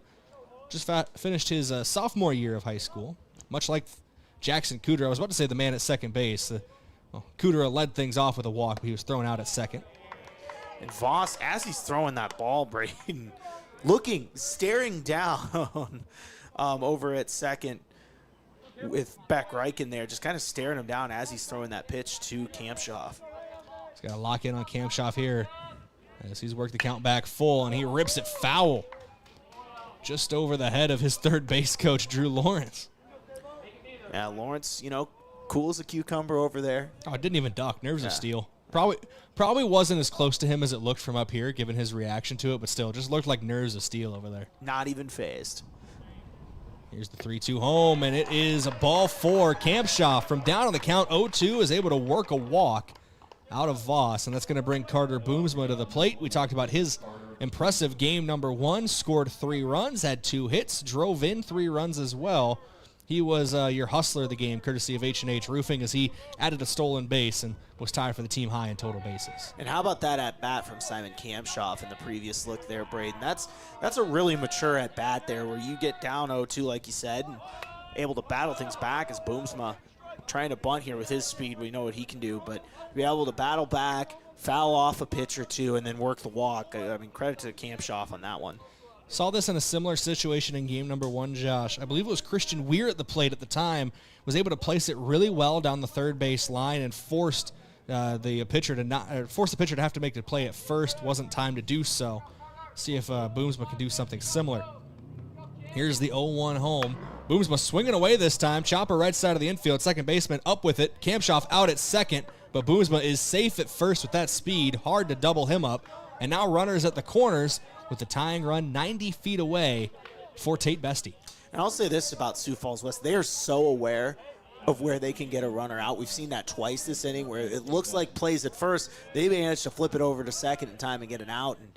just finished his sophomore year of high school. Much like Jackson Kudera, I was about to say the man at second base. Kudera led things off with a walk, but he was thrown out at second. And Voss, as he's throwing that ball, Brayden, staring down over at second with Beck Reichen there, just kind of staring him down as he's throwing that pitch to Kampshoff. He's got to lock in on Kampshoff here as he's worked the count back full, and he rips it foul just over the head of his third base coach, Drew Lawrence. Yeah, Lawrence, cool as a cucumber over there. Oh, it didn't even duck. Nerves of steel. Probably wasn't as close to him as it looked from up here, given his reaction to it, but still, just looked like nerves of steel over there. Not even phased. Here's the 3-2 home, and it is a ball 4. Kampshoff from down on the count 0-2 is able to work a walk out of Voss, and that's going to bring Carter Boomsma to the plate. We talked about his impressive game number 1, scored 3 runs, had 2 hits, drove in 3 runs as well. He was your hustler of the game, courtesy of H&H Roofing, as he added a stolen base and was tied for the team high in total bases. And how about that at-bat from Simon Kampshoff in the previous look there, Brayden? That's a really mature at-bat there where you get down 0-2, like you said, and able to battle things back as Boomsma trying to bunt here with his speed. We know what he can do, but be able to battle back, foul off a pitch or two, and then work the walk. I mean, credit to Kampshoff on that one. Saw this in a similar situation in game number 1, Josh. I believe it was Christian Weir at the plate at the time, was able to place it really well down the third base line and forced the pitcher to have to make the play at first. Wasn't time to do so. See if Boomsma can do something similar. Here's the 0-1 home. Boomsma swinging away this time. Chopper right side of the infield. Second baseman up with it. Kamshoff out at second, but Boomsma is safe at first with that speed. Hard to double him up. And now runners at the corners with the tying run 90 feet away for Tate Bestie. And I'll say this about Sioux Falls West. They are so aware of where they can get a runner out. We've seen that twice this inning where it looks like plays at first. They managed to flip it over to second in time and get an out. And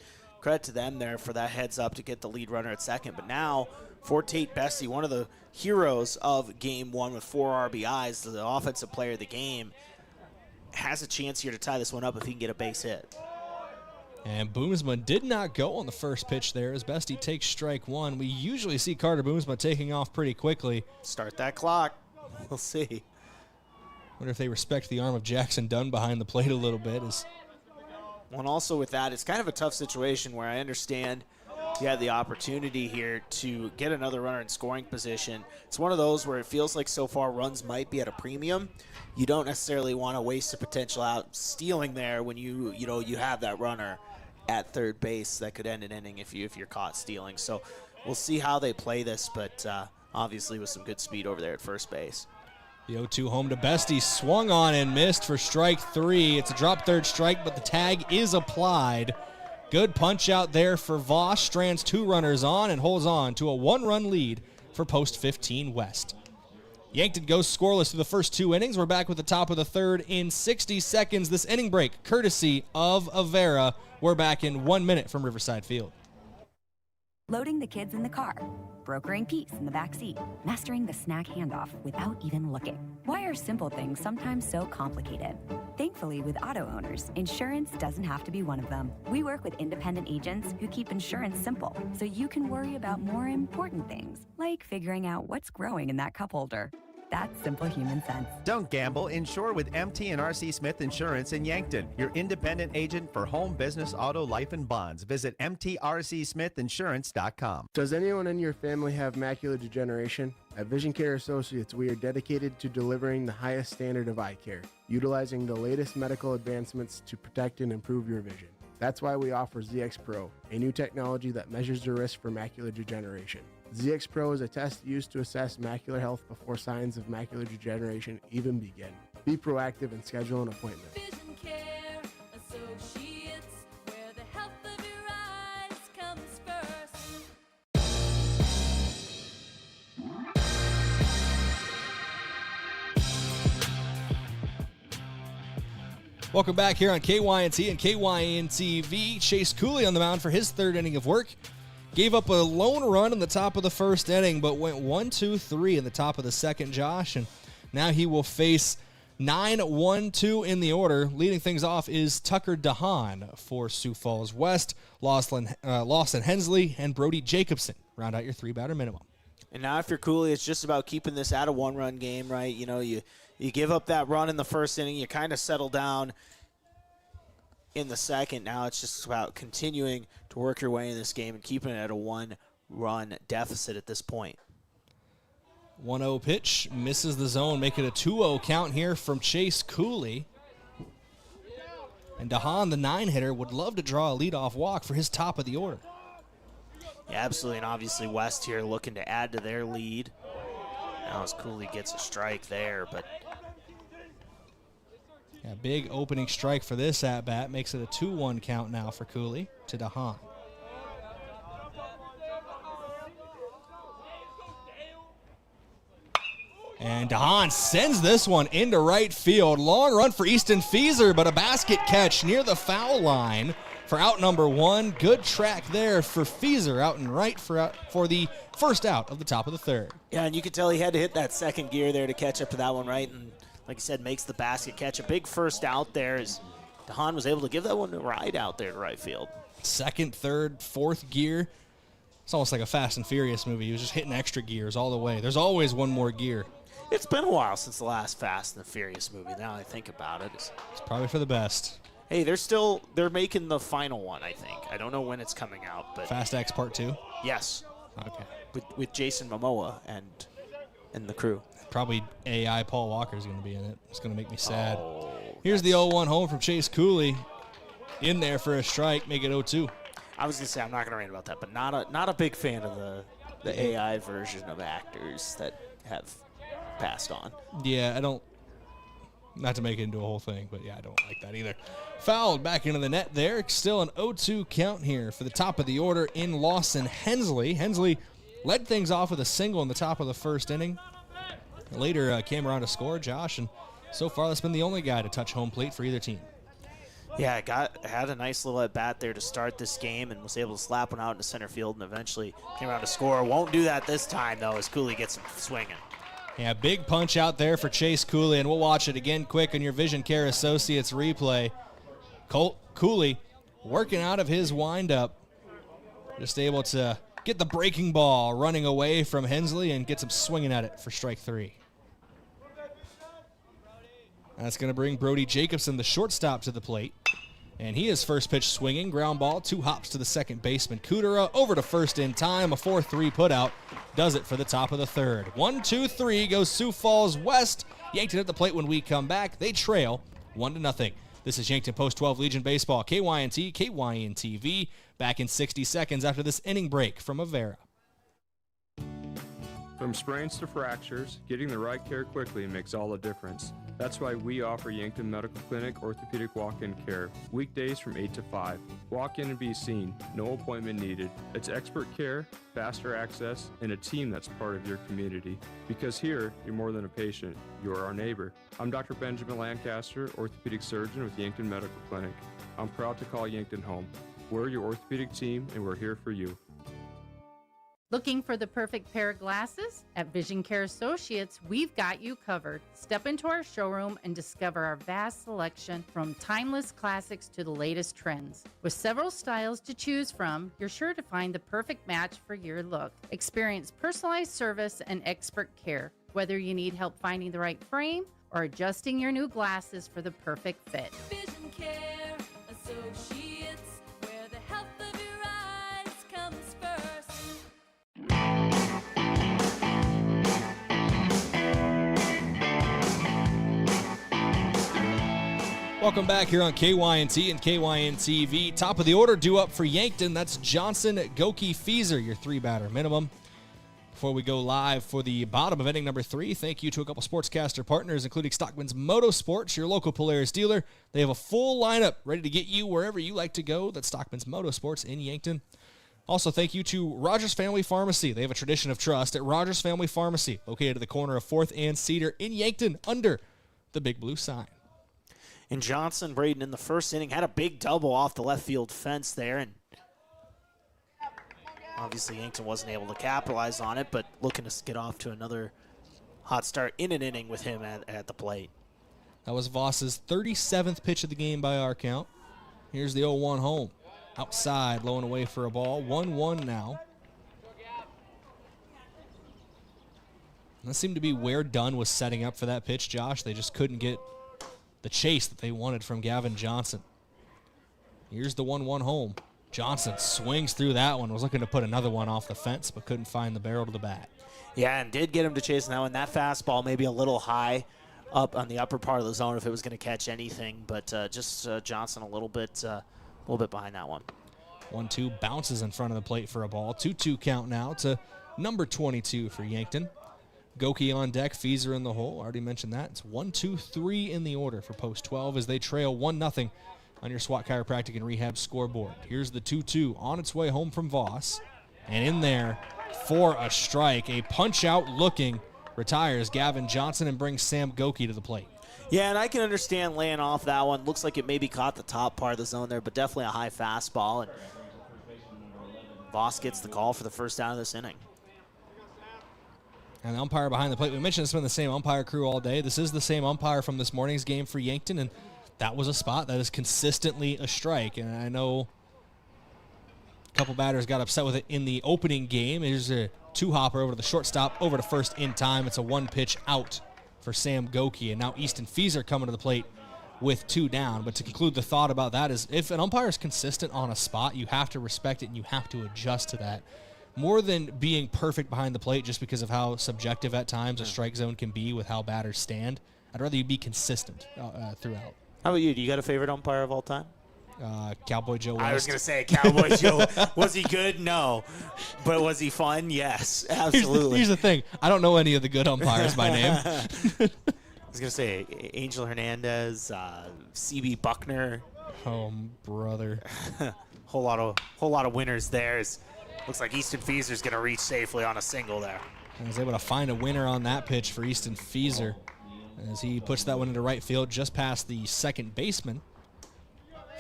credit to them there for that heads up to get the lead runner at second. But now for Tate Bestie, one of the heroes of Game 1 with 4 RBIs, the offensive player of the game, has a chance here to tie this one up if he can get a base hit. And Boomsma did not go on the first pitch there as Bestie takes strike one. We usually see Carter Boomsma taking off pretty quickly. Start that clock. We'll see. Wonder if they respect the arm of Jackson Dunn behind the plate a little bit. Well, and also with that, it's kind of a tough situation where I understand you had the opportunity here to get another runner in scoring position. It's one of those where it feels like so far runs might be at a premium. You don't necessarily want to waste the potential out stealing there when you have that runner at third base that could end an inning if you're caught stealing. So we'll see how they play this, but obviously with some good speed over there at first base. The 0-2 home to Bestie, swung on and missed for strike 3. It's a drop third strike, but the tag is applied. Good punch out there for Voss. Strands 2 runners on and holds on to a 1-run lead for Post 15 West. Yankton goes scoreless through the first 2 innings. We're back with the top of the third in 60 seconds. This inning break, courtesy of Avera. We're back in 1 minute from Riverside Field. Loading the kids in the car, brokering peace in the back seat, mastering the snack handoff without even looking. Why are simple things sometimes so complicated? Thankfully, with auto owners, insurance doesn't have to be one of them. We work with independent agents who keep insurance simple, so you can worry about more important things, like figuring out what's growing in that cup holder. That's simple human sense. Don't gamble. Insure with MT and RC Smith Insurance in Yankton, your independent agent for home, business, auto, life, and bonds. Visit mtrcsmithinsurance.com. Does anyone in your family have macular degeneration? At Vision Care Associates, we are dedicated to delivering the highest standard of eye care, utilizing the latest medical advancements to protect and improve your vision. That's why we offer ZX Pro, a new technology that measures the risk for macular degeneration. ZX Pro is a test used to assess macular health before signs of macular degeneration even begin. Be proactive and schedule an appointment. Vision Care Associates, where the health of your eyes comes first. Welcome back here on KYNT and KYNT-TV. Chase Cooley on the mound for his third inning of work. Gave up a lone run in the top of the first inning, but went 1-2-3 in the top of the second, Josh. And now he will face 9-1-2 in the order. Leading things off is Tucker DeHaan for Sioux Falls West. Lawson Hensley and Brody Jacobson round out your 3-batter minimum. And now if you're Cooley, it's just about keeping this at a 1-run game, right? You know, you give up that run in the first inning, you kind of settle down in the second. Now it's just about continuing to work your way in this game and keeping it at a 1-run deficit at this point. 1-0 pitch, misses the zone, make it a 2-0 count here from Chase Cooley. And DeHaan, the 9-hitter, would love to draw a leadoff walk for his top of the order. Yeah, absolutely, and obviously West here looking to add to their lead. Now as Cooley gets a strike there, but yeah, big opening strike for this at-bat. Makes it a 2-1 count now for Cooley to DeHaan. And DeHaan sends this one into right field. Long run for Easton Feeser, but a basket catch near the foul line for out number 1. Good track there for Feeser out and right for the first out of the top of the third. Yeah, and you could tell he had to hit that second gear there to catch up to that one, right? And like I said, makes the basket catch. A big first out there as DeHaan was able to give that one a ride out there to right field. Second, third, fourth gear. It's almost like a Fast and Furious movie. He was just hitting extra gears all the way. There's always one more gear. It's been a while since the last Fast and the Furious movie. Now I think about it. It's probably for the best. Hey, they're making the final one, I think. I don't know when it's coming out, but Fast X Part 2? Yes. Okay. With Jason Momoa and the crew. Probably AI Paul Walker is going to be in it. It's going to make me sad. Here's the 0-1 home from Chase Cooley. In there for a strike, make it 0-2. I was going to say I'm not going to rant about that, but not a big fan of the AI version of actors that have passed on. Yeah, I don't, not to make it into a whole thing, but yeah, I don't like that either. Fouled back into the net there. Still an 0-2 count here for the top of the order in Lawson Hensley. Hensley led things off with a single in the top of the first inning. Later came around to score, Josh, and so far that's been the only guy to touch home plate for either team. Yeah, had a nice little at-bat there to start this game and was able to slap one out into center field and eventually came around to score. Won't do that this time, though, as Cooley gets him swinging. Yeah, big punch out there for Chase Cooley, and we'll watch it again quick on your Vision Care Associates replay. Cooley working out of his windup, just able to get the breaking ball running away from Hensley and gets him swinging at it for strike 3. That's going to bring Brody Jacobson, the shortstop, to the plate. And he is first pitch swinging, ground ball, 2 hops to the second baseman. Kudera over to first in time, a 4-3 putout. Does it for the top of the third. 1-2-3 goes Sioux Falls West. Yankton at the plate when we come back. They trail 1-0. This is Yankton Post-12 Legion Baseball, KYNT, KYN-TV. Back in 60 seconds after this inning break from Avera. From sprains to fractures, getting the right care quickly makes all the difference. That's why we offer Yankton Medical Clinic Orthopedic Walk-In Care, weekdays from 8 to 5. Walk in and be seen, no appointment needed. It's expert care, faster access, and a team that's part of your community. Because here, you're more than a patient, you're our neighbor. I'm Dr. Benjamin Lancaster, orthopedic surgeon with Yankton Medical Clinic. I'm proud to call Yankton home. We're your orthopedic team, and we're here for you. Looking for the perfect pair of glasses? At Vision Care Associates, we've got you covered. Step into our showroom and discover our vast selection from timeless classics to the latest trends. With several styles to choose from, you're sure to find the perfect match for your look. Experience personalized service and expert care, whether you need help finding the right frame or adjusting your new glasses for the perfect fit. Vision Care Associates, where the health of your eyes comes first. Welcome back here on KYNT and KYN-TV. Top of the order due up for Yankton. That's Johnson, Goki, Feezer, your 3-batter minimum. Before we go live for the bottom of inning number 3, thank you to a couple sportscaster partners, including Stockman's Motorsports, your local Polaris dealer. They have a full lineup ready to get you wherever you like to go. That's Stockman's Motorsports in Yankton. Also, thank you to Rogers Family Pharmacy. They have a tradition of trust at Rogers Family Pharmacy, located at the corner of 4th and Cedar in Yankton, under the big blue sign. And Johnson, Brayden in the first inning had a big double off the left field fence there, and obviously Yankton wasn't able to capitalize on it, but looking to get off to another hot start in an inning with him at the plate. That was Voss's 37th pitch of the game by our count. Here's the 0-1 home. Outside, low and away for a ball. 1-1 now. That seemed to be where Dunn was setting up for that pitch, Josh. They just couldn't get the chase that they wanted from Gavin Johnson. Here's the 1-1 home. Johnson swings through that one, was looking to put another one off the fence, but couldn't find the barrel to the bat. Yeah, and did get him to chase that one. That fastball maybe a little high up on the upper part of the zone if it was going to catch anything, but just Johnson a little bit behind that one. 1-2 bounces in front of the plate for a ball. 2-2 count now to number 22 for Yankton. Goki on deck, Feezer in the hole. Already mentioned that. It's 1-2-3 in the order for Post 12 as they trail 1-0 on your SWAT Chiropractic and Rehab scoreboard. Here's the 2-2 on its way home from Voss. And in there for a strike, a punch-out looking retires Gavin Johnson and brings Sam Goki to the plate. Yeah, and I can understand laying off that one. Looks like it maybe caught the top part of the zone there, but definitely a high fastball. And Voss gets the call for the first down of this inning. And the umpire behind the plate, we mentioned it's been the same umpire crew all day. This is the same umpire from this morning's game for Yankton, and that was a spot that is consistently a strike. And I know a couple batters got upset with it in the opening game. Here's a 2-hopper over to the shortstop, over to first in time. It's a 1-pitch out for Sam Goki. And now Easton Feezer coming to the plate with 2 down. But to conclude the thought about that is if an umpire is consistent on a spot, you have to respect it and you have to adjust to that. More than being perfect behind the plate just because of how subjective at times a strike zone can be with how batters stand, I'd rather you be consistent throughout. How about you? Do you got a favorite umpire of all time? Cowboy Joe West. I was going to say Cowboy Joe. Was he good? No. But was he fun? Yes, absolutely. Here's the thing. I don't know any of the good umpires by name. I was going to say Angel Hernandez, CB Buckner. Oh, brother. whole lot of winners there. Looks like Easton Feaser's going to reach safely on a single there. And was able to find a winner on that pitch for Easton Feaser as he puts that one into right field just past the second baseman.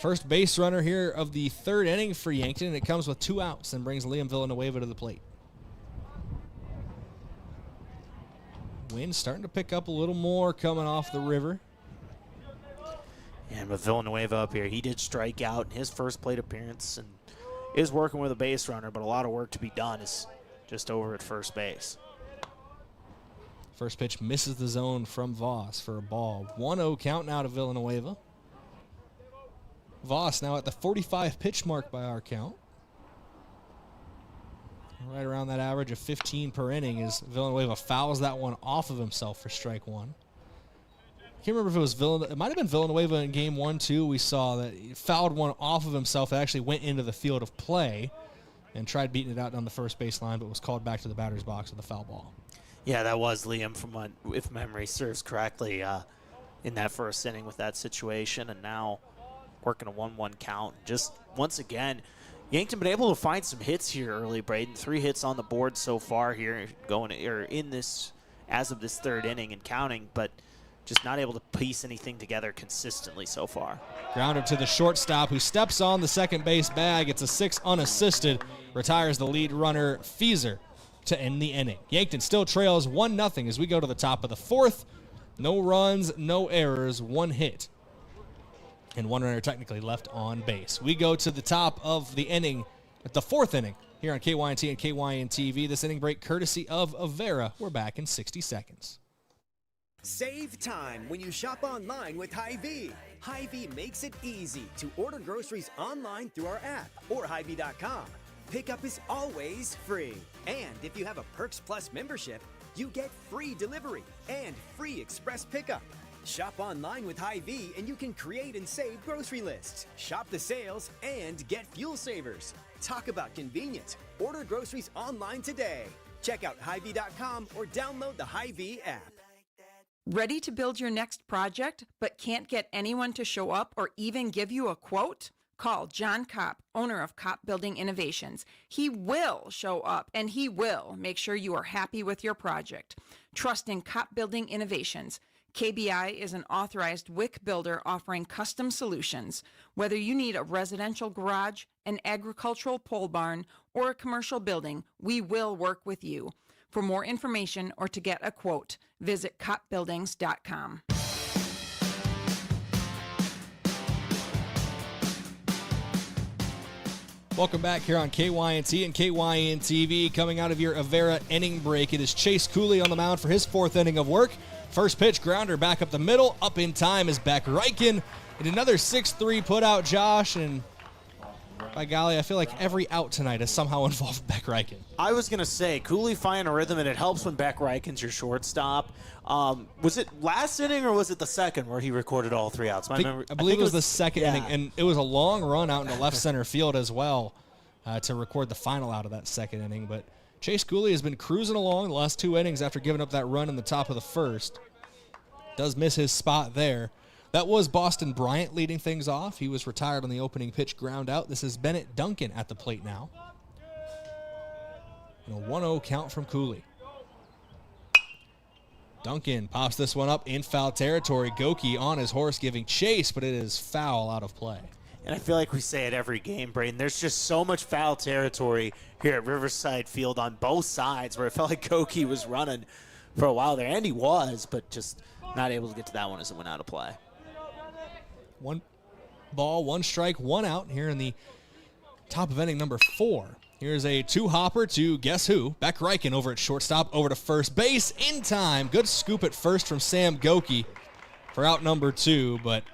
First base runner here of the third inning for Yankton, and it comes with 2 outs and brings Liam Villanueva to the plate. Wind starting to pick up a little more coming off the river. And with Villanueva up here, he did strike out in his first plate appearance and is working with a base runner, but a lot of work to be done is just over at first base. First pitch misses the zone from Voss for a ball. 1-0 count now to Villanueva. Voss now at the 45 pitch mark by our count. Right around that average of 15 per inning as Villanueva fouls that one off of himself for strike 1. I can't remember if it was Villanueva. It might have been Villanueva in game 1, too. We saw that he fouled one off of himself that actually went into the field of play and tried beating it out down the first baseline, but was called back to the batter's box with a foul ball. Yeah, that was Liam from what, if memory serves correctly, in that first inning with that situation, and now working a 1-1 count. Just once again, Yankton been able to find some hits here early, Brayden. 3 hits on the board so far here, in this as of this third inning and counting, but just not able to piece anything together consistently so far. Grounder to the shortstop, who steps on the second base bag. It's a 6 unassisted. Retires the lead runner, Feaser, to end the inning. Yankton still trails 1-0 as we go to the top of the 4th. No runs, no errors, 1 hit, and 1 runner technically left on base. We go to the top of the inning, at the 4th inning, here on KYNT and KYN-TV. This inning break courtesy of Avera. We're back in 60 seconds. Save time when you shop online with Hy-Vee. Hy-Vee makes it easy to order groceries online through our app or Hy-Vee.com. Pickup is always free. And if you have a Perks Plus membership, you get free delivery and free express pickup. Shop online with Hy-Vee and you can create and save grocery lists, shop the sales, and get fuel savers. Talk about convenient. Order groceries online today. Check out Hy-Vee.com or download the Hy-Vee app. Ready to build your next project, but can't get anyone to show up or even give you a quote? Call John Kopp, owner of Kopp Building Innovations. He will show up and he will make sure you are happy with your project. Trust in Kopp Building Innovations. KBI is an authorized WIC builder offering custom solutions. Whether you need a residential garage, an agricultural pole barn, or a commercial building, we will work with you. For more information or to get a quote, visit koppbuildings.com. Welcome back here on KYNT and KYN-TV. Coming out of your Avera inning break, it is Chase Cooley on the mound for his 4th inning of work. First pitch, grounder back up the middle. Up in time is Beck Reichen. And another 6-3 put out, Josh. And by golly, I feel like every out tonight has somehow involved Beck Reichen. I was going to say, Cooley finding a rhythm, and it helps when Beck Reichen's your shortstop. Was it last inning or was it the second where he recorded all 3 outs? I believe it was the second inning, and it was a long run out into left center field as well to record the final out of that second inning. But Chase Cooley has been cruising along the last 2 innings after giving up that run in the top of the first. Does miss his spot there. That was Boston Bryant leading things off. He was retired on the opening pitch ground out. This is Bennett Duncan at the plate now. And a 1-0 count from Cooley. Duncan pops this one up in foul territory. Goki on his horse giving chase, but it is foul out of play. And I feel like we say it every game, Brayden. There's just so much foul territory here at Riverside Field on both sides where it felt like Goki was running for a while there. And he was, but just not able to get to that one as it went out of play. 1 ball, 1 strike, 1 out here in the top of inning number 4. Here's a 2-hopper to guess who? Beck Reichen over at shortstop, over to first base in time. Good scoop at first from Sam Goki for out number 2, but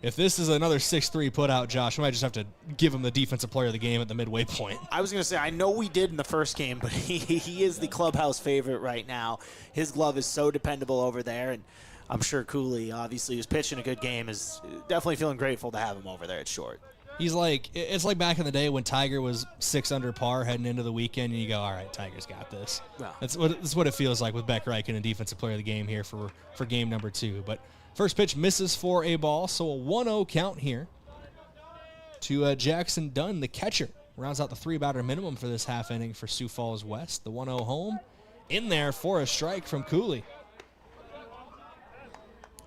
if this is another 6-3 put out, Josh, we might just have to give him the defensive player of the game at the midway point. I was going to say, I know we did in the first game, but he is the clubhouse favorite right now. His glove is so dependable over there, and I'm sure Cooley, obviously, who's pitching a good game, is definitely feeling grateful to have him over there at short. It's like back in the day when Tiger was 6 under par heading into the weekend, and you go, all right, Tiger's got this. Yeah. That's what it feels like with Beck Reichen and Defensive Player of the Game here for game number 2. But first pitch misses for a ball, so a 1-0 count here to Jackson Dunn, the catcher. Rounds out the 3-batter minimum for this half inning for Sioux Falls West. The 1-0 home in there for a strike from Cooley.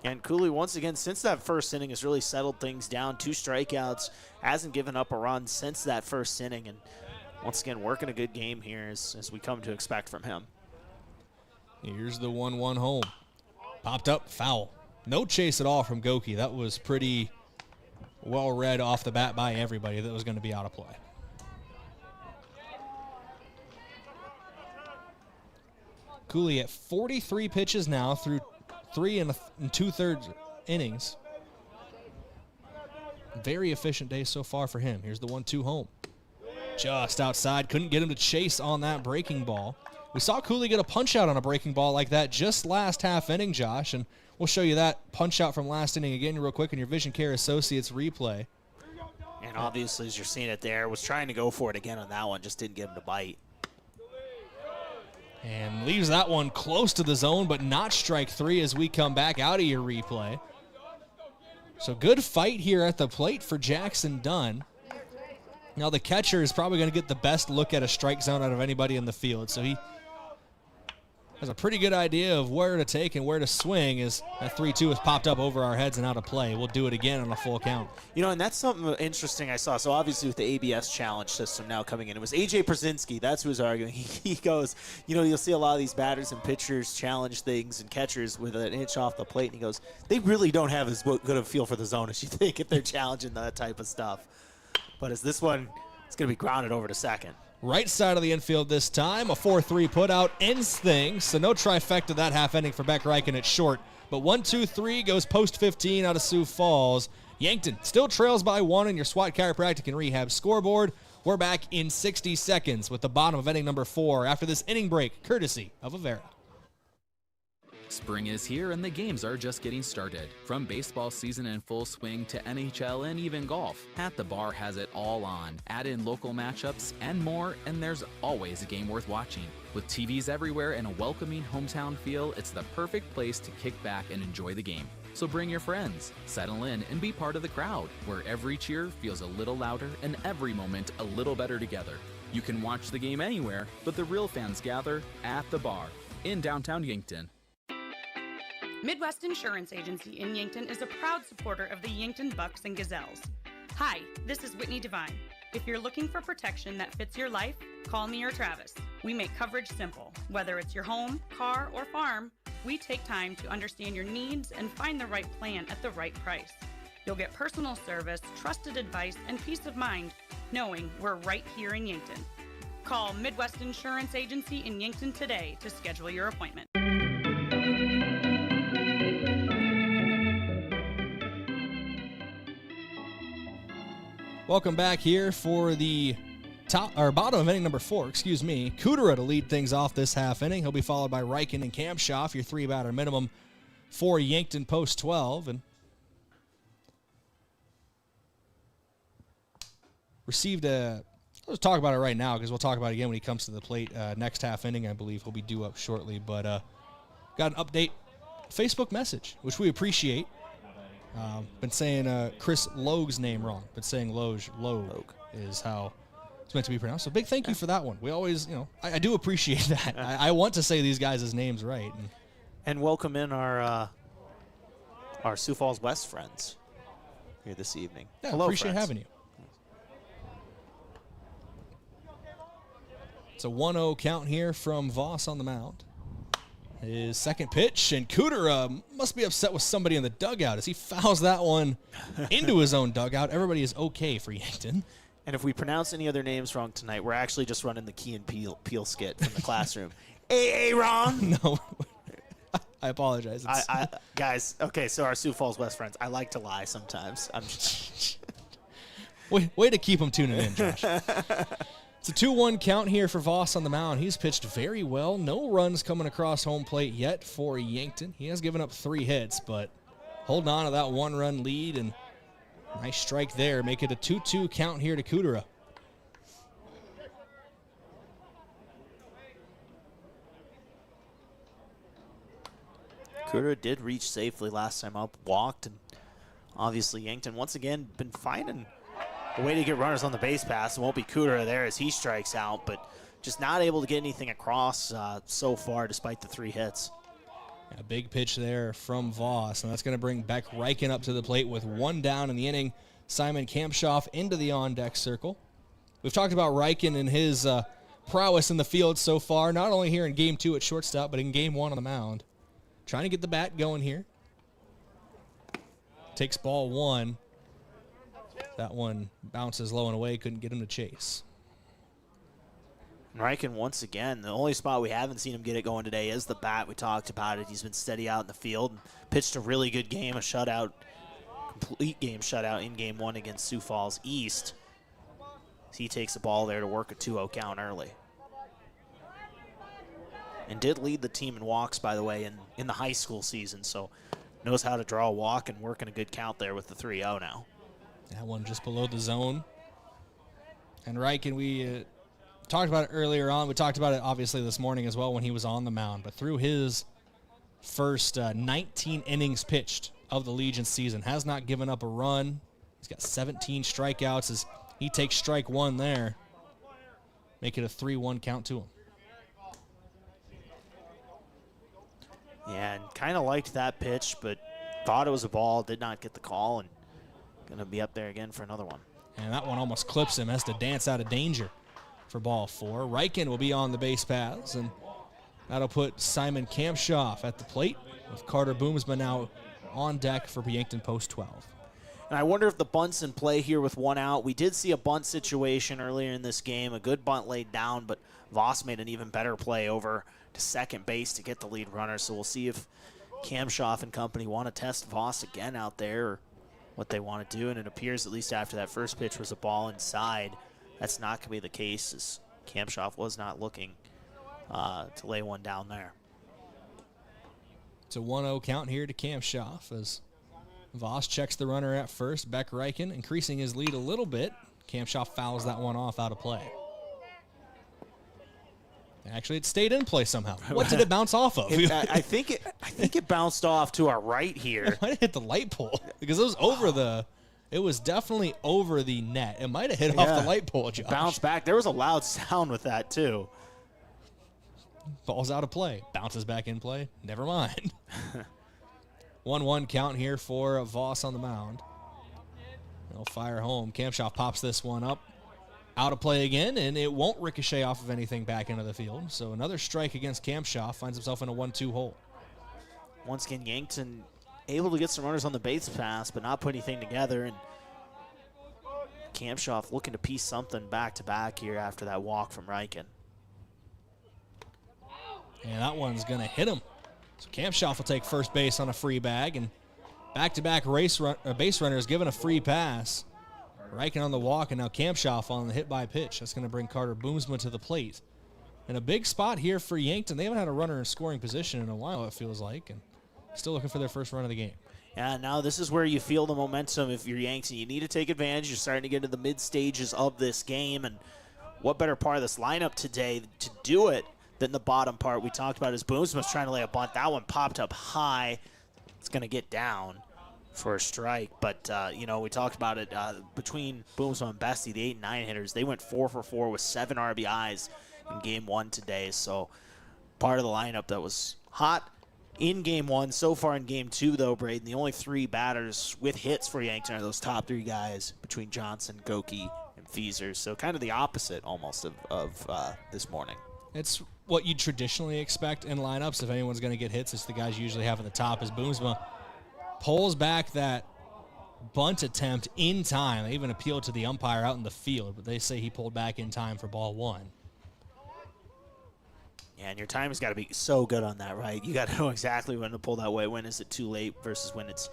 And Cooley, once again, since that first inning, has really settled things down. 2 strikeouts, hasn't given up a run since that first inning. And once again, working a good game here as we come to expect from him. Here's the 1-1 home. Popped up, foul. No chase at all from Goki. That was pretty well read off the bat by everybody that was going to be out of play. Cooley at 43 pitches now through 3 and 2/3 innings. Very efficient day so far for him. Here's the 1-2 home. Just outside. Couldn't get him to chase on that breaking ball. We saw Cooley get a punch out on a breaking ball like that just last half inning, Josh, and we'll show you that punch out from last inning again real quick in your Vision Care Associates replay. And obviously, as you're seeing it there, was trying to go for it again on that one, just didn't get him to bite. And leaves that one close to the zone, but not strike 3 as we come back out of your replay. So good fight here at the plate for Jackson Dunn. Now the catcher is probably going to get the best look at a strike zone out of anybody in the field. So he has a pretty good idea of where to take and where to swing as that 3-2 has popped up over our heads and out of play. We'll do it again on a full count. You know, and that's something interesting I saw. So obviously with the ABS challenge system now coming in, it was A.J. Przinsky. That's who was arguing. He goes, you know, you'll see a lot of these batters and pitchers challenge things and catchers with an inch off the plate. And he goes, they really don't have as good of a feel for the zone as you think if they're challenging that type of stuff. But as this one, it's going to be grounded over to second. Right side of the infield this time. A 4-3 put out ends things. So no trifecta that half inning for Beck Reichen at short. But 1-2-3 goes post 15 out of Sioux Falls. Yankton still trails by 1 in your SWAT Chiropractic and Rehab scoreboard. We're back in 60 seconds with the bottom of inning number 4 after this inning break, courtesy of Avera. Spring is here and the games are just getting started. From baseball season in full swing to NHL and even golf, At the Bar has it all on. Add in local matchups and more, and there's always a game worth watching. With TVs everywhere and a welcoming hometown feel, it's the perfect place to kick back and enjoy the game. So bring your friends, settle in, and be part of the crowd, where every cheer feels a little louder and every moment a little better together. You can watch the game anywhere, but the real fans gather at the bar in downtown Yankton. Midwest Insurance Agency in Yankton is a proud supporter of the Yankton Bucks and Gazelles. Hi, this is Whitney Devine. If you're looking for protection that fits your life, call me or Travis. We make coverage simple. Whether it's your home, car, or farm, we take time to understand your needs and find the right plan at the right price. You'll get personal service, trusted advice, and peace of mind knowing we're right here in Yankton. Call Midwest Insurance Agency in Yankton today to schedule your appointment. Welcome back here for the bottom of inning number 4, Kudera to lead things off this half inning. He'll be followed by Reichen and Kamshoff, your 3-batter minimum for Yankton post 12. And received let's talk about it right now because we'll talk about it again when he comes to the plate next half inning. I believe he'll be due up shortly. But got an update Facebook message, which we appreciate. Been saying Chris Logue's name wrong, but saying Logue is how it's meant to be pronounced. So big thank you for that one. We always, I do appreciate that. I want to say these guys' names right. And welcome in our Sioux Falls West friends here this evening. Yeah, hello, appreciate friends. having you. It's a 1-0 count here from Voss on the mound. His second pitch, and Kudera must be upset with somebody in the dugout as he fouls that one into his own dugout. Everybody is okay for Yankton. And if we pronounce any other names wrong tonight, we're actually just running the Key and Peele skit from the classroom. wrong. No. I apologize. Guys, okay, so our Sioux Falls West friends, I like to lie sometimes. Way to keep them tuning in, Josh. It's a 2-1 count here for Voss on the mound. He's pitched very well. No runs coming across home plate yet for Yankton. He has given up 3 hits, but holding on to that 1-run lead, and nice strike there. Make it a 2-2 count here to Kudera. Kudera did reach safely last time up, walked, and obviously Yankton once again been finding a way to get runners on the base pass. It won't be Kudera there as he strikes out, but just not able to get anything across so far despite the 3 hits. A big pitch there from Voss, and that's going to bring Beck Reichen up to the plate with 1 down in the inning. Simon Kampshoff into the on-deck circle. We've talked about Reichen and his prowess in the field so far, not only here in Game 2 at shortstop, but in Game 1 on the mound. Trying to get the bat going here. Takes ball 1. That one bounces low and away, couldn't get him to chase. Reichen once again, the only spot we haven't seen him get it going today is the bat. We talked about it. He's been steady out in the field and pitched a really good game, a shutout, complete game shutout in Game 1 against Sioux Falls East. He takes the ball there to work a 2-0 count early. And did lead the team in walks, by the way, in the high school season, so knows how to draw a walk and working a good count there with the 3-0 now. That one just below the zone. And Reichen, we talked about it earlier on. We talked about it, obviously, this morning as well when he was on the mound. But through his first 19 innings pitched of the Legion season, has not given up a run. He's got 17 strikeouts as he takes strike 1 there. Make it a 3-1 count to him. Yeah, and kind of liked that pitch, but thought it was a ball, did not get the call, and going to be up there again for another one. And that one almost clips him, has to dance out of danger for ball 4. Reichen will be on the base paths, and that'll put Simon Kampshoff at the plate with Carter Boomsma now on deck for Yankton post 12. And I wonder if the bunt's in play here with 1 out. We did see a bunt situation earlier in this game, a good bunt laid down, but Voss made an even better play over to second base to get the lead runner. So we'll see if Kampshoff and company want to test Voss again out there or what they want to do. And it appears, at least after that first pitch was a ball inside, that's not going to be the case, as Kampshoff was not looking to lay one down there. It's a 1-0 count here to Kampshoff as Voss checks the runner at first. Beck Reichen increasing his lead a little bit. Kampshoff fouls that one off out of play. Actually, it stayed in play somehow. What did it bounce off of? I think it bounced off to our right here. It might have hit the light pole because it was over the. It was definitely over the net. It might have hit off the light pole, Josh. Bounced back. There was a loud sound with that too. Ball's out of play. Bounces back in play. Never mind. 1-1 count here for Voss on the mound. They'll fire home. Kampshoff pops this one up. Out of play again, and it won't ricochet off of anything back into the field. So another strike against Kampshoff, finds himself in a 1-2 hole. Once again, Yankton able to get some runners on the base pass, but not put anything together. And Kampshoff looking to piece something back-to-back here after that walk from Reichen. And that one's going to hit him. So Kampshoff will take first base on a free bag, and back-to-back base runners given a free pass. Reichen on the walk, and now Kampshoff on the hit by pitch. That's going to bring Carter Boomsma to the plate. And a big spot here for Yankton. They haven't had a runner in scoring position in a while, it feels like, and still looking for their first run of the game. Yeah, now this is where you feel the momentum if you're Yankton. You need to take advantage. You're starting to get into the mid stages of this game, and what better part of this lineup today to do it than the bottom part we talked about as Boomsma's trying to lay a bunt. That one popped up high. It's going to get down for a strike, but we talked about it between Boomsma and Bestie, the 8 and 9 hitters. They went 4 for 4 with 7 RBIs in Game 1 today. So part of the lineup that was hot in Game 1. So far in Game 2, though, Brayden, the only 3 batters with hits for Yankton are those top 3 guys between Johnson, Goki, and Feasers. So kind of the opposite almost of this morning. It's what you'd traditionally expect in lineups. If anyone's going to get hits, it's the guys you usually have at the top, as Boomsma pulls back that bunt attempt in time. They even appealed to the umpire out in the field, but they say he pulled back in time for ball 1. Yeah, and your timing's got to be so good on that, right? You got to know exactly when to pull that way. When is it too late versus when it's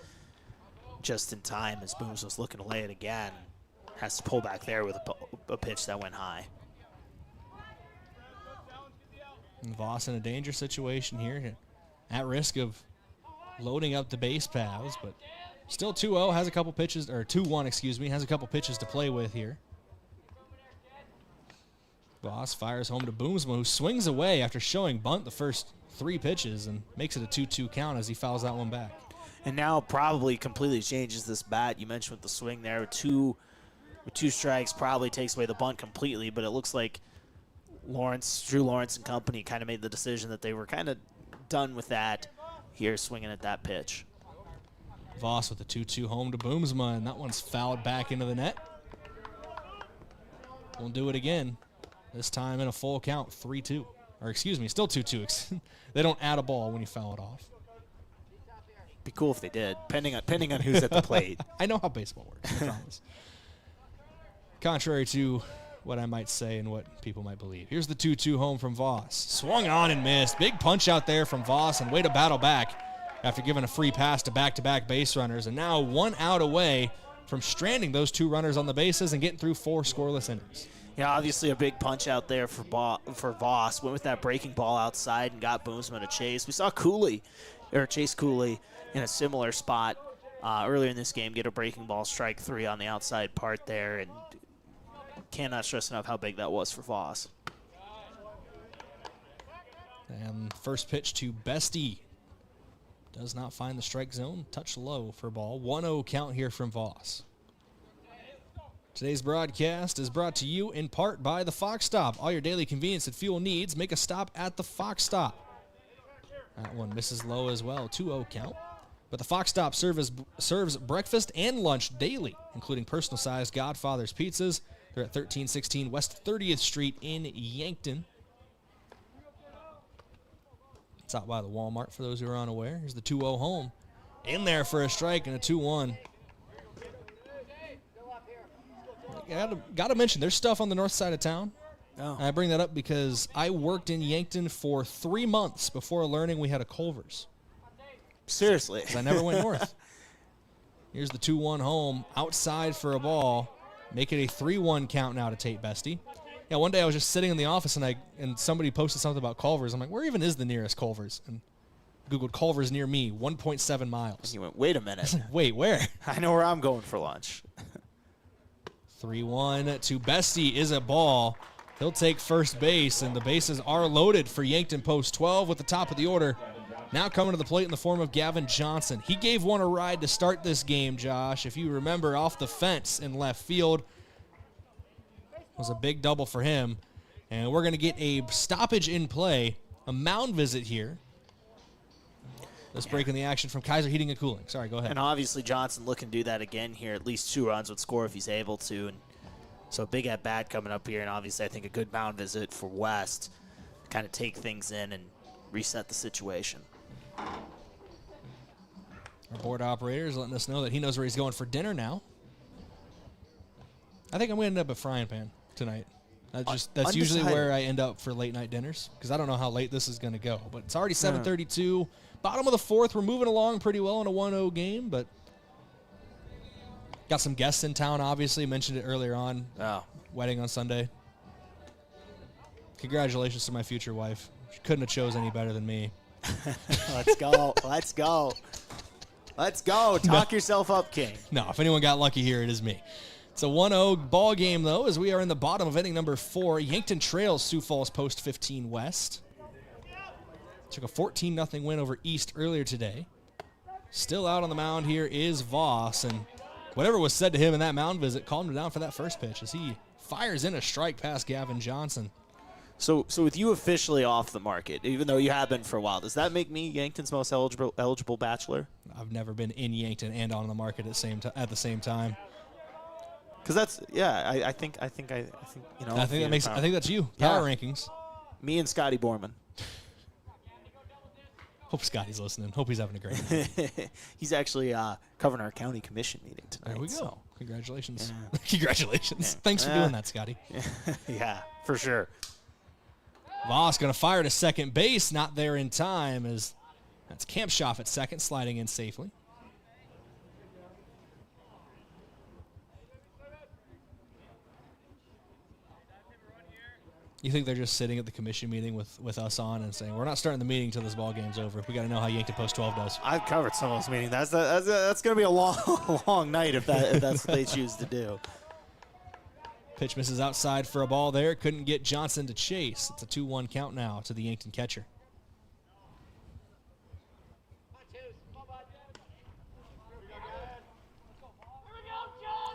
just in time, as Booms was looking to lay it again. Has to pull back there with a pitch that went high. And Voss in a dangerous situation here, at risk of loading up the base paths, but still 2-0, has a couple pitches, or 2-1, excuse me, has a couple pitches to play with here. Voss fires home to Boomsma, who swings away after showing bunt the first 3 pitches and makes it a 2-2 count as he fouls that one back. And now probably completely changes this bat. You mentioned with the swing there, with two strikes, probably takes away the bunt completely, but it looks like Drew Lawrence and company kind of made the decision that they were kind of done with that here, swinging at that pitch. Voss with a 2-2 home to Boomsma, and that one's fouled back into the net. Won't do it again. This time in a full count, 3-2. Or excuse me, still 2-2. They don't add a ball when you foul it off. Be cool if they did, depending on who's at the plate. I know how baseball works, I promise. Contrary to what I might say and what people might believe. Here's the 2-2 home from Voss. Swung on and missed. Big punch out there from Voss, and way to battle back after giving a free pass to back-to-back base runners. And now 1 out away from stranding those 2 runners on the bases and getting through 4 scoreless innings. Yeah, obviously a big punch out there for Voss. Went with that breaking ball outside and got Boomsma to chase. We saw Chase Cooley in a similar spot earlier in this game get a breaking ball, strike 3 on the outside part there, and cannot stress enough how big that was for Voss. And first pitch to Bestie. Does not find the strike zone. Touch low for ball. 1-0 count here from Voss. Today's broadcast is brought to you in part by the Fox Stop. All your daily convenience and fuel needs, make a stop at the Fox Stop. That one misses low as well. 2-0 count. But the Fox Stop serves breakfast and lunch daily, including personal-sized Godfather's pizzas. They're at 1316 West 30th Street in Yankton. It's out by the Walmart for those who are unaware. Here's the 2-0 home. In there for a strike and a 2-1. Got to mention, there's stuff on the north side of town. Oh. I bring that up because I worked in Yankton for 3 months before learning we had a Culver's. Seriously? 'Cause I never went north. Here's the 2-1 home, outside for a ball. Make it a 3-1 count now to Tate Bestie. Yeah, one day I was just sitting in the office and somebody posted something about Culver's. I'm like, where even is the nearest Culver's? And Googled Culver's near me, 1.7 miles. You went, wait a minute. Wait, where? I know where I'm going for lunch. 3-1 to Bestie is a ball. He'll take first base, and the bases are loaded for Yankton post 12 with the top of the order. Now coming to the plate in the form of Gavin Johnson. He gave one a ride to start this game, Josh. If you remember, off the fence in left field. Was a big double for him. And we're going to get a stoppage in play, a mound visit here. Let's break in the action from Kaiser Heating and Cooling. Sorry, go ahead. And obviously Johnson looking to do that again here. At least 2 runs would score if he's able to. And so big at bat coming up here. And obviously I think a good mound visit for West. Kind of take things in and reset the situation. Our board operator is letting us know that he knows where he's going for dinner now. I think I'm going to end up at Frying Pan tonight. That's usually where I end up for late night dinners because I don't know how late this is going to go. But it's already 7:32. Bottom of the 4th. We're moving along pretty well in a 1-0 game, but got some guests in town, obviously. Mentioned it earlier on. Oh. Wedding on Sunday. Congratulations to my future wife. She couldn't have chose any better than me. Let's go. Let's go. Let's go. Talk yourself up, King. No, if anyone got lucky here, it is me. It's a 1-0 ball game, though, as we are in the bottom of inning number 4. Yankton trails Sioux Falls post 15 West. Took a 14-0 win over East earlier today. Still out on the mound here is Voss, and whatever was said to him in that mound visit calmed him down for that first pitch as he fires in a strike past Gavin Johnson. So with you officially off the market, even though you have been for a while, does that make me Yankton's most eligible bachelor? I've never been in Yankton and on the market at the same time. Because that's I think you know. I think that's you. Power rankings. Me and Scotty Borman. Hope Scotty's listening. Hope he's having a great night. He's actually covering our county commission meeting tonight. There we go. So. Congratulations. Yeah. Congratulations. Thanks for doing that, Scotty. Yeah, for sure. Voss going to fire to second base. Not there in time as that's Kampschoff at second, sliding in safely. You think they're just sitting at the commission meeting with us on and saying, we're not starting the meeting until this ball game's over. We got to know how Yankton Post 12 does. I've covered some of those meetings. That's going to be a long night if that's what they choose to do. Pitch misses outside for a ball there. Couldn't get Johnson to chase. It's a 2-1 count now to the Yankton catcher.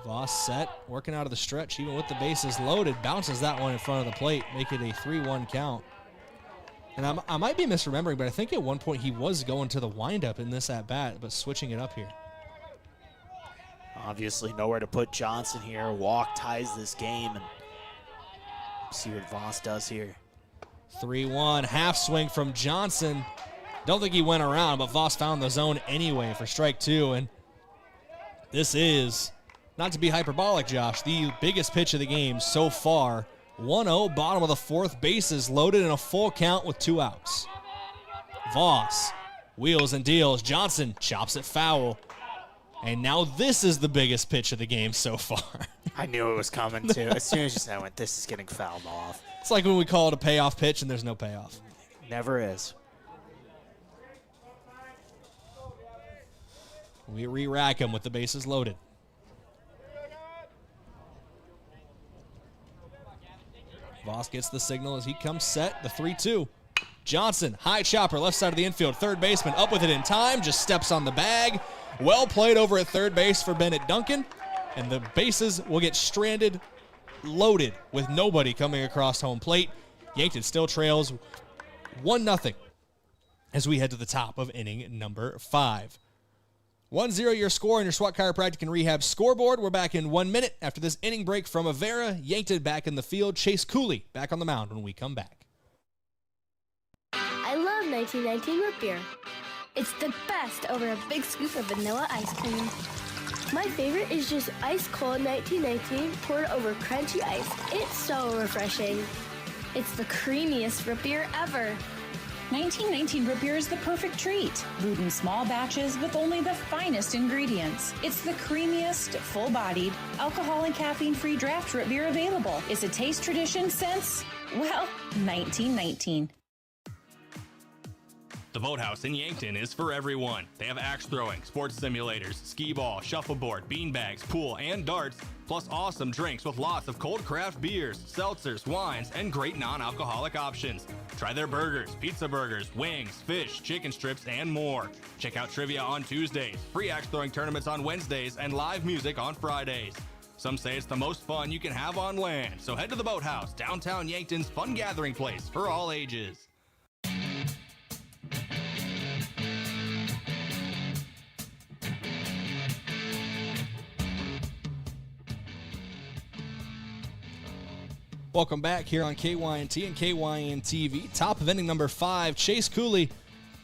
Voss set, working out of the stretch, even with the bases loaded. Bounces that one in front of the plate, make it a 3-1 count. And I might be misremembering, but I think at one point he was going to the windup in this at-bat, but switching it up here. Obviously nowhere to put Johnson here. Walk ties this game, and see what Voss does here. 3-1, half swing from Johnson. Don't think he went around, but Voss found the zone anyway for strike 2. And this is, not to be hyperbolic, Josh, the biggest pitch of the game so far. 1-0, bottom of the 4th, bases loaded in a full count with 2 outs. Voss wheels and deals. Johnson chops it foul. And now this is the biggest pitch of the game so far. I knew it was coming, too. As soon as you said it, I went, this is getting fouled off. It's like when we call it a payoff pitch and there's no payoff. Never is. We re-rack him with the bases loaded. Voss gets the signal as he comes set, the 3-2. Johnson, high chopper, left side of the infield. Third baseman up with it in time, just steps on the bag. Well played over at third base for Bennett Duncan. And the bases will get stranded, loaded with nobody coming across home plate. Yankton still trails 1-0 as we head to the top of inning number 5. 1-0 your score on your SWAT Chiropractic and Rehab scoreboard. We're back in 1 minute after this inning break from Avera. Yankton back in the field. Chase Cooley back on the mound when we come back. I love 1919 root beer. It's the best over a big scoop of vanilla ice cream. My favorite is just ice cold 1919 poured over crunchy ice. It's so refreshing. It's the creamiest root beer ever. 1919 root beer is the perfect treat. Brewed in small batches with only the finest ingredients. It's the creamiest, full-bodied, alcohol and caffeine-free draft root beer available. It's a taste tradition since, well, 1919. The Boathouse in Yankton is for everyone. They have axe throwing, sports simulators, skee ball, shuffleboard, beanbags, pool, and darts, plus awesome drinks with lots of cold craft beers, seltzers, wines, and great non-alcoholic options. Try their burgers, pizza burgers, wings, fish, chicken strips, and more. Check out trivia on Tuesdays, free axe throwing tournaments on Wednesdays, and live music on Fridays. Some say it's the most fun you can have on land, so head to the Boathouse, downtown Yankton's fun gathering place for all ages. Welcome back here on KYNT and KYN TV. Top of inning number 5. Chase Cooley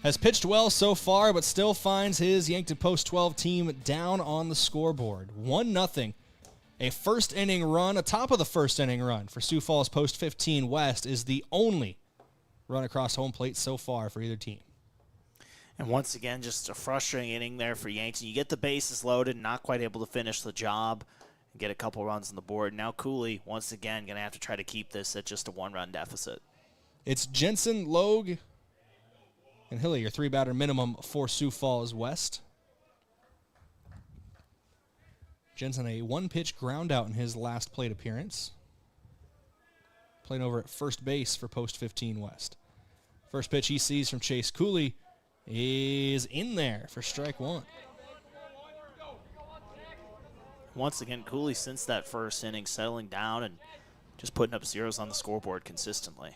has pitched well so far, but still finds his Yankton Post 12 team down on the scoreboard. 1-0. A first inning run, a top of the first inning run for Sioux Falls Post 15 West is the only run across home plate so far for either team. And once again, just a frustrating inning there for Yankton. You get the bases loaded, not quite able to finish the job. Get a couple runs on the board. Now Cooley, once again, going to have to try to keep this at just a 1-run deficit. It's Jensen, Logue, and Hilly, your 3-batter minimum for Sioux Falls West. Jensen, a 1-pitch ground out in his last plate appearance. Playing over at first base for Post 15 West. First pitch he sees from Chase Cooley is in there for strike 1. Once again, Cooley, since that first inning, settling down and just putting up zeros on the scoreboard consistently.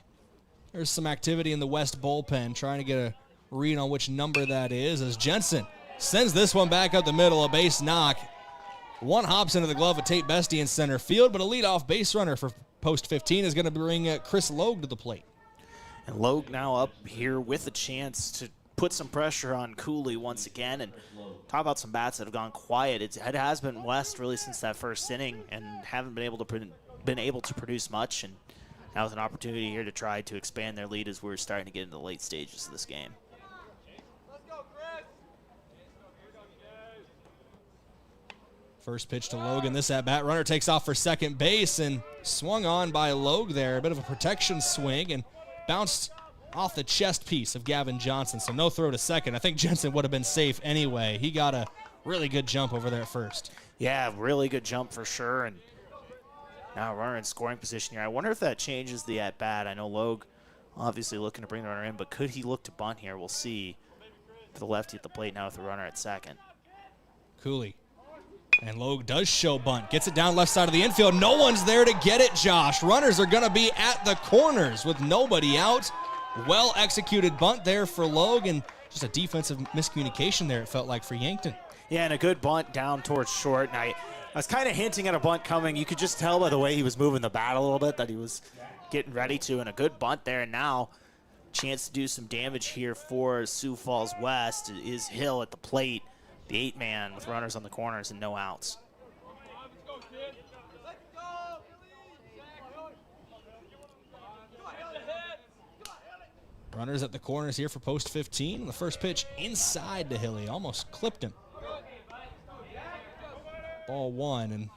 There's some activity in the West bullpen, trying to get a read on which number that is, as Jensen sends this one back up the middle, a base knock. One hops into the glove of Tate Bestie in center field, but a leadoff base runner for Post 15 is going to bring Chris Logue to the plate. And Logue now up here with a chance to put some pressure on Cooley once again. And talk about some bats that have gone quiet. It has been West really since that first inning and haven't been able to produce much. And now with an opportunity here to try to expand their lead as we're starting to get into the late stages of this game. First pitch to Logan. This at-bat. Runner takes off for second base and swung on by Logue there. A bit of a protection swing and bounced off the chest piece of Gavin Johnson. So no throw to second. I think Jensen would have been safe anyway. He got a really good jump over there at first. Yeah, really good jump for sure. And now runner in scoring position here. I wonder if that changes the at-bat. I know Logue obviously looking to bring the runner in, but could he look to bunt here? We'll see. For the lefty at the plate now with the runner at second. Cooley. And Logue does show bunt. Gets it down left side of the infield. No one's there to get it, Josh. Runners are going to be at the corners with nobody out. Well-executed bunt there for Logue, and just a defensive miscommunication there, it felt like, for Yankton. Yeah, and a good bunt down towards short. And I was kind of hinting at a bunt coming. You could just tell by the way he was moving the bat a little bit that he was getting ready to, and a good bunt there. And now chance to do some damage here for Sioux Falls West is Hill at the plate. The 8-man with runners on the corners and no outs. Runners at the corners here for post 15. The first pitch inside to Hilly. Almost clipped him. Ball one. And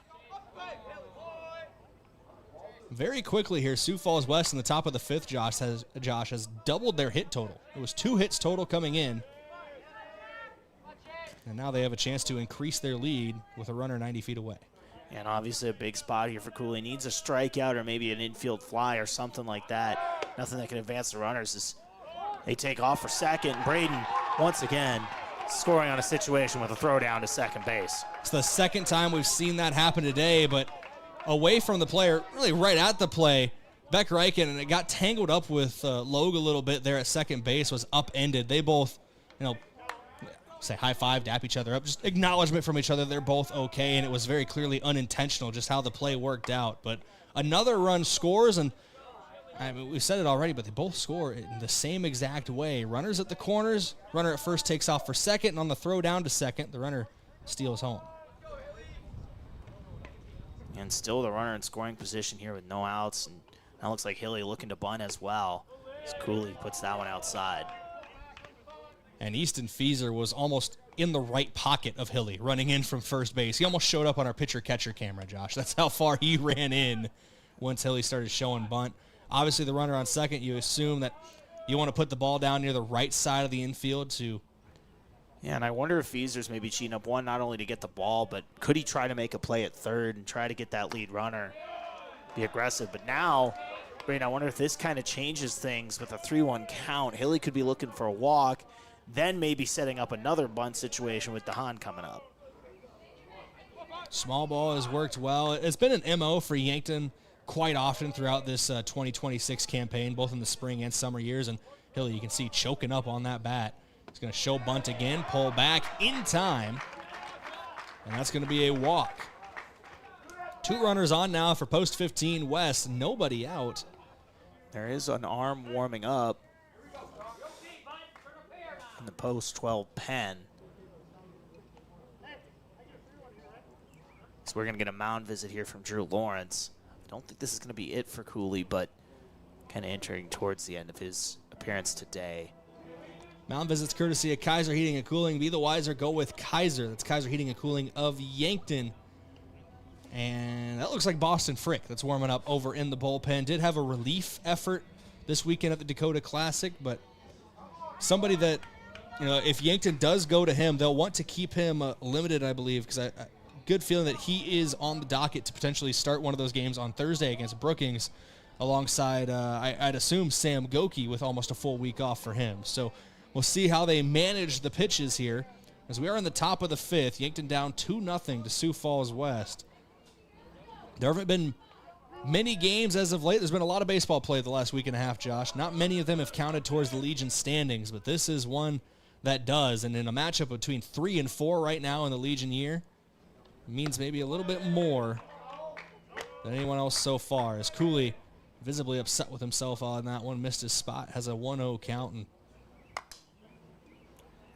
very quickly here, Sioux Falls West in the top of the fifth, Josh has doubled their hit total. It was 2 hits total coming in. And now they have a chance to increase their lead with a runner 90 feet away. And obviously a big spot here for Cooley. Needs a strikeout or maybe an infield fly or something like that. Nothing that can advance the runners as they take off for second. Brayden, once again, scoring on a situation with a throw down to second base. It's the second time we've seen that happen today, but away from the player, really right at the play. Beck Reichen, and it got tangled up with Logue a little bit there at second base, was upended. They both, say high five, dap each other up, just acknowledgement from each other. They're both okay, and it was very clearly unintentional just how the play worked out. But another run scores, and I mean, we've said it already, but they both score in the same exact way. Runners at the corners, runner at first takes off for second, and on the throw down to second, the runner steals home. And still the runner in scoring position here with no outs, and now looks like Hilly looking to bunt as well. As Cooley puts that one outside. And Easton Feeser was almost in the right pocket of Hilly, running in from first base. He almost showed up on our pitcher-catcher camera, Josh. That's how far he ran in once Hilly started showing bunt. Obviously, the runner on second, you assume that you want to put the ball down near the right side of the infield to... Yeah, and I wonder if Feeser's maybe cheating up one, not only to get the ball, but could he try to make a play at third and try to get that lead runner, be aggressive. But now, I wonder if this kind of changes things with a 3-1 count. Hilly could be looking for a walk, then maybe setting up another bunt situation with DeHaan coming up. Small ball has worked well. It's been an MO for Yankton quite often throughout this 2026 campaign, both in the spring and summer years. And Hilly, you can see choking up on that bat. He's going to show bunt again, pull back in time, and that's going to be a walk. 2 runners on now for post 15 West, nobody out. There is an arm warming up in the post 12 pen. So we're going to get a mound visit here from Drew Lawrence. I don't think this is going to be it for Cooley, but kind of entering towards the end of his appearance today. Mound visits courtesy of Kaiser Heating and Cooling. Be the wiser, go with Kaiser. That's Kaiser Heating and Cooling of Yankton. And that looks like Boston Frick that's warming up over in the bullpen. Did have a relief effort this weekend at the Dakota Classic, but somebody that, if Yankton does go to him, they'll want to keep him limited, I believe, because I good feeling that he is on the docket to potentially start one of those games on Thursday against Brookings alongside, I'd assume, Sam Goki with almost a full week off for him. So we'll see how they manage the pitches here as we are in the top of the fifth. Yankton down 2-0 to Sioux Falls West. There haven't been many games as of late. There's been a lot of baseball played the last week and a half, Josh. Not many of them have counted towards the Legion standings, but this is one that does. And in a matchup between 3 and 4 right now in the Legion year, it means maybe a little bit more than anyone else so far. As Cooley, visibly upset with himself on that one, missed his spot, has a 1-0 count. And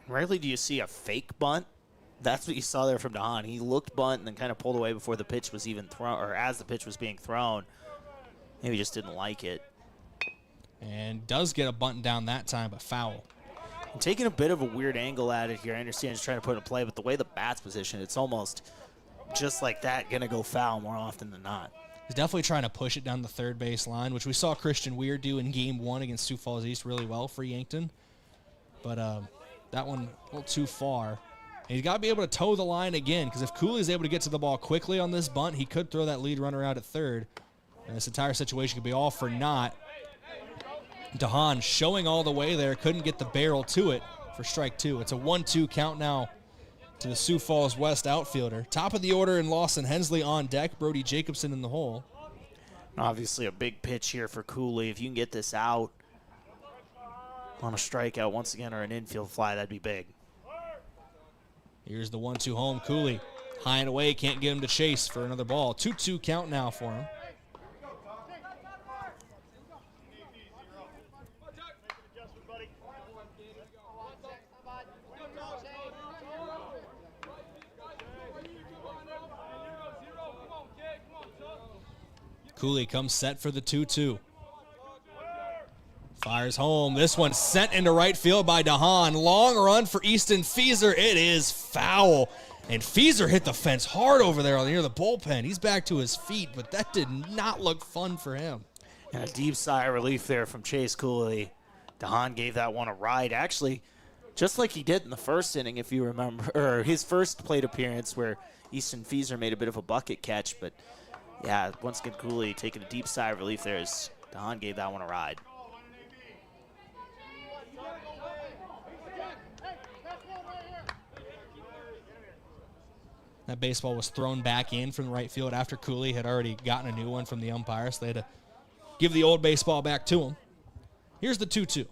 rarely do you see a fake bunt. That's what you saw there from DeHaan. He looked bunt and then kind of pulled away before the pitch was even thrown, or as the pitch was being thrown. Maybe just didn't like it. And does get a bunt down that time, but foul. I'm taking a bit of a weird angle at it here. I understand he's trying to put it in play, but the way the bat's positioned, it's almost just like that, going to go foul more often than not. He's definitely trying to push it down the third base line, which we saw Christian Weir do in Game 1 against Sioux Falls East really well for Yankton. But that one a little too far. And he's got to be able to toe the line again, because if Cooley's able to get to the ball quickly on this bunt, he could throw that lead runner out at third. And this entire situation could be all for naught. DeHaan showing all the way there, couldn't get the barrel to it for strike 2. It's a 1-2 count now to the Sioux Falls West outfielder. Top of the order in Lawson Hensley on deck. Brody Jacobson in the hole. Obviously a big pitch here for Cooley. If you can get this out on a strikeout once again or an infield fly, that'd be big. Here's the 1-2 home. Cooley high and away, can't get him to chase for another ball. 2-2 count now for him. Cooley comes set for the 2-2. Fires home. This one sent into right field by DeHaan. Long run for Easton Feaser. It is foul. And Feaser hit the fence hard over there near the bullpen. He's back to his feet, but that did not look fun for him. And a deep sigh of relief there from Chase Cooley. DeHaan gave that one a ride. Actually, just like he did in the first inning, if you remember, or his first plate appearance where Easton Feaser made a bit of a bucket catch, but yeah, once again, Cooley taking a deep sigh of relief there as DeHaan gave that one a ride. That baseball was thrown back in from the right field after Cooley had already gotten a new one from the umpire, so they had to give the old baseball back to him. Here's the 2-2.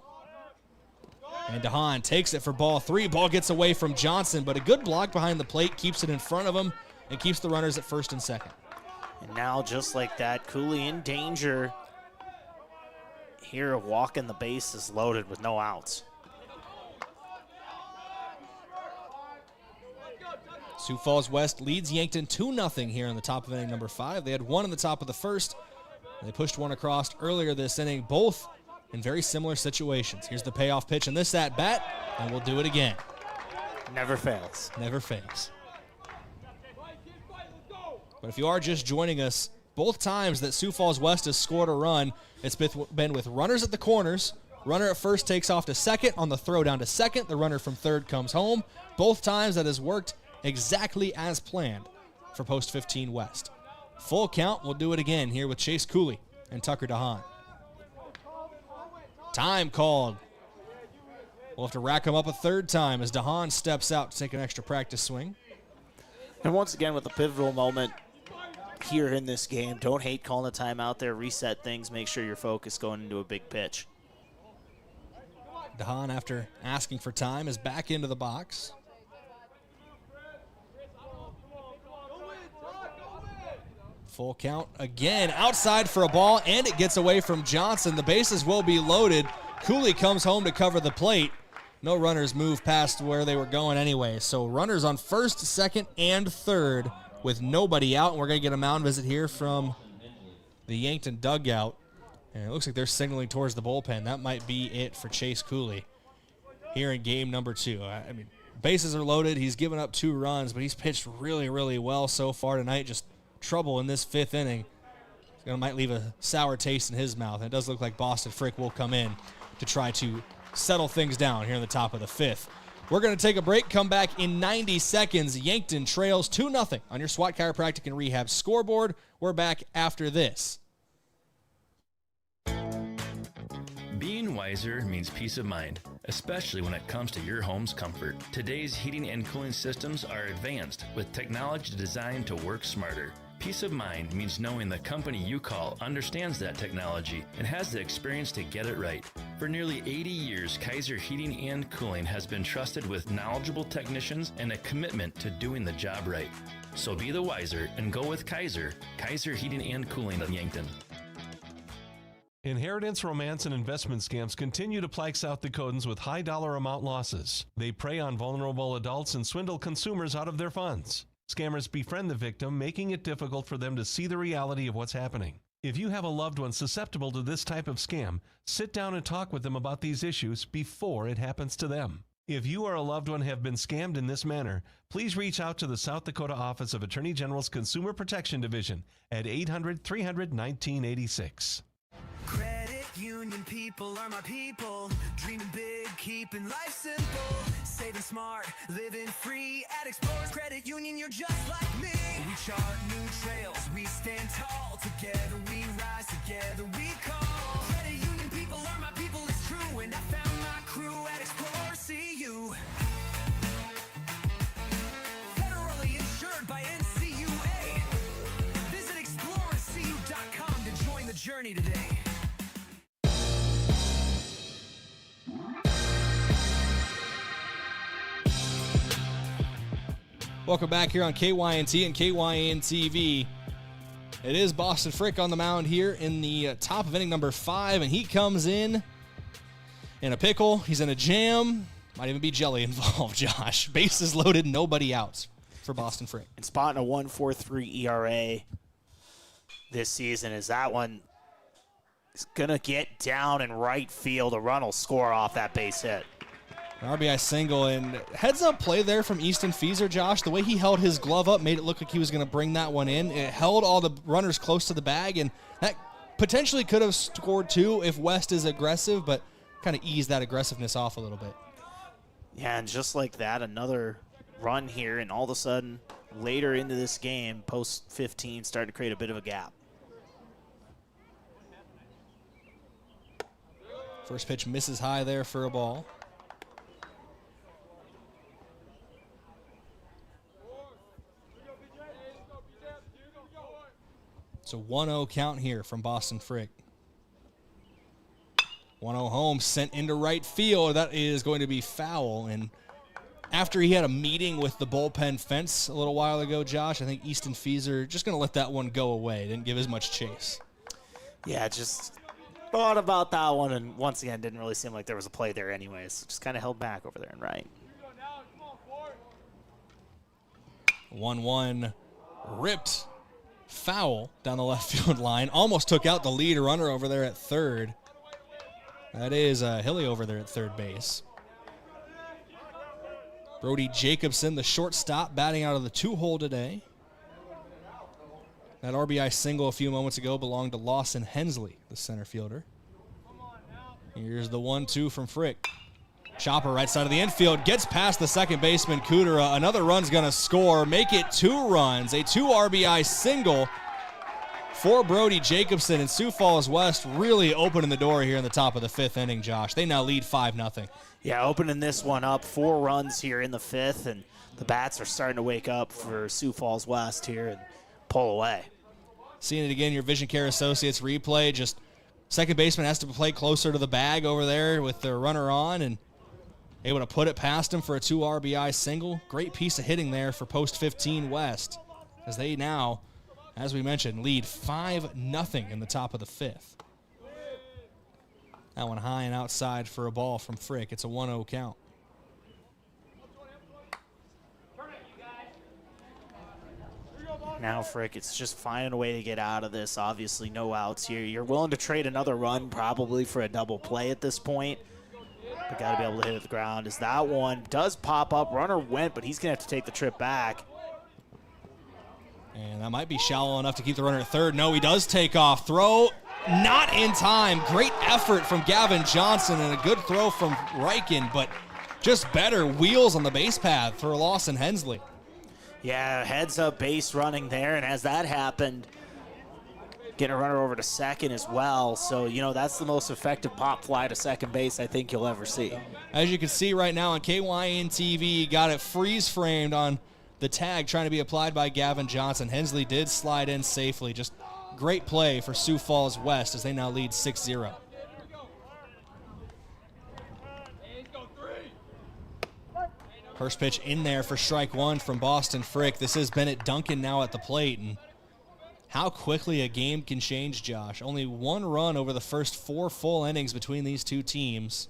And DeHaan takes it for ball 3. Ball gets away from Johnson, but a good block behind the plate keeps it in front of him and keeps the runners at first and second. And now, just like that, Cooley in danger. Here, walking the bases loaded with no outs. Sioux Falls West leads Yankton 2-0 here in the top of inning number 5. They had one in the top of the first. They pushed one across earlier this inning, both in very similar situations. Here's the payoff pitch in this at-bat, and we'll do it again. Never fails. Never fails. But if you are just joining us, both times that Sioux Falls West has scored a run, it's been with runners at the corners. Runner at first takes off to second. On the throw down to second, the runner from third comes home. Both times that has worked exactly as planned for Post 15 West. Full count, we'll do it again here with Chase Cooley and Tucker DeHaan. Time called. We'll have to rack him up a third time as DeHaan steps out to take an extra practice swing. And once again, with a pivotal moment here in this game, don't hate calling a timeout there. Reset things, make sure you're focused going into a big pitch. DeHaan, after asking for time, is back into the box. Full count again, outside for a ball, and it gets away from Johnson. The bases will be loaded. Cooley comes home to cover the plate. No runners move past where they were going anyway. So runners on first, second, and third with nobody out. And we're going to get a mound visit here from the Yankton dugout. And it looks like they're signaling towards the bullpen. That might be it for Chase Cooley here in game number 2. I mean, bases are loaded. He's given up 2 runs, but he's pitched really, really well so far tonight. Just trouble in this 5th inning. It might leave a sour taste in his mouth. And it does look like Boston Frick will come in to try to settle things down here in the top of the 5th. We're going to take a break, come back in 90 seconds. Yankton trails 2-0 on your SWAT Chiropractic and Rehab scoreboard. We're back after this. Being wiser means peace of mind, especially when it comes to your home's comfort. Today's heating and cooling systems are advanced with technology designed to work smarter. Peace of mind means knowing the company you call understands that technology and has the experience to get it right. For nearly 80 years, Kaiser Heating and Cooling has been trusted with knowledgeable technicians and a commitment to doing the job right. So be the wiser and go with Kaiser Heating and Cooling of Yankton. Inheritance, romance, and investment scams continue to plague South Dakotans with high dollar amount losses. They prey on vulnerable adults and swindle consumers out of their funds. Scammers befriend the victim, making it difficult for them to see the reality of what's happening. If you have a loved one susceptible to this type of scam, sit down and talk with them about these issues before it happens to them. If you or a loved one have been scammed in this manner, please reach out to the South Dakota Office of Attorney General's Consumer Protection Division at 800-300-1986. Credit union people are my people. Dreaming big, keeping life simple. Saving smart, living free. At Explorers Credit Union, you're just like me. We chart new trails, we stand tall. Together we rise, together we call. Credit union people are my people, it's true. And I found my crew at Explorers CU. Federally insured by NCUA. Visit explorerscu.com to join the journey today. Welcome back here on KYNT and KYN-TV. It is Boston Frick on the mound here in the top of inning number 5, and he comes in a pickle. He's in a jam. Might even be jelly involved, Josh. Bases loaded, nobody out for Boston Frick. And spotting a 1.43 ERA this season is that one is going to get down in right field. A run will score off that base hit. An RBI single, and heads-up play there from Easton Feeser, Josh. The way he held his glove up made it look like he was going to bring that one in. It held all the runners close to the bag, and that potentially could have scored 2 if West is aggressive, but kind of eased that aggressiveness off a little bit. Yeah, and just like that, another run here, and all of a sudden, later into this game, post 15, starting to create a bit of a gap. First pitch misses high there for a ball. It's a 1-0 count here from Boston Frick. 1-0 home, sent into right field. That is going to be foul. And after he had a meeting with the bullpen fence a little while ago, Josh, I think Easton Feeser just going to let that one go away. Didn't give as much chase. Yeah, just thought about that one, and once again, didn't really seem like there was a play there anyways. Just kind of held back over there and right. 1-1 ripped. Foul down the left field line. Almost took out the lead runner over there at third. That is Hilly over there at third base. Brody Jacobson, the shortstop, batting out of the 2-hole today. That RBI single a few moments ago belonged to Lawson Hensley, the center fielder. Here's the 1-2 from Frick. Chopper right side of the infield, gets past the second baseman, Kudera. Another run's going to score, make it 2 runs. A 2 RBI single for Brody Jacobson, and Sioux Falls West really opening the door here in the top of the 5th inning, Josh. They now lead 5-0. Yeah, opening this one up, 4 runs here in the 5th, and the bats are starting to wake up for Sioux Falls West here and pull away. Seeing it again, your Vision Care Associates replay, just second baseman has to play closer to the bag over there with the runner on, and able to put it past him for a 2 RBI single. Great piece of hitting there for post 15 West, as they now, as we mentioned, lead 5-0 in the top of the 5th. That one high and outside for a ball from Frick. It's a 1-0 count. Now, Frick, it's just finding a way to get out of this. Obviously, no outs here. You're willing to trade another run probably for a double play at this point. But got to be able to hit it the ground. As that one does pop up. Runner went, but he's going to have to take the trip back. And that might be shallow enough to keep the runner at third. No, he does take off. Throw not in time. Great effort from Gavin Johnson and a good throw from Riken, but just better wheels on the base path for Lawson Hensley. Yeah, heads up base running there, and as that happened, getting a runner over to second as well. So, you know, that's the most effective pop fly to second base I think you'll ever see. As you can see right now on KYN TV, got it freeze framed on the tag trying to be applied by Gavin Johnson. Hensley did slide in safely. Just great play for Sioux Falls West as they now lead 6-0. First pitch in there for strike 1 from Boston Frick. This is Bennett Duncan now at the plate, and how quickly a game can change, Josh. Only 1 run over the first 4 full innings between these two teams.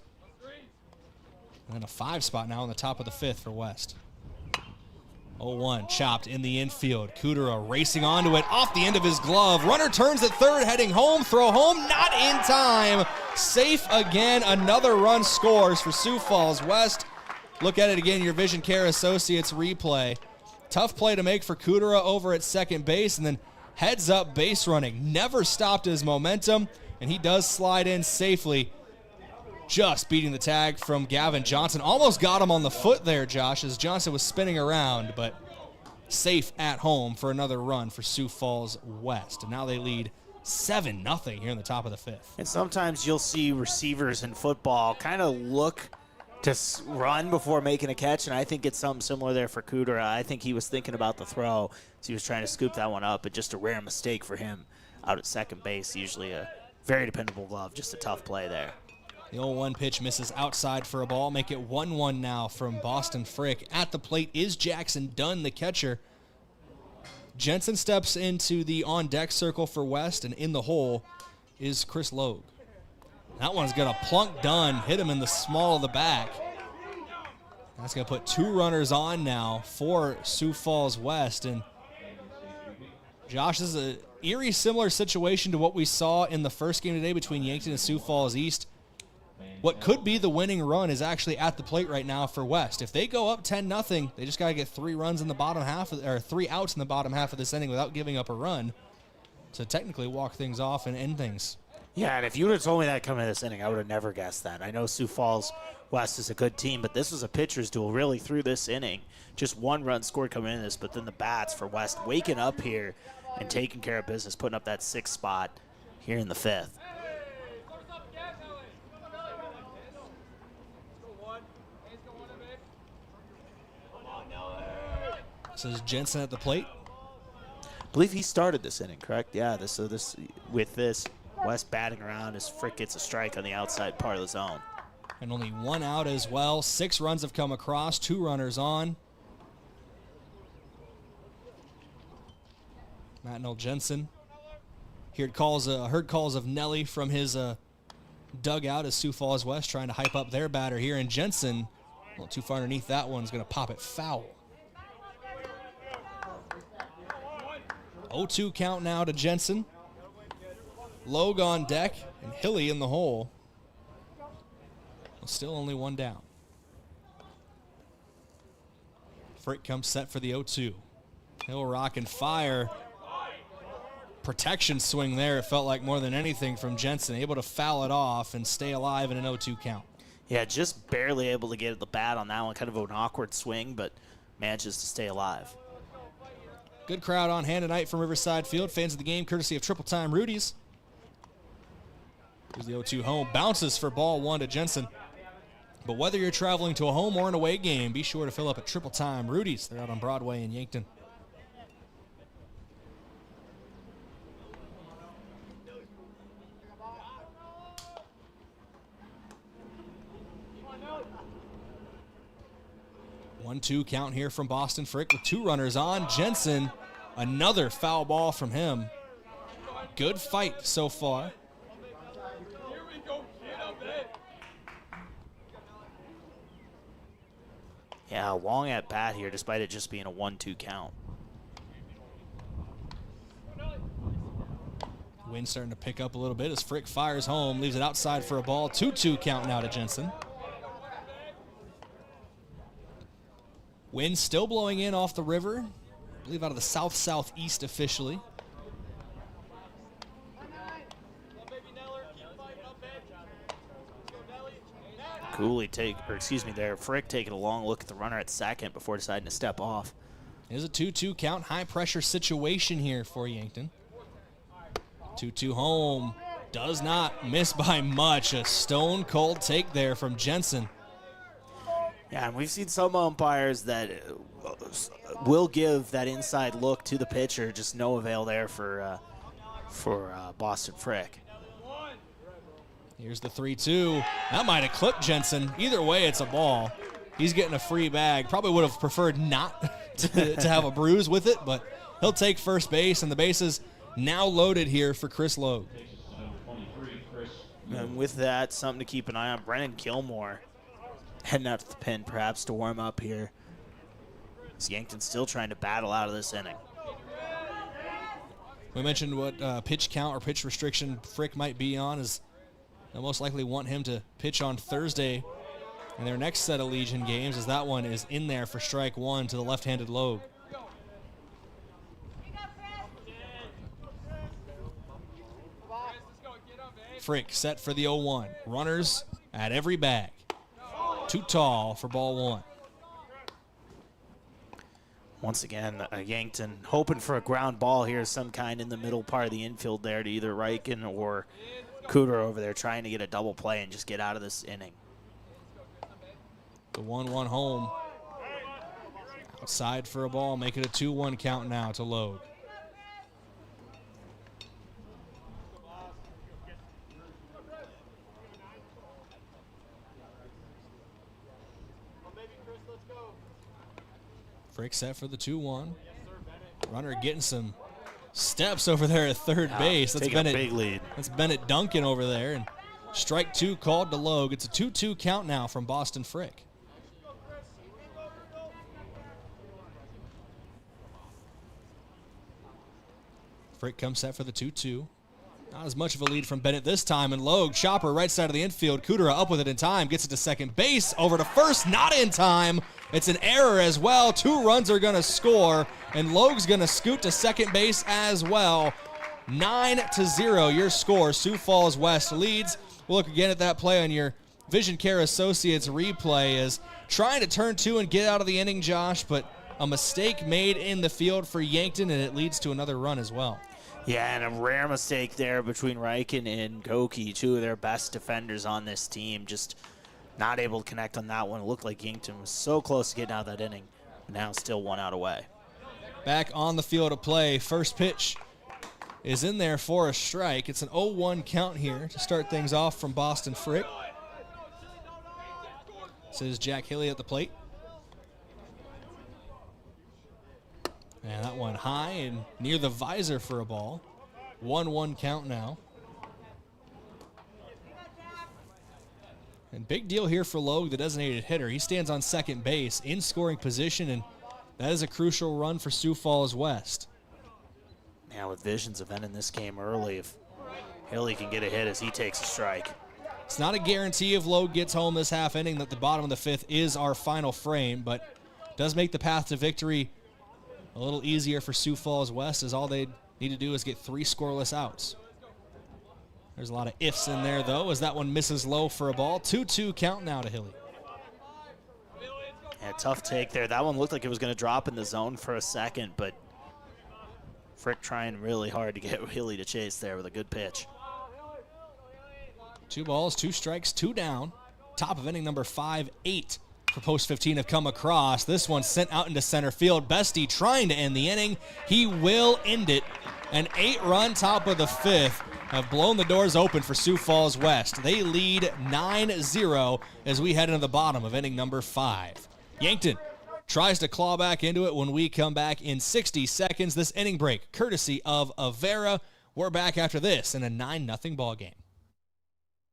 And then a 5 spot now on the top of the 5th for West. 0-1, chopped in the infield. Kudera racing onto it, off the end of his glove. Runner turns at third, heading home. Throw home, not in time. Safe again. Another run scores for Sioux Falls West. look at it again, your Vision Care Associates replay. Tough play to make for Kudera over at second base, and then heads up base running. Never stopped his momentum, and he does slide in safely. Just beating the tag from Gavin Johnson. Almost got him on the foot there, Josh, as Johnson was spinning around, but safe at home for another run for Sioux Falls West. And now they lead 7-0 here in the top of the fifth. And sometimes you'll see receivers in football kind of look to run before making a catch, and I think it's something similar there for Kudera. I think he was thinking about the throw, so he was trying to scoop that one up, but just a rare mistake for him out at second base. Usually a very dependable glove, just a tough play there. The 0-1 pitch misses outside for a ball. Make it 1-1 now from Boston Frick. At the plate is Jackson Dunn, the catcher. Jensen steps into the on-deck circle for West, and in the hole is Chris Logue. That one's going to plunk Dunn, hit him in the small of the back. That's going to put 2 runners on now for Sioux Falls West. And Josh, this is an eerie similar situation to what we saw in the first game today between Yankton and Sioux Falls East. What could be the winning run is actually at the plate right now for West. If they go up 10-0, they just got to get 3 runs in the bottom half, or 3 outs in the bottom half of this inning without giving up a run to technically walk things off and end things. Yeah, and if you would have told me that coming into this inning, I would have never guessed that. I know Sioux Falls West is a good team, but this was a pitcher's duel really through this inning. Just 1 run scored coming into this, but then the bats for West waking up here and taking care of business, putting up that 6th spot here in the 5th. This is Jensen at the plate. I believe he started this inning, correct? Yeah, with this, West batting around as Frick gets a strike on the outside part of the zone. And only 1 out as well. 6 runs have come across, 2 runners on. Matt Noel Jensen. Heard calls of Nelly from his dugout as Sioux Falls West trying to hype up their batter here. And Jensen, a little too far underneath that one, is going to pop it foul. 0-2 count now to Jensen. Logue on deck and Hilly in the hole. Still only 1 down. Frick comes set for the 0-2. He'll rock and fire. Protection swing there, it felt like more than anything from Jensen. Able to foul it off and stay alive in an 0-2 count. Yeah, just barely able to get at the bat on that one. Kind of an awkward swing, but manages to stay alive. Good crowd on hand tonight from Riverside Field. Fans of the game, courtesy of Triple Time Rudy's. Here's the 0-2 home. Bounces for ball 1 to Jensen. But whether you're traveling to a home or an away game, be sure to fill up at Triple Time Rudy's. They're out on Broadway in Yankton. One-two count here from Boston Frick with 2 runners on. Jensen, another foul ball from him. Good fight so far. Yeah, long at bat here, despite it just being a 1-2 count. Wind starting to pick up a little bit as Frick fires home, leaves it outside for a ball. 2-2 count now to Jensen. Wind still blowing in off the river. I believe out of the south-southeast officially. Frick taking a long look at the runner at second before deciding to step off. It is a 2-2 count, high-pressure situation here for Yankton. 2-2 home, does not miss by much. A stone-cold take there from Jensen. Yeah, and we've seen some umpires that will give that inside look to the pitcher. Just no avail there for Boston Frick. Here's the 3-2. That might have clipped Jensen. Either way, it's a ball. He's getting a free bag. Probably would have preferred not to have a bruise with it, but he'll take first base, and the bases now loaded here for Chris Logue. And with that, something to keep an eye on. Brennan Gilmore heading out to the pen perhaps to warm up here. As Yankton's still trying to battle out of this inning. We mentioned what pitch count or pitch restriction Frick might be on, as they'll most likely want him to pitch on Thursday in their next set of Legion games, as that one is in there for strike one to the left-handed Logue. Frick set for the 0-1. Runners at every bag. Too tall for ball one. Once again, Yankton hoping for a ground ball here of some kind in the middle part of the infield there to either Reichen or Cooter over there, trying to get a double play and just get out of this inning. The 1-1 home. Outside for a ball, make it a 2-1 count now to Logue. Frick set for the 2-1. Runner getting some steps over there at third base. That's taking a big lead. That's Bennett Duncan over there. And strike two called to Logue. It's a 2-2 count now from Boston Frick. Frick comes set for the 2-2. Not as much of a lead from Bennett this time, and Logue, chopper right side of the infield. Kudera up with it in time, gets it to second base, over to first, not in time. It's an error as well. 2 runs are going to score, and Logue's going to scoot to second base as well. 9-0 your score. Sioux Falls West leads. We'll look again at that play on your Vision Care Associates replay, as trying to turn 2 and get out of the inning, Josh, but a mistake made in the field for Yankton, and it leads to another run as well. Yeah, and a rare mistake there between Reichen and Goki, 2 of their best defenders on this team. Just not able to connect on that one. It looked like Yankton was so close to getting out of that inning, but now still 1 out away. Back on the field of play. First pitch is in there for a strike. It's an 0-1 count here to start things off from Boston Frick. This is Jack Hilly at the plate. And that one high and near the visor for a ball. 1-1 count now. And big deal here for Logue, the designated hitter. He stands on second base in scoring position, and that is a crucial run for Sioux Falls West. Yeah, with visions of ending this game early, if Hilly can get a hit as he takes a strike. It's not a guarantee if Logue gets home this half inning that the bottom of the 5th is our final frame, but does make the path to victory a little easier for Sioux Falls West, as all they need to do is get 3 scoreless outs. There's a lot of ifs in there, though, as that one misses low for a ball. 2-2 count now to Hilly. Yeah, tough take there. That one looked like it was going to drop in the zone for a second, but Frick trying really hard to get Hilly to chase there with a good pitch. 2 balls, 2 strikes, 2 down. Top of inning number 5-8. For post 15 have come across. This one sent out into center field. Bestie trying to end the inning. He will end it. An 8-run top of the 5th have blown the doors open for Sioux Falls West. They lead 9-0 as we head into the bottom of inning number 5. Yankton tries to claw back into it when we come back in 60 seconds. This inning break, courtesy of Avera. We're back after this in a 9-0 ball game.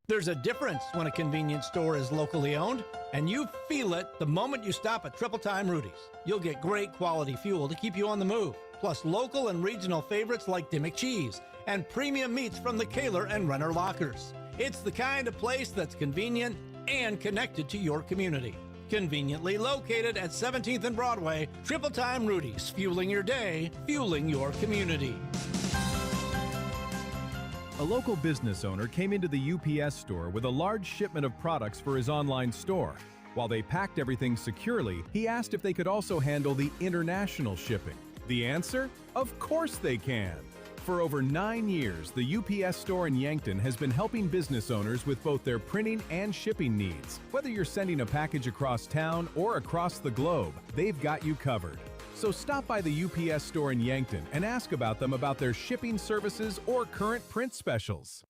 There's a difference when a convenience store is locally owned, and you feel it the moment you stop at Triple Time Rudy's. You'll get great quality fuel to keep you on the move, plus local and regional favorites like Dimmick Cheese and premium meats from the Kaler and Renner Lockers. It's the kind of place that's convenient and connected to your community. Conveniently located at 17th and Broadway, Triple Time Rudy's, fueling your day, fueling your community. A local business owner came into the UPS store with a large shipment of products for his online store. While they packed everything securely, he asked if they could also handle the international shipping. The answer? Of course they can! For over 9 years, the UPS store in Yankton has been helping business owners with both their printing and shipping needs. Whether you're sending a package across town or across the globe, they've got you covered. So stop by the UPS store in Yankton and ask about them about their shipping services or current print specials.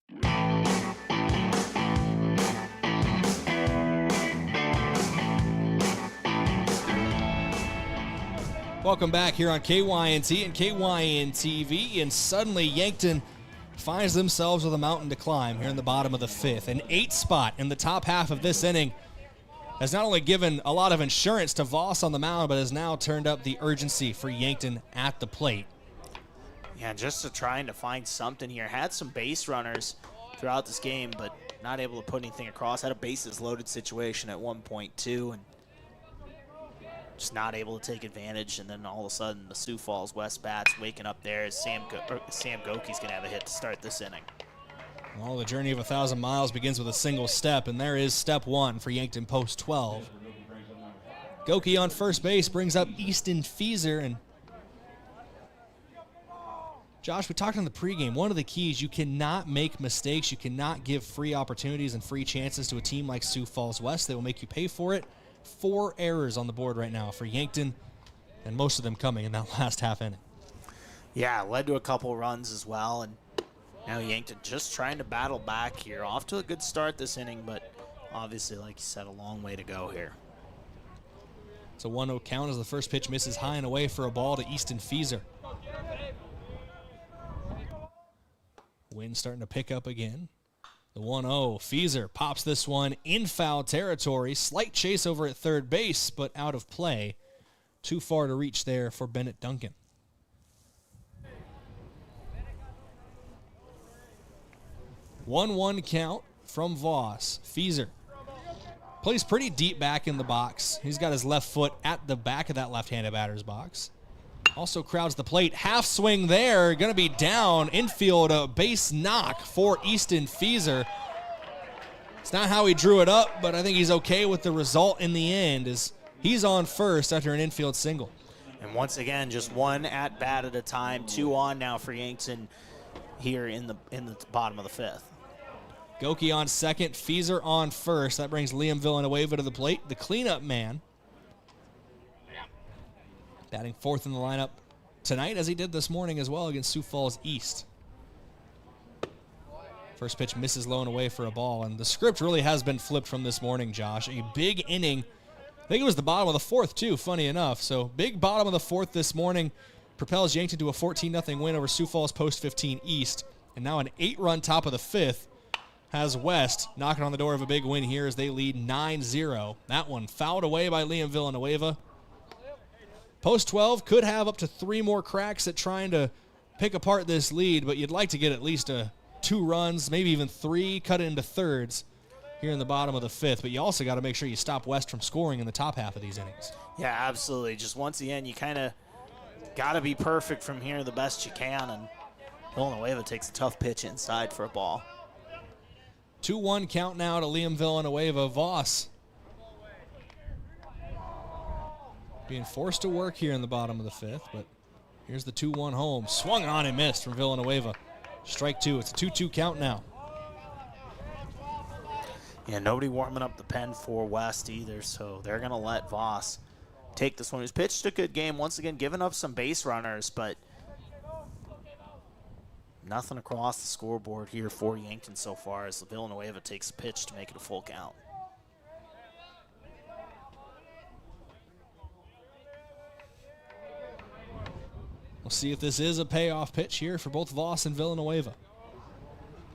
Welcome back here on KYNT and KYN-TV, and suddenly Yankton finds themselves with a mountain to climb here in the bottom of the 5th. An 8 spot in the top half of this inning has not only given a lot of insurance to Voss on the mound, but has now turned up the urgency for Yankton at the plate. Yeah, just trying to find something here. Had some base runners throughout this game, but not able to put anything across. Had a bases loaded situation at 1.2 and just not able to take advantage. And then all of a sudden the Sioux Falls West bats waking up there as Sam Goki's going to have a hit to start this inning. Well, the journey of 1,000 miles begins with a single step, and there is step one for Yankton post 12. Goki on first base brings up Easton Fieser, and Josh, we talked on the pregame. One of the keys, you cannot make mistakes. You cannot give free opportunities and free chances to a team like Sioux Falls West. They will make you pay for it. 4 errors on the board right now for Yankton, and most of them coming in that last half inning. Yeah, led to a couple runs as well, and now Yankton just trying to battle back here. Off to a good start this inning, but obviously, like you said, a long way to go here. It's a 1-0 count as the first pitch misses high and away for a ball to Easton Fieser. Wind starting to pick up again. The 1-0. Fieser pops this one in foul territory. Slight chase over at third base, but out of play. Too far to reach there for Bennett Duncan. 1-1 count from Voss. Fieser plays pretty deep back in the box. He's got his left foot at the back of that left-handed batter's box. Also crowds the plate. Half swing there. Going to be down. Infield, a base knock for Easton Fieser. It's not how he drew it up, but I think he's okay with the result in the end as he's on first after an infield single. And once again, just one at-bat at a time. 2 on now for Yankton here in the bottom of the 5th. Goki on second. Fieser on first. That brings Liam Villanueva to the plate, the cleanup man. Batting fourth in the lineup tonight, as he did this morning as well against Sioux Falls East. First pitch misses low and away for a ball, and the script really has been flipped from this morning, Josh. A big inning. I think it was the bottom of the 4th, too, funny enough. So big bottom of the 4th this morning propels Yankton to a 14-0 win over Sioux Falls post 15 East. And now an 8-run top of the 5th has West knocking on the door of a big win here as they lead 9-0. That one fouled away by Liam Villanueva. Post 12 could have up to 3 more cracks at trying to pick apart this lead, but you'd like to get at least 2 runs, maybe even 3, cut it into thirds here in the bottom of the 5th. But you also got to make sure you stop West from scoring in the top half of these innings. Yeah, absolutely. Just once again, you kind of got to be perfect from here the best you can, and Villanueva takes a tough pitch inside for a ball. 2-1 count now to Liam Villanueva. Voss being forced to work here in the bottom of the 5th, but here's the 2-1 home. Swung on and missed from Villanueva. Strike 2. It's a 2-2 count now. Yeah, nobody warming up the pen for West either, so they're going to let Voss take this one. He's pitched a good game, once again giving up some base runners, but nothing across the scoreboard here for Yankton so far as Villanueva takes a pitch to make it a full count. We'll see if this is a payoff pitch here for both Voss and Villanueva.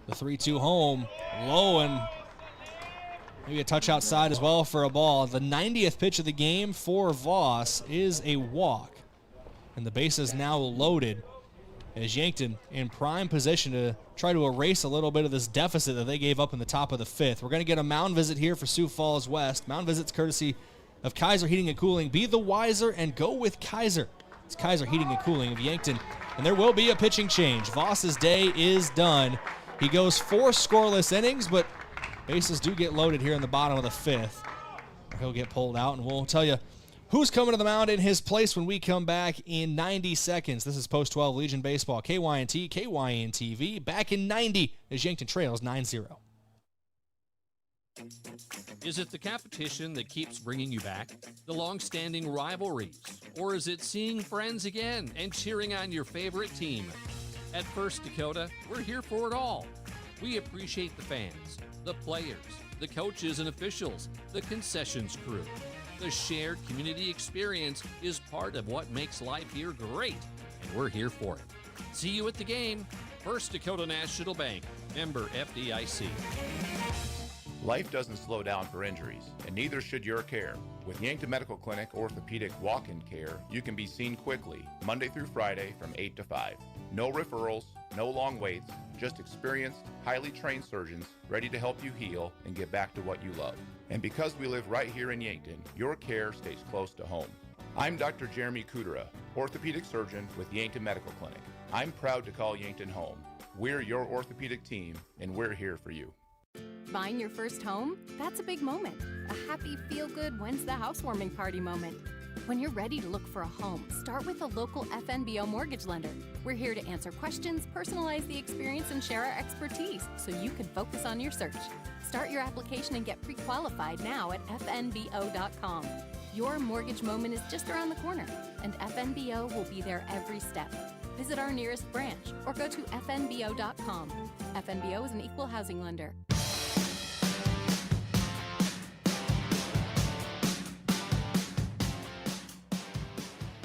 The 3-2 home, low and maybe a touch outside as well for a ball. The 90th pitch of the game for Voss is a walk. And the base is now loaded as Yankton in prime position to try to erase a little bit of this deficit that they gave up in the top of the 5th. We're going to get a mound visit here for Sioux Falls West. Mound visits courtesy of Kaiser Heating and Cooling. Be the wiser and go with Kaiser. It's Kaiser Heating and Cooling of Yankton. And there will be a pitching change. Voss's day is done. He goes 4 scoreless innings, but bases do get loaded here in the bottom of the 5th. He'll get pulled out, and we'll tell you who's coming to the mound in his place when we come back in 90 seconds. This is Post 12 Legion Baseball, KYNT, KYN-TV, back in 90 as Yankton trails 9-0. Is it the competition that keeps bringing you back? The long-standing rivalries? Or is it seeing friends again and cheering on your favorite team? At First Dakota, we're here for it all. We appreciate the fans, the players, the coaches and officials, the concessions crew. The shared community experience is part of what makes life here great, and we're here for it. See you at the game. First Dakota National Bank, member FDIC. Life doesn't slow down for injuries, and neither should your care. With Yankton Medical Clinic Orthopedic Walk-In Care, you can be seen quickly, Monday through Friday from 8 to 5. No referrals, No long waits, just experienced, highly trained surgeons ready to help you heal and get back to what you love. And because we live right here in Yankton, your care stays close to home. I'm Dr. Jeremy Kudera, orthopedic surgeon with Yankton Medical Clinic. I'm proud to call Yankton home. We're your orthopedic team, and we're here for you. Buying your first home? That's a big moment. A happy, feel-good, when's the housewarming party moment. When you're ready to look for a home, start with a local FNBO mortgage lender. We're here to answer questions, personalize the experience, and share our expertise so you can focus on your search. Start your application and get pre-qualified now at fnbo.com. Your mortgage moment is just around the corner, and FNBO will be there every step. Visit our nearest branch or go to fnbo.com. FNBO is an equal housing lender.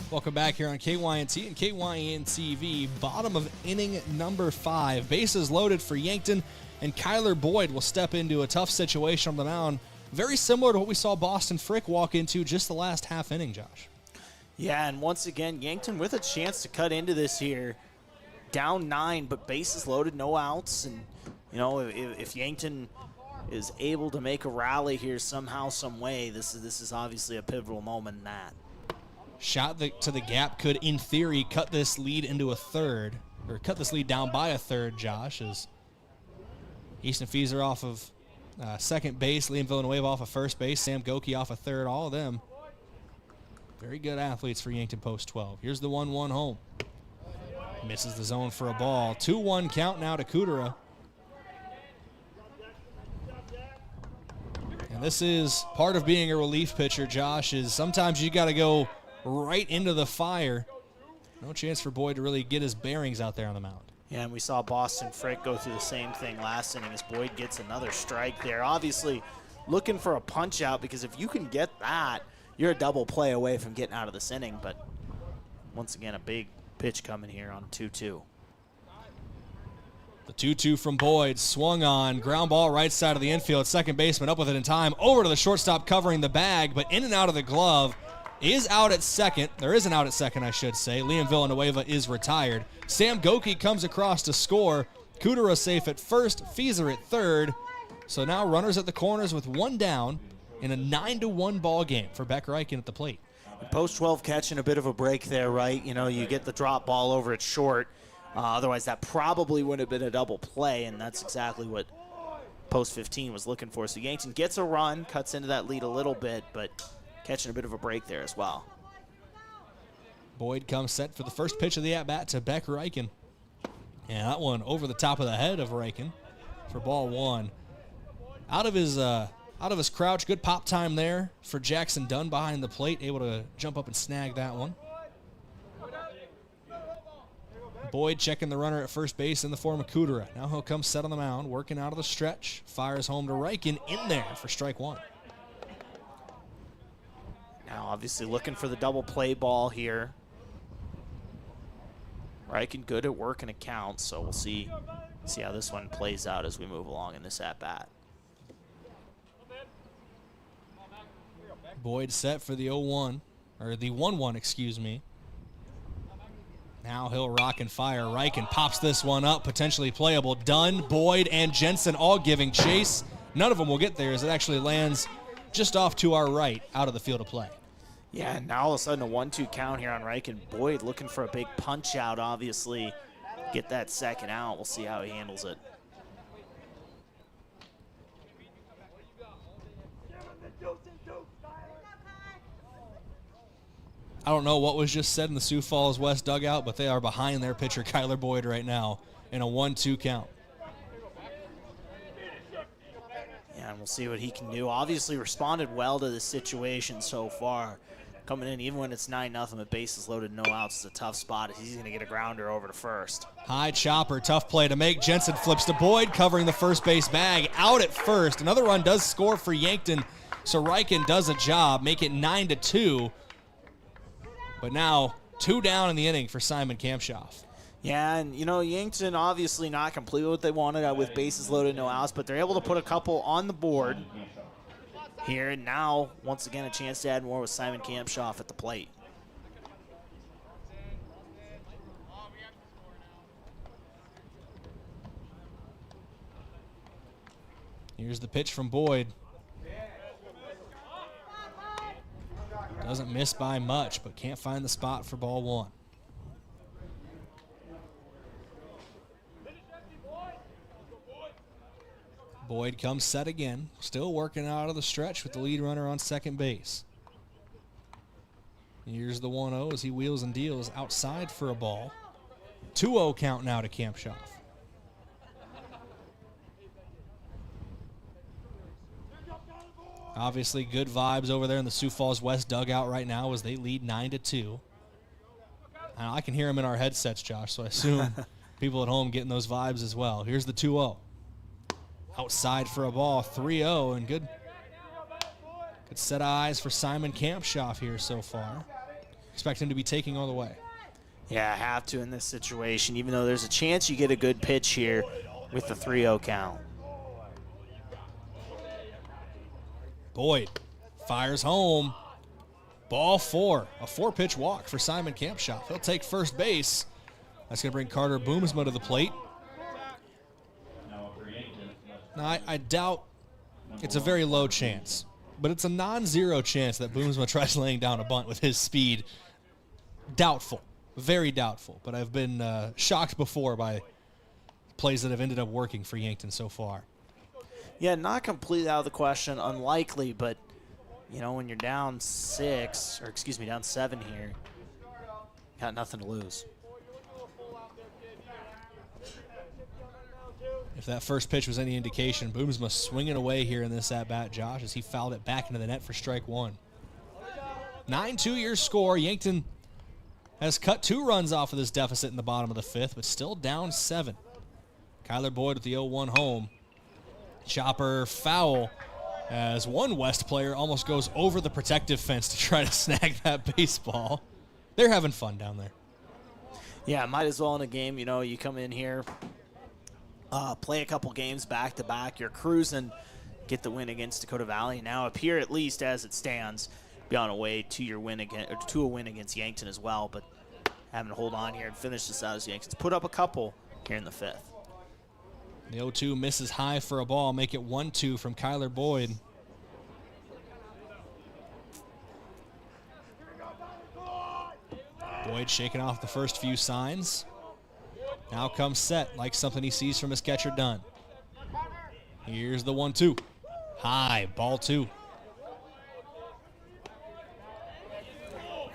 Welcome back here on KYNT and KYN-TV. Bottom of inning number 5. Bases loaded for Yankton, and Kyler Boyd will step into a tough situation on the mound. Very similar to what we saw Boston Frick walk into just the last half inning, Josh. Yeah, and once again, Yankton with a chance to cut into this here. Down 9, but bases loaded, no outs. And, you know, if Yankton is able to make a rally here somehow, some way, this is obviously a pivotal moment in that. Shot to the gap could, in theory, cut this lead into a third, or cut this lead down by a third, Josh, as Easton Fieser off of second base, Liam Villanueva off of first base, Sam Goki off of third, all of them very good athletes for Yankton post 12. Here's the 1-1 home. Misses the zone for a ball. 2-1 count now to Kudera. And this is part of being a relief pitcher, Josh, is sometimes you got to go right into the fire. No chance for Boyd to really get his bearings out there on the mound. Yeah, and we saw Boston Frick go through the same thing last inning as Boyd gets another strike there. Obviously looking for a punch out, because if you can get that, you're a double play away from getting out of this inning. But once again, a big pitch coming here on 2-2. The 2-2 from Boyd, swung on, ground ball right side of the infield. Second baseman up with it in time, over to the shortstop covering the bag, but in and out of the glove. Is out at second. There is an out at second, I should say. Liam Villanueva is retired. Sam Goki comes across to score. Kudera safe at first, Fieser at third. So now runners at the corners with one down in a 9-1 ball game for Beck Reichen at the plate. Post 12 catching a bit of a break there, right? You know, you get the drop ball over at short. Otherwise, that probably would have been a double play, and that's exactly what post 15 was looking for. So Yankton gets a run, cuts into that lead a little bit, but catching a bit of a break there as well. Boyd comes set for the first pitch of the at-bat to Beck Reichen. And that one over the top of the head of Reichen for ball 1. Out of his crouch, good pop time there for Jackson Dunn behind the plate, able to jump up and snag that one. Boyd checking the runner at first base in the form of Kudera. Now he'll come set on the mound, working out of the stretch, fires home to Reichen in there for strike 1. Now obviously looking for the double play ball here. Reichen good at working a count, so we'll see how this one plays out as we move along in this at-bat. Boyd set for the 0-1, or the 1-1, excuse me. Now he'll rock and fire. Reichen pops this one up, potentially playable. Dunn, Boyd, and Jensen all giving chase. None of them will get there as it actually lands just off to our right, out of the field of play. Yeah, and now all of a sudden a 1-2 count here on Reichen. Boyd looking for a big punch out, obviously. Get that second out. We'll see how he handles it. I don't know what was just said in the Sioux Falls West dugout, but they are behind their pitcher, Kyler Boyd, right now in a 1-2 count. Yeah, and we'll see what he can do. Obviously responded well to this situation so far. Coming in, even when it's 9-0 with bases loaded, no outs, is a tough spot. He's going to get a grounder over to first. High chopper, tough play to make. Jensen flips to Boyd, covering the first base bag. Out at first. Another run does score for Yankton, so Reichen does a job, make it 9-2. But now 2 down in the inning for Simon Kampshoff. Yeah, and, you know, Yankton obviously not completely what they wanted with bases loaded, no outs, but they're able to put a couple on the board here. And now, once again, a chance to add more with Simon Kampshoff at the plate. Here's the pitch from Boyd. Doesn't miss by much, but can't find the spot for ball one. Boyd comes set again, still working out of the stretch with the lead runner on second base. Here's the 1-0 as he wheels and deals outside for a ball. 2-0 count now to Kampshoff. Obviously good vibes over there in the Sioux Falls West dugout right now as they lead 9-2. I can hear them in our headsets, Josh, so I assume people at home getting those vibes as well. Here's the 2-0. Outside for a ball, 3-0, and good set of eyes for Simon Kampshoff here so far. Expect him to be taking all the way. Yeah, I have to in this situation, even though there's a chance you get a good pitch here with the 3-0 count. Boyd fires home. Ball 4, a 4-pitch walk for Simon Kampshoff. He'll take first base. That's going to bring Carter Boomsma to the plate. Now, I doubt it's a very low chance, but it's a non-zero chance that Boomsma tries laying down a bunt with his speed. Doubtful, very doubtful, but I've been shocked before by plays that have ended up working for Yankton so far. Yeah, not completely out of the question, unlikely, but, you know, when you're down down 7 here, got nothing to lose. If that first pitch was any indication, Boomsma swinging away here in this at-bat, Josh, as he fouled it back into the net for strike one. 9-2 your score. Yankton has cut 2 runs off of this deficit in the bottom of the 5th, but still down 7. Kyler Boyd with the 0-1 home. Chopper foul as one West player almost goes over the protective fence to try to snag that baseball. They're having fun down there. Yeah, might as well in a game. You know, you come in here, play a couple games back-to-back. You're cruising, get the win against Dakota Valley. Now up here, at least as it stands, be on a way to your win to a win against Yankton as well. But having to hold on here and finish this out as Yankton's put up a couple here in the 5th. The 0-2 misses high for a ball, make it 1-2 from Kyler Boyd. Boyd shaking off the first few signs. Now comes set, like something he sees from his catcher Dunn. Here's the 1-2. High, ball 2.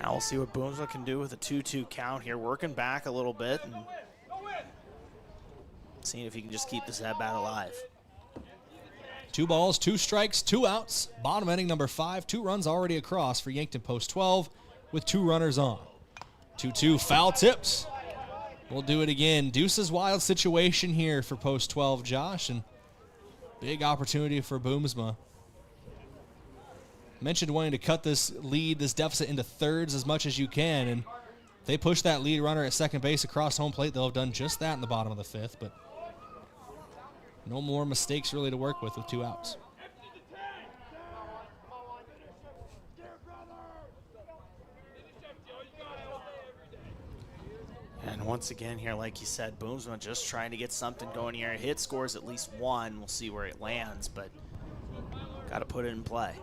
Now we'll see what Boomsma can do with a 2-2 count here, working back a little bit and seeing if he can just keep this at-bat alive. 2 balls, 2 strikes, 2 outs. Bottom inning number 5, 2 runs already across for Yankton post 12 with 2 runners on. 2-2 foul tips. We'll do it again. Deuce's wild situation here for post 12, Josh, and big opportunity for Boomsma. Mentioned wanting to cut this lead, this deficit into thirds as much as you can, and if they push that lead runner at second base across home plate, they'll have done just that in the bottom of the 5th, but no more mistakes really to work with 2 outs. And once again here, like you said, Boomsma just trying to get something going here. Hit scores at least 1. We'll see where it lands, but got to put it in play.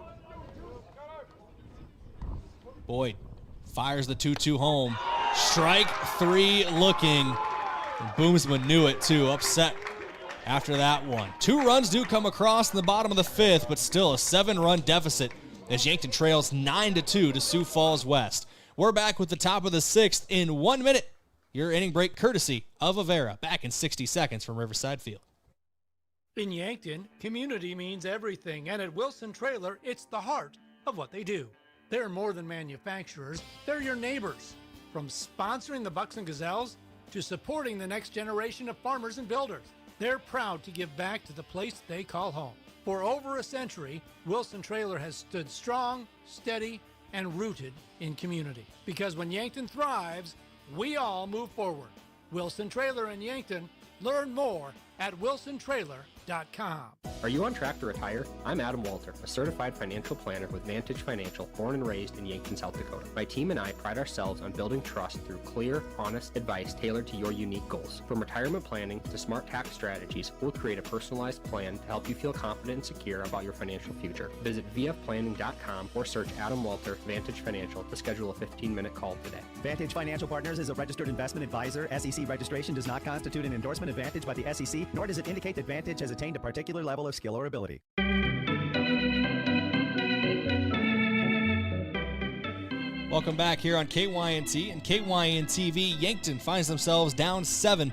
Boyd fires the 2-2 home. Strike 3 looking. And Boomsma knew it too, upset after that one. 2 runs do come across in the bottom of the 5th, but still a 7-run deficit as Yankton trails 9-2 to Sioux Falls West. We're back with the top of the 6th in 1 minute. Your inning break courtesy of Avera. Back in 60 seconds from Riverside Field. In Yankton, community means everything, and at Wilson Trailer, it's the heart of what they do. They're more than manufacturers, they're your neighbors. From sponsoring the Bucks and Gazelles to supporting the next generation of farmers and builders, they're proud to give back to the place they call home. For over a century, Wilson Trailer has stood strong, steady, and rooted in community. Because when Yankton thrives, we all move forward. Wilson Trailer in Yankton. Learn more at wilsontrailer.com. Are you on track to retire? I'm Adam Boelter, a certified financial planner with Vantage Financial, born and raised in Yankton, South Dakota. My team and I pride ourselves on building trust through clear, honest advice tailored to your unique goals. From retirement planning to smart tax strategies, we'll create a personalized plan to help you feel confident and secure about your financial future. Visit vfplanning.com or search Adam Boelter, Vantage Financial, to schedule a 15-minute call today. Vantage Financial Partners is a registered investment advisor. SEC registration does not constitute an endorsement of Vantage by the SEC, nor does it indicate that Vantage has attained a particular level of skill or ability. Welcome back here on KYNT and KYN-TV. Yankton finds themselves down 7.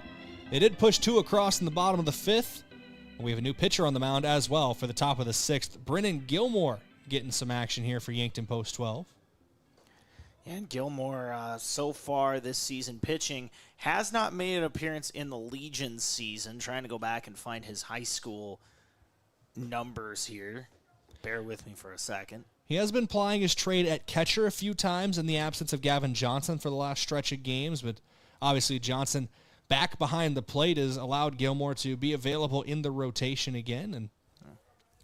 They did push 2 across in the bottom of the 5th. And we have a new pitcher on the mound as well for the top of the 6th. Brennan Gilmore getting some action here for Yankton Post 12. And Gilmore, so far this season pitching, has not made an appearance in the Legion season. Trying to go back and find his high school numbers here. Bear with me for a second. He has been plying his trade at catcher a few times in the absence of Gavin Johnson for the last stretch of games, but obviously Johnson back behind the plate has allowed Gilmore to be available in the rotation again, and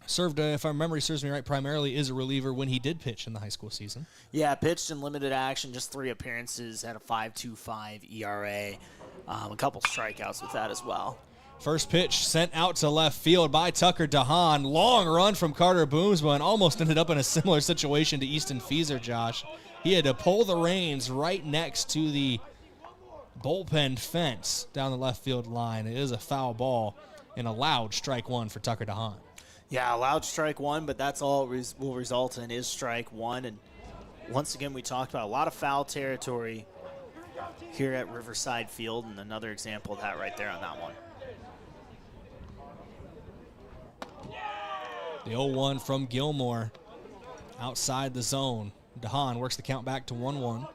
served, if my memory serves me right, primarily as a reliever when he did pitch in the high school season. Yeah, pitched in limited action, just 3 appearances, had a 5.25 ERA, a couple strikeouts with that as well. First pitch sent out to left field by Tucker DeHaan. Long run from Carter Boomsma and almost ended up in a similar situation to Easton Feeser, Josh. He had to pull the reins right next to the bullpen fence down the left field line. It is a foul ball and a loud strike 1 for Tucker DeHaan. Yeah, allowed strike 1, but that's all it will result in is strike 1. And once again, we talked about a lot of foul territory here at Riverside Field, and another example of that right there on that one. The 0-1 from Gilmore outside the zone. DeHaan works the count back to 1-1.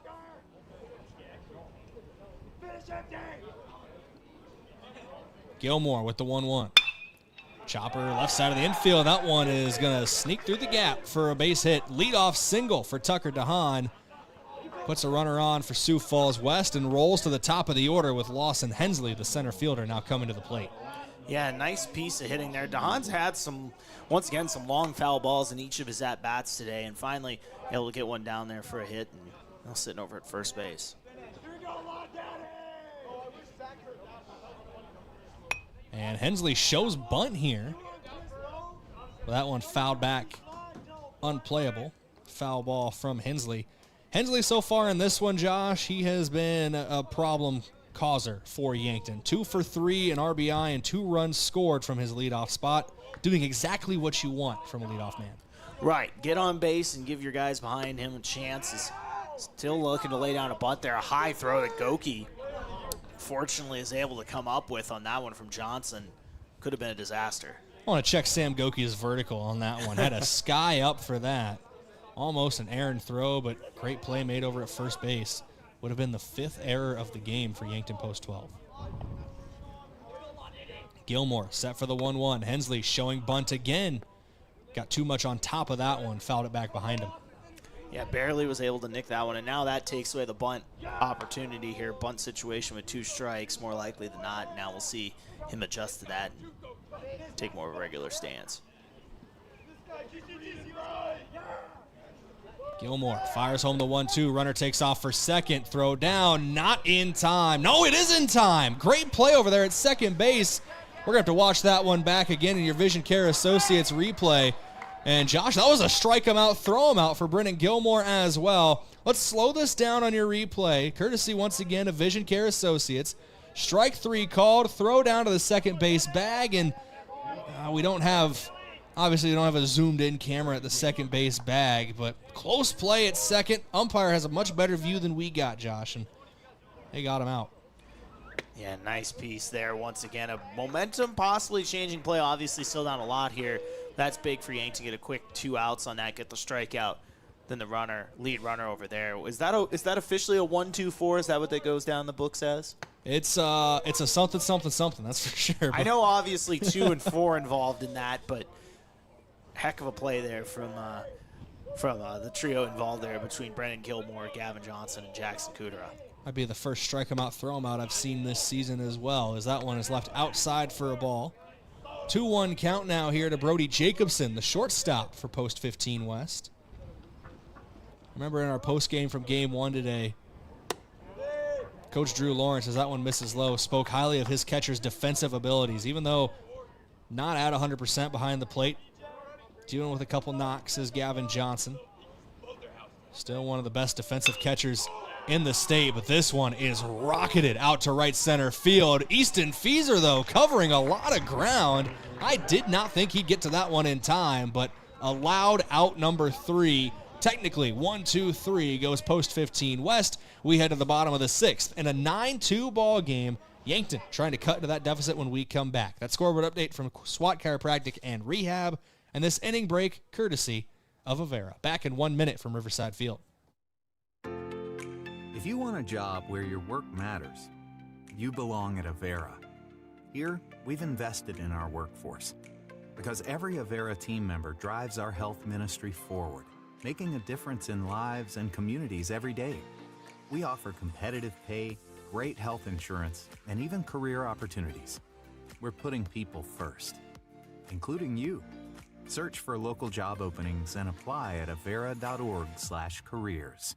Gilmore with the 1-1. Chopper left side of the infield. That one is going to sneak through the gap for a base hit. Leadoff single for Tucker DeHaan. Puts a runner on for Sioux Falls West and rolls to the top of the order with Lawson Hensley, the center fielder, now coming to the plate. Yeah, nice piece of hitting there. DeHaan's had once again, some long foul balls in each of his at-bats today, and finally able to get one down there for a hit, and now sitting over at first base. And Hensley shows bunt here. Well, that one fouled back, unplayable. Foul ball from Hensley. Hensley so far in this one, Josh, he has been a problem causer for Yankton. 2 for 3, an RBI, and 2 runs scored from his leadoff spot. Doing exactly what you want from a leadoff man. Right. Get on base and give your guys behind him a chance. He's still looking to lay down a bunt there. A high throw that Goki fortunately is able to come up with on that one from Johnson. Could have been a disaster. I want to check Sam Goki's vertical on that one. Had a sky up for that. Almost an errant throw, but great play made over at first base. Would have been the 5th error of the game for Yankton Post 12. Gilmore set for the 1-1. Hensley showing bunt again. Got too much on top of that one. Fouled it back behind him. Yeah, barely was able to nick that one, and now that takes away the bunt opportunity here. Bunt situation with 2 strikes, more likely than not. Now we'll see him adjust to that and take more of a regular stance. Gilmore fires home the 1-2. Runner takes off for second. Throw down. Not in time. No, it is in time. Great play over there at second base. We're going to have to watch that one back again in your Vision Care Associates replay. And Josh, that was a strike him out, throw him out for Brennan Gilmore as well. Let's slow this down on your replay. Courtesy, once again, of Vision Care Associates. Strike 3 called, throw down to the second base bag, and we don't have a zoomed-in camera at the second base bag, but close play at second. Umpire has a much better view than we got, Josh, and they got him out. Yeah, nice piece there. Once again, a momentum possibly changing play. Obviously still down a lot here. That's big for Yank to get a quick 2 outs on that, get the strikeout. Then the lead runner over there. Is that officially a 1-2-4? Is that what that goes down the books as? It's a something, that's for sure. I know obviously 2 and 4 involved in that, but heck of a play there from the trio involved there between Brennan Gilmore, Gavin Johnson, and Jackson Kudera. Might be the first strike him out, throw him out I've seen this season as well, as that one is left outside for a ball. 2-1 count now here to Brody Jacobson, the shortstop for Post 15 West. Remember in our post game from game 1 today, Coach Drew Lawrence, as that one misses low, spoke highly of his catcher's defensive abilities, even though not at 100% behind the plate. Dealing with a couple knocks is Gavin Johnson. Still one of the best defensive catchers in the state, but this one is rocketed out to right center field. Easton Feeser, though, covering a lot of ground. I did not think he'd get to that one in time, but allowed out number 3. Technically, 1-2-3 goes Post 15 West. We head to the bottom of the 6th in a 9-2 ball game. Yankton trying to cut into that deficit when we come back. That scoreboard update from SWAT Chiropractic and Rehab, and this inning break courtesy of Avera. Back in 1 minute from Riverside Field. If you want a job where your work matters, you belong at Avera. Here, we've invested in our workforce because every Avera team member drives our health ministry forward, making a difference in lives and communities every day. We offer competitive pay, great health insurance, and even career opportunities. We're putting people first, including you. Search for local job openings and apply at avera.org/careers.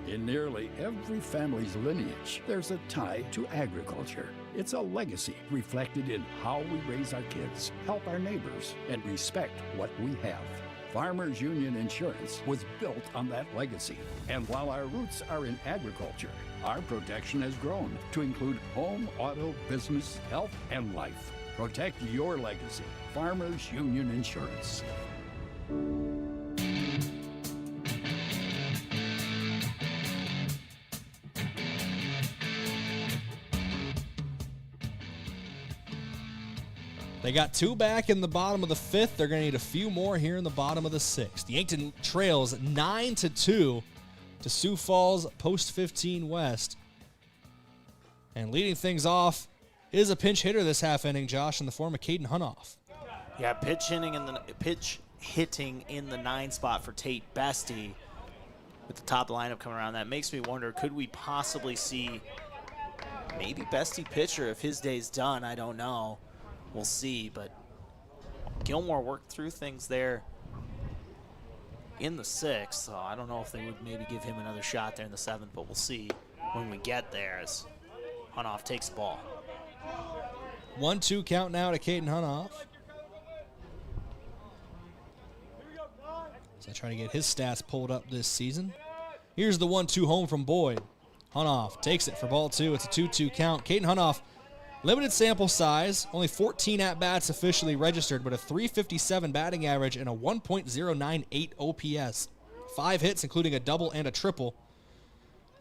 In nearly every family's lineage, there's a tie to agriculture. It's a legacy reflected in how we raise our kids, help our neighbors, and respect what we have. Farmers Union Insurance was built on that legacy. And while our roots are in agriculture, our protection has grown to include home, auto, business, health, and life. Protect your legacy. Farmers Union Insurance. They got 2 back in the bottom of the 5th. They're going to need a few more here in the bottom of the 6th. Yankton trails 9-2 to Sioux Falls Post 15 West. And leading things off is a pinch hitter this half inning, Josh, in the form of Caden Hunoff. Yeah, pitch hitting in the 9 spot for Tate Bestie with the top lineup coming around. That makes me wonder, could we possibly see maybe Bestie pitcher if his day's done? I don't know. We'll see, but Gilmore worked through things there in the 6th, so I don't know if they would maybe give him another shot there in the 7th, but we'll see when we get there as Hunoff takes the ball. 1-2 count now to Caden Hunoff. So I try to get his stats pulled up this season. Here's the 1-2 home from Boyd. Hunoff takes it for ball 2. It's a 2-2 count. Caden Hunoff, limited sample size, only 14 at-bats officially registered, but a .357 batting average and a 1.098 OPS. 5 hits, including a double and a triple,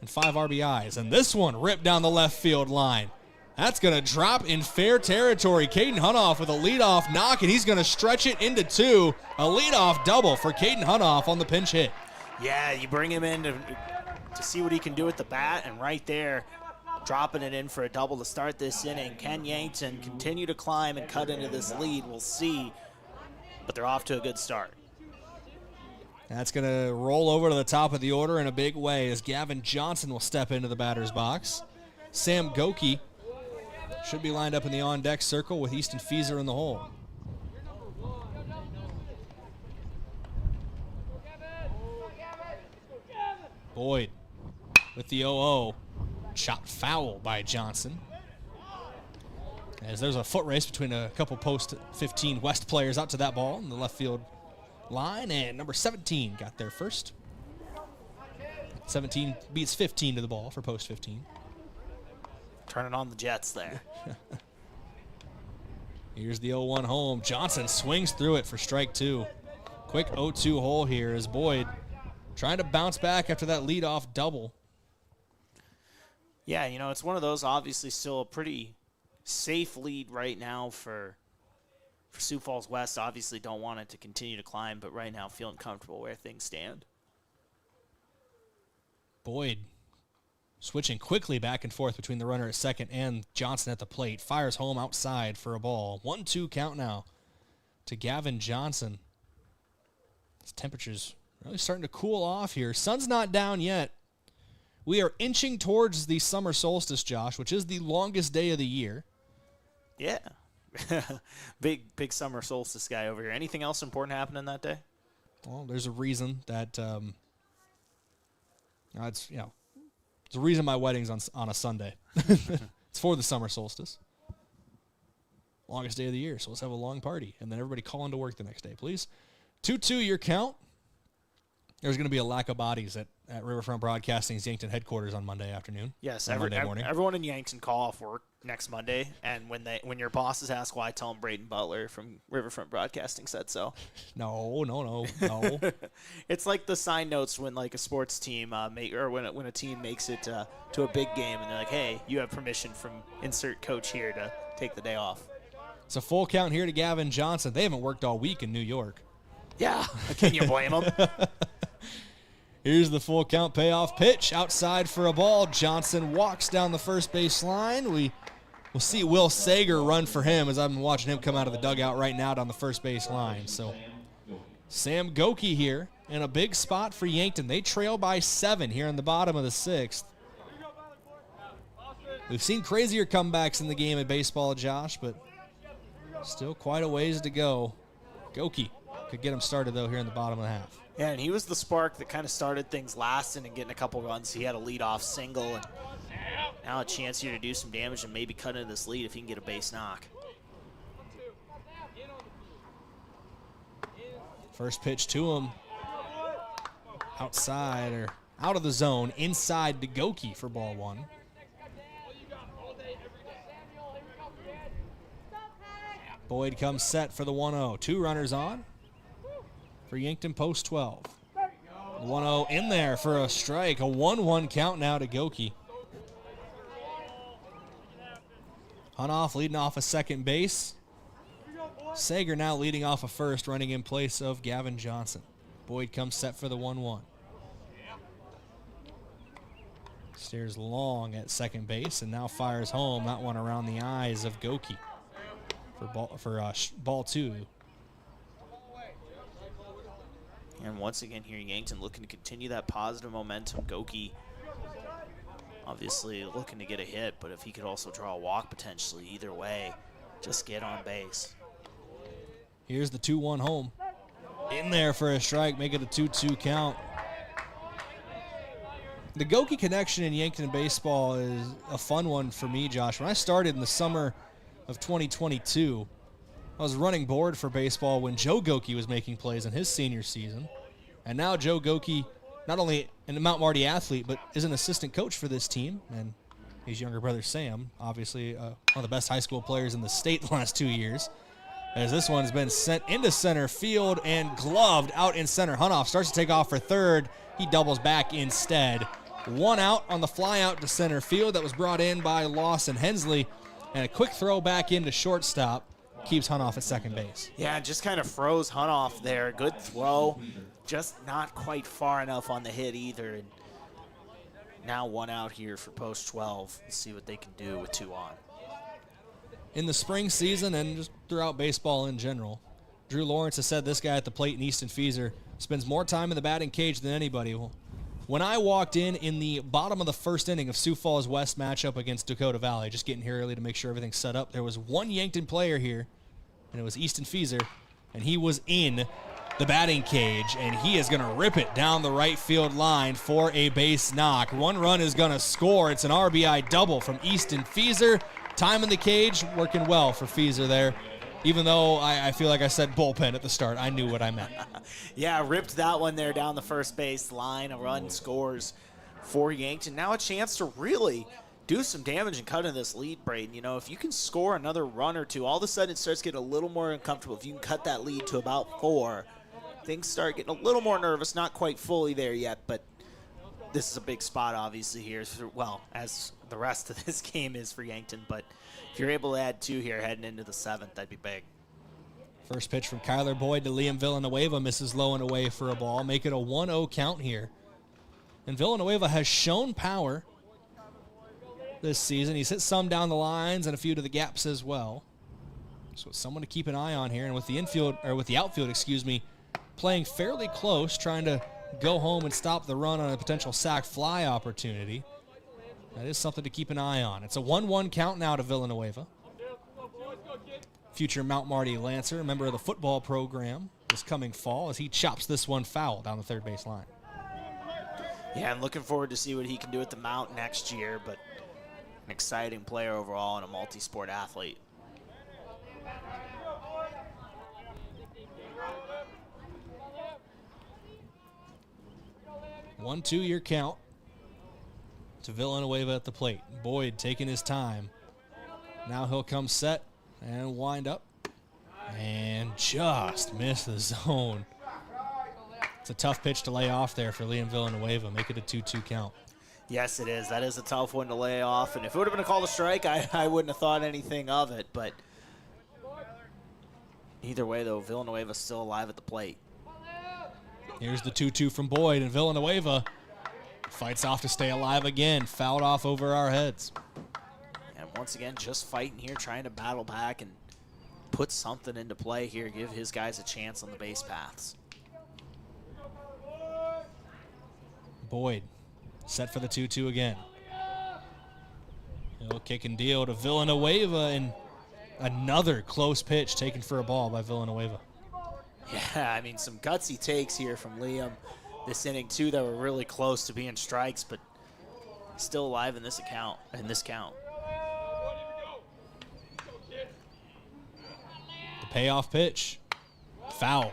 and 5 RBIs. And this one ripped down the left field line. That's going to drop in fair territory. Caden Hunoff with a leadoff knock, and he's going to stretch it into 2. A leadoff double for Caden Hunoff on the pinch hit. Yeah, you bring him in to see what he can do with the bat, and right there, dropping it in for a double to start this inning. Can Yankton continue to climb and cut into this lead? We'll see, but they're off to a good start. That's going to roll over to the top of the order in a big way as Gavin Johnson will step into the batter's box. Sam Goki should be lined up in the on-deck circle with Easton Feeser in the hole. Boyd with the 0-0. Chopped foul by Johnson. As there's a foot race between a couple Post 15 West players out to that ball in the left field line, and number 17 got there first. 17 beats 15 to the ball for Post 15. Turning on the Jets there. Here's the 0-1 home. Johnson swings through it for strike 2. Quick 0-2 hole here as Boyd trying to bounce back after that leadoff double. Yeah, you know, it's one of those, obviously still a pretty safe lead right now for Sioux Falls West. Obviously don't want it to continue to climb, but right now feeling comfortable where things stand. Boyd switching quickly back and forth between the runner at second and Johnson at the plate. Fires home outside for a ball. 1-2 count now to Gavin Johnson. His temperature's really starting to cool off here. Sun's not down yet. We are inching towards the summer solstice, Josh, which is the longest day of the year. Yeah. Big summer solstice guy over here. Anything else important happening that day? Well, there's a reason that it's a reason my wedding's on a Sunday. It's for the summer solstice. Longest day of the year, so let's have a long party. And then everybody call into work the next day, please. 2-2 your count. There's going to be a lack of bodies at Riverfront Broadcasting's Yankton headquarters on Monday afternoon. Yes, Monday morning. Everyone in Yankton call off work next Monday, and when your bosses ask why, tell them Brayden Butler from Riverfront Broadcasting said so. No. It's like the sign notes when like a sports team when a team makes it to a big game, and they're like, "Hey, you have permission from insert coach here to take the day off." It's a full count here to Gavin Johnson. They haven't worked all week in New York. Yeah, can you blame them? Here's the full count payoff pitch. Outside for a ball. Johnson walks down the first base line. We'll see Will Sager run for him as I've been watching him come out of the dugout right now down the first base line. So Sam Goki here in a big spot for Yankton. They trail by 7 here in the bottom of the 6th. We've seen crazier comebacks in the game of baseball, Josh, but still quite a ways to go. Goki could get him started, though, here in the bottom of the half. Yeah, and he was the spark that kind of started things last and getting a couple runs. He had a leadoff single, and now a chance here to do some damage and maybe cut into this lead if he can get a base knock. First pitch to him. Outside or out of the zone, inside to Goki for ball 1. Boyd comes set for the 1-0. 2 runners on for Yankton post 12. 1-0 in there for a strike. A 1-1 count now to Goki. Hunoff leading off a second base. Sager now leading off a first, running in place of Gavin Johnson. Boyd comes set for the 1-1. Stares long at second base and now fires home. That one around the eyes of Goki for ball 2. And once again here, Yankton looking to continue that positive momentum. Goki obviously looking to get a hit, but if he could also draw a walk potentially, either way, just get on base. Here's the 2-1 home. In there for a strike, make it a 2-2 count. The Goki connection in Yankton baseball is a fun one for me, Josh. When I started in the summer of 2022, I was running board for baseball when Joe Goki was making plays in his senior season. And now Joe Goki, not only a Mount Marty athlete, but is an assistant coach for this team. And his younger brother, Sam, obviously one of the best high school players in the state the last 2 years. As this one's been sent into center field and gloved out in center. Hunoff starts to take off for third. He doubles back instead. 1 out on the fly out to center field that was brought in by Lawson Hensley. And a quick throw back into shortstop keeps Hunoff at second base. Yeah, just kind of froze Hunoff there. Good throw. Just not quite far enough on the hit either. And now 1 out here for post 12. Let's see what they can do with 2 on. In the spring season and just throughout baseball in general, Drew Lawrence has said this guy at the plate in Easton Feeser spends more time in the batting cage than anybody. Well, when I walked in the bottom of the first inning of Sioux Falls West matchup against Dakota Valley, just getting here early to make sure everything's set up, there was one Yankton player here, and it was Easton Feeser, and he was in the batting cage, and he is going to rip it down the right field line for a base knock. 1 run is going to score. It's an RBI double from Easton Feeser. Time in the cage, working well for Feeser there. Even though I feel like I said bullpen at the start, I knew what I meant. Yeah, ripped that one there down the first base line. A run scores for Yankton. Now a chance to really do some damage and cut into this lead, Brayden. You know, if you can score another run or two, all of a sudden it starts getting a little more uncomfortable. If you can cut that lead to about 4, things start getting a little more nervous. Not quite fully there yet, but this is a big spot, obviously, here. Well, as the rest of this game is for Yankton, but if you're able to add 2 here heading into the 7th, that'd be big. First pitch from Kyler Boyd to Liam Villanueva, misses low and away for a ball. Make it a 1-0 count here. And Villanueva has shown power this season. He's hit some down the lines and a few to the gaps as well. So it's someone to keep an eye on here. And with the outfield, playing fairly close, trying to go home and stop the run on a potential sac fly opportunity. That is something to keep an eye on. It's a 1-1 count now to Villanueva. future Mount Marty Lancer, a member of the football program this coming fall, as he chops this one foul down the third base line. Yeah, I'm looking forward to see what he can do at the Mount next year, but an exciting player overall and a multi-sport athlete. One 2-year count to Villanueva at the plate. Boyd taking his time. Now he'll come set and wind up and just miss the zone. It's a tough pitch to lay off there for Liam Villanueva. Make it a 2-2 count. Yes, it is. That is a tough one to lay off. And if it would have been a call to strike, I wouldn't have thought anything of it. But either way, though, Villanueva's still alive at the plate. Here's the 2-2 from Boyd, and Villanueva fights off to stay alive again. Fouled off over our heads. And once again, just fighting here, trying to battle back and put something into play here, give his guys a chance on the base paths. Boyd set for the 2-2 again. He'll kick and deal to Villanueva, and another close pitch taken for a ball by Villanueva. Yeah, I mean, some gutsy takes here from Liam this inning, too, that were really close to being strikes, but still alive in this count. The payoff pitch, foul.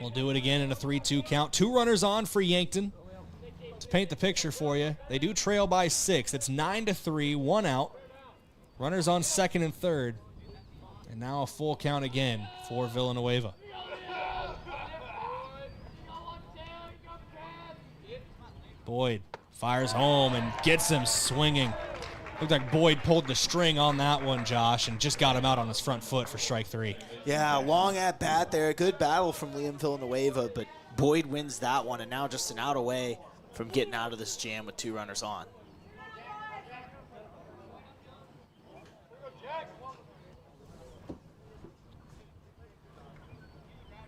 We'll do it again in a 3-2 count. 2 runners on for Yankton. To paint the picture for you, they do trail by 6. It's 9-3, 1 out. Runners on second and third. And now a full count again for Villanueva. Boyd fires home and gets him swinging. Looked like Boyd pulled the string on that one, Josh, and just got him out on his front foot for strike 3. Yeah, long at bat there. Good battle from Liam Villanueva, but Boyd wins that one, and now just an out away from getting out of this jam with 2 runners on.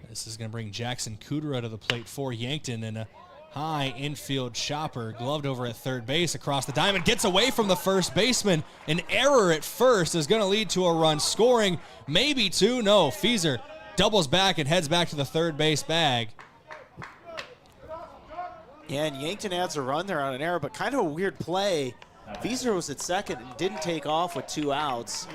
This is going to bring Jackson Kudera to the plate for Yankton, and a high infield chopper gloved over at third base across the diamond. Gets away from the first baseman. An error at first is going to lead to a run scoring. Maybe 2. No, Fieser doubles back and heads back to the third base bag. Yeah, and Yankton adds a run there on an error, but kind of a weird play. Fieser was at second and didn't take off with 2 outs.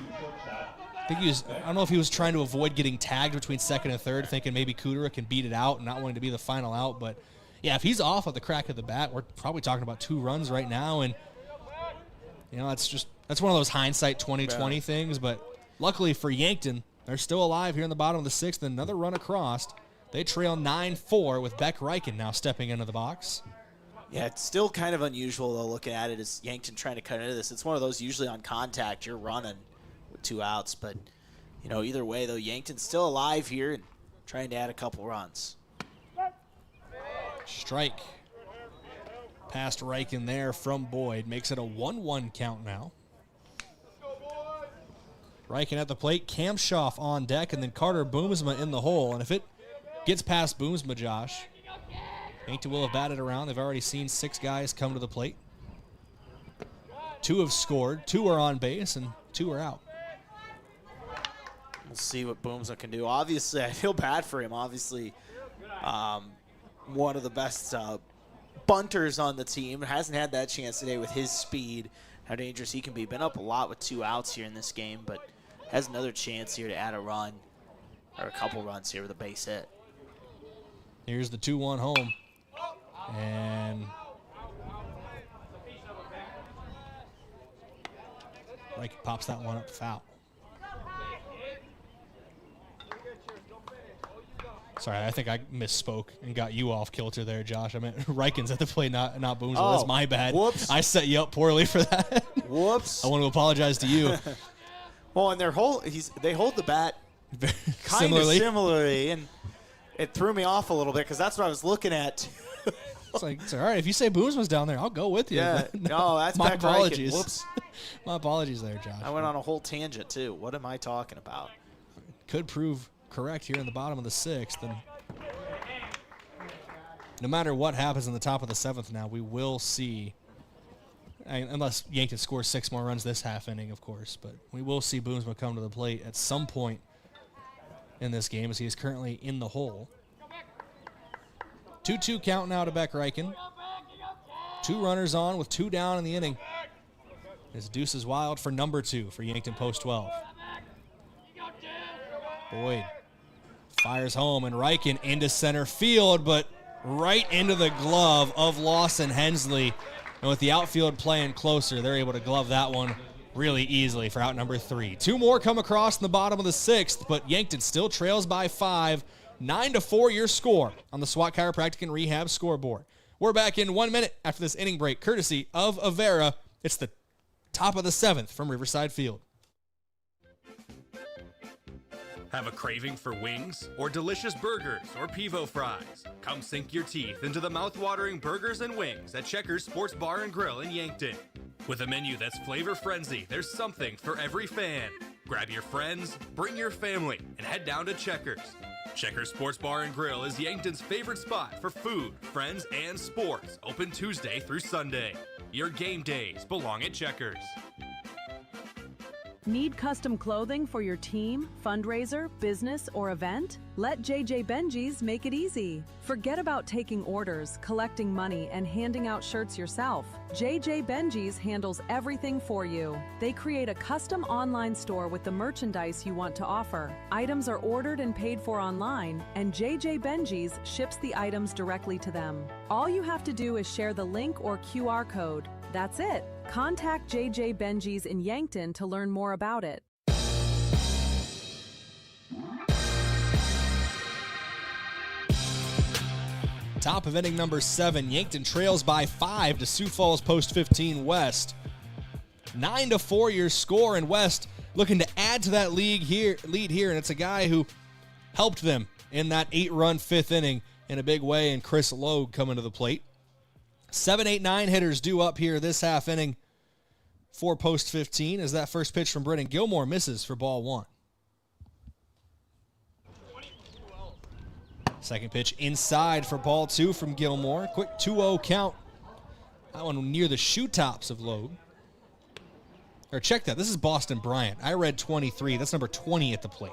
I think I don't know if he was trying to avoid getting tagged between second and third, thinking maybe Kudera can beat it out and not wanting to be the final out. But, yeah, if he's off at the crack of the bat, we're probably talking about 2 runs right now. And, you know, that's one of those hindsight 2020 things. But luckily for Yankton, they're still alive here in the bottom of the 6th. Another run across. They trail 9-4 with Beck Reichen now stepping into the box. Yeah, it's still kind of unusual, though, looking at it as Yankton trying to cut into this. It's one of those usually on contact, you're running with 2 outs. But, you know, either way, though, Yankton's still alive here and trying to add a couple runs. Strike. Past Reichen there from Boyd. Makes it a 1-1 count now. Reichen at the plate. Kamshoff on deck, and then Carter Boomsma in the hole. And if it gets past Boomsma, Josh, Yankton will have batted around. They've already seen 6 guys come to the plate. 2 have scored. 2 are on base, and 2 are out. We'll see what Boomsma can do. Obviously, I feel bad for him. Obviously, one of the best bunters on the team. Hasn't had that chance today with his speed, how dangerous he can be. Been up a lot with 2 outs here in this game, but has another chance here to add a run, or a couple runs here with a base hit. Here's the 2-1 home. And Reichen pops that one up foul. Sorry, I think I misspoke and got you off kilter there, Josh. I meant Reichen's at the plate, not Boomsma. Oh, that's my bad. Whoops. I set you up poorly for that. Whoops. I want to apologize to you. Well, and they hold the bat kind of similarly, and it threw me off a little bit because that's what I was looking at. It's all right. If you say Boomsma's down there, I'll go with you. Yeah. No, that's my Beck apologies. Reichen. Whoops. My apologies there, Josh. I went on a whole tangent, too. What am I talking about? Could prove correct here in the bottom of the 6th. And no matter what happens in the top of the 7th now, we will see Unless Yankton scores 6 more runs this half inning, of course. But we will see Boomsma come to the plate at some point in this game, as he is currently in the hole. 2-2 count now to Beck Reichen. 2 runners on with 2 down in the inning. As Deuce is wild for number 2 for Yankton post 12. Boyd fires home, and Reichen into center field, but right into the glove of Lawson Hensley. And with the outfield playing closer, they're able to glove that one really easily for out number 3. 2 more come across in the bottom of the 6th, but Yankton still trails by 5. 9-4 your score on the SWAT Chiropractic and Rehab scoreboard. We're back in 1 minute after this inning break, courtesy of Avera. It's the top of the 7th from Riverside Field. Have a craving for wings or delicious burgers or Pivo fries? Come sink your teeth into the mouth-watering burgers and wings at Checkers Sports Bar and Grill in Yankton. With a menu that's flavor frenzy, there's something for every fan. Grab your friends, bring your family, and head down to Checkers. Checkers Sports Bar and Grill is Yankton's favorite spot for food, friends, and sports. Open Tuesday through Sunday. Your game days belong at Checkers. Need custom clothing for your team, fundraiser, business, or event? Let JJ Benji's make it easy. Forget about taking orders, collecting money, and handing out shirts yourself. JJ Benji's handles everything for you. They create a custom online store with the merchandise you want to offer. Items are ordered and paid for online, and JJ Benji's ships the items directly to them. All you have to do is share the link or QR code. That's it. Contact JJ Benji's in Yankton to learn more about it. Top of inning number 7, Yankton trails by 5 to Sioux Falls post 15 West. 9-4 your score, and West looking to add to that lead here, and it's a guy who helped them in that 8-run 5th inning in a big way, and Chris Logue coming to the plate. 7, 8, 9 hitters due up here this half inning for post 15 as that first pitch from Brayden Gilmore misses for ball 1. Second pitch inside for ball 2 from Gilmore. Quick 2-0 count. That one near the shoe tops of Logue. Or check that. This is Boston Bryant. I read 23. That's number 20 at the plate.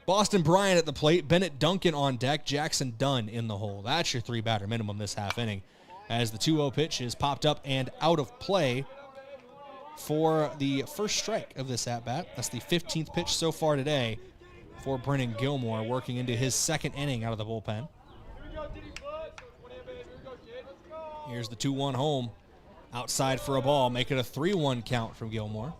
Boston Bryant at the plate. Bennett Duncan on deck. Jackson Dunn in the hole. That's your 3-batter minimum this half inning, as the 2-0 pitch is popped up and out of play for the first strike of this at-bat. That's the 15th pitch so far today for Brennan Gilmore, working into his 2nd inning out of the bullpen. Here's the 2-1 home. Outside for a ball. Make it a 3-1 count from Gilmore.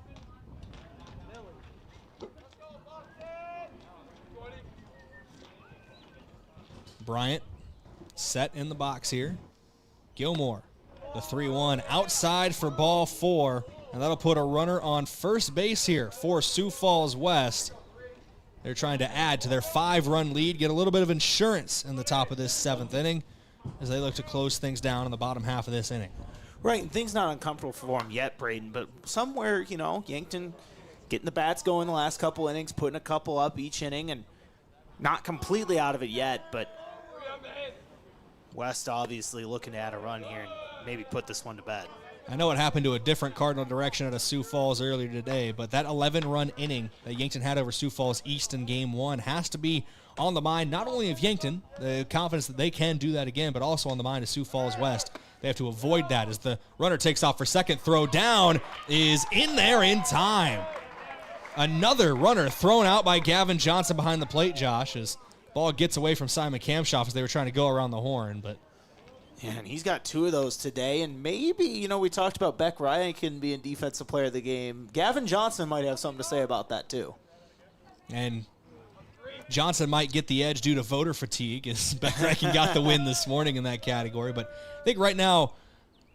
Bryant set in the box here. Gilmore, the 3-1 outside for ball 4, and that'll put a runner on first base here for Sioux Falls West. They're trying to add to their 5-run lead, get a little bit of insurance in the top of this 7th inning as they look to close things down in the bottom half of this inning. Right, and things not uncomfortable for them yet, Brayden, but somewhere, Yankton getting the bats going the last couple innings, putting a couple up each inning, and not completely out of it yet, but West obviously looking to add a run here and maybe put this one to bed. I know it happened to a different Cardinal direction out of Sioux Falls earlier today, but that 11-run inning that Yankton had over Sioux Falls East in Game 1 has to be on the mind not only of Yankton, the confidence that they can do that again, but also on the mind of Sioux Falls West. They have to avoid that as the runner takes off for second. Throw down is in there in time. Another runner thrown out by Gavin Johnson behind the plate, Josh, as ball gets away from Simon Kamshoff as they were trying to go around the horn, but yeah, and he's got 2 of those today, and maybe, we talked about Beck Reichen being Defensive Player of the Game. Gavin Johnson might have something to say about that, too. And Johnson might get the edge due to voter fatigue, as Beck Reichen got the win this morning in that category. But I think right now,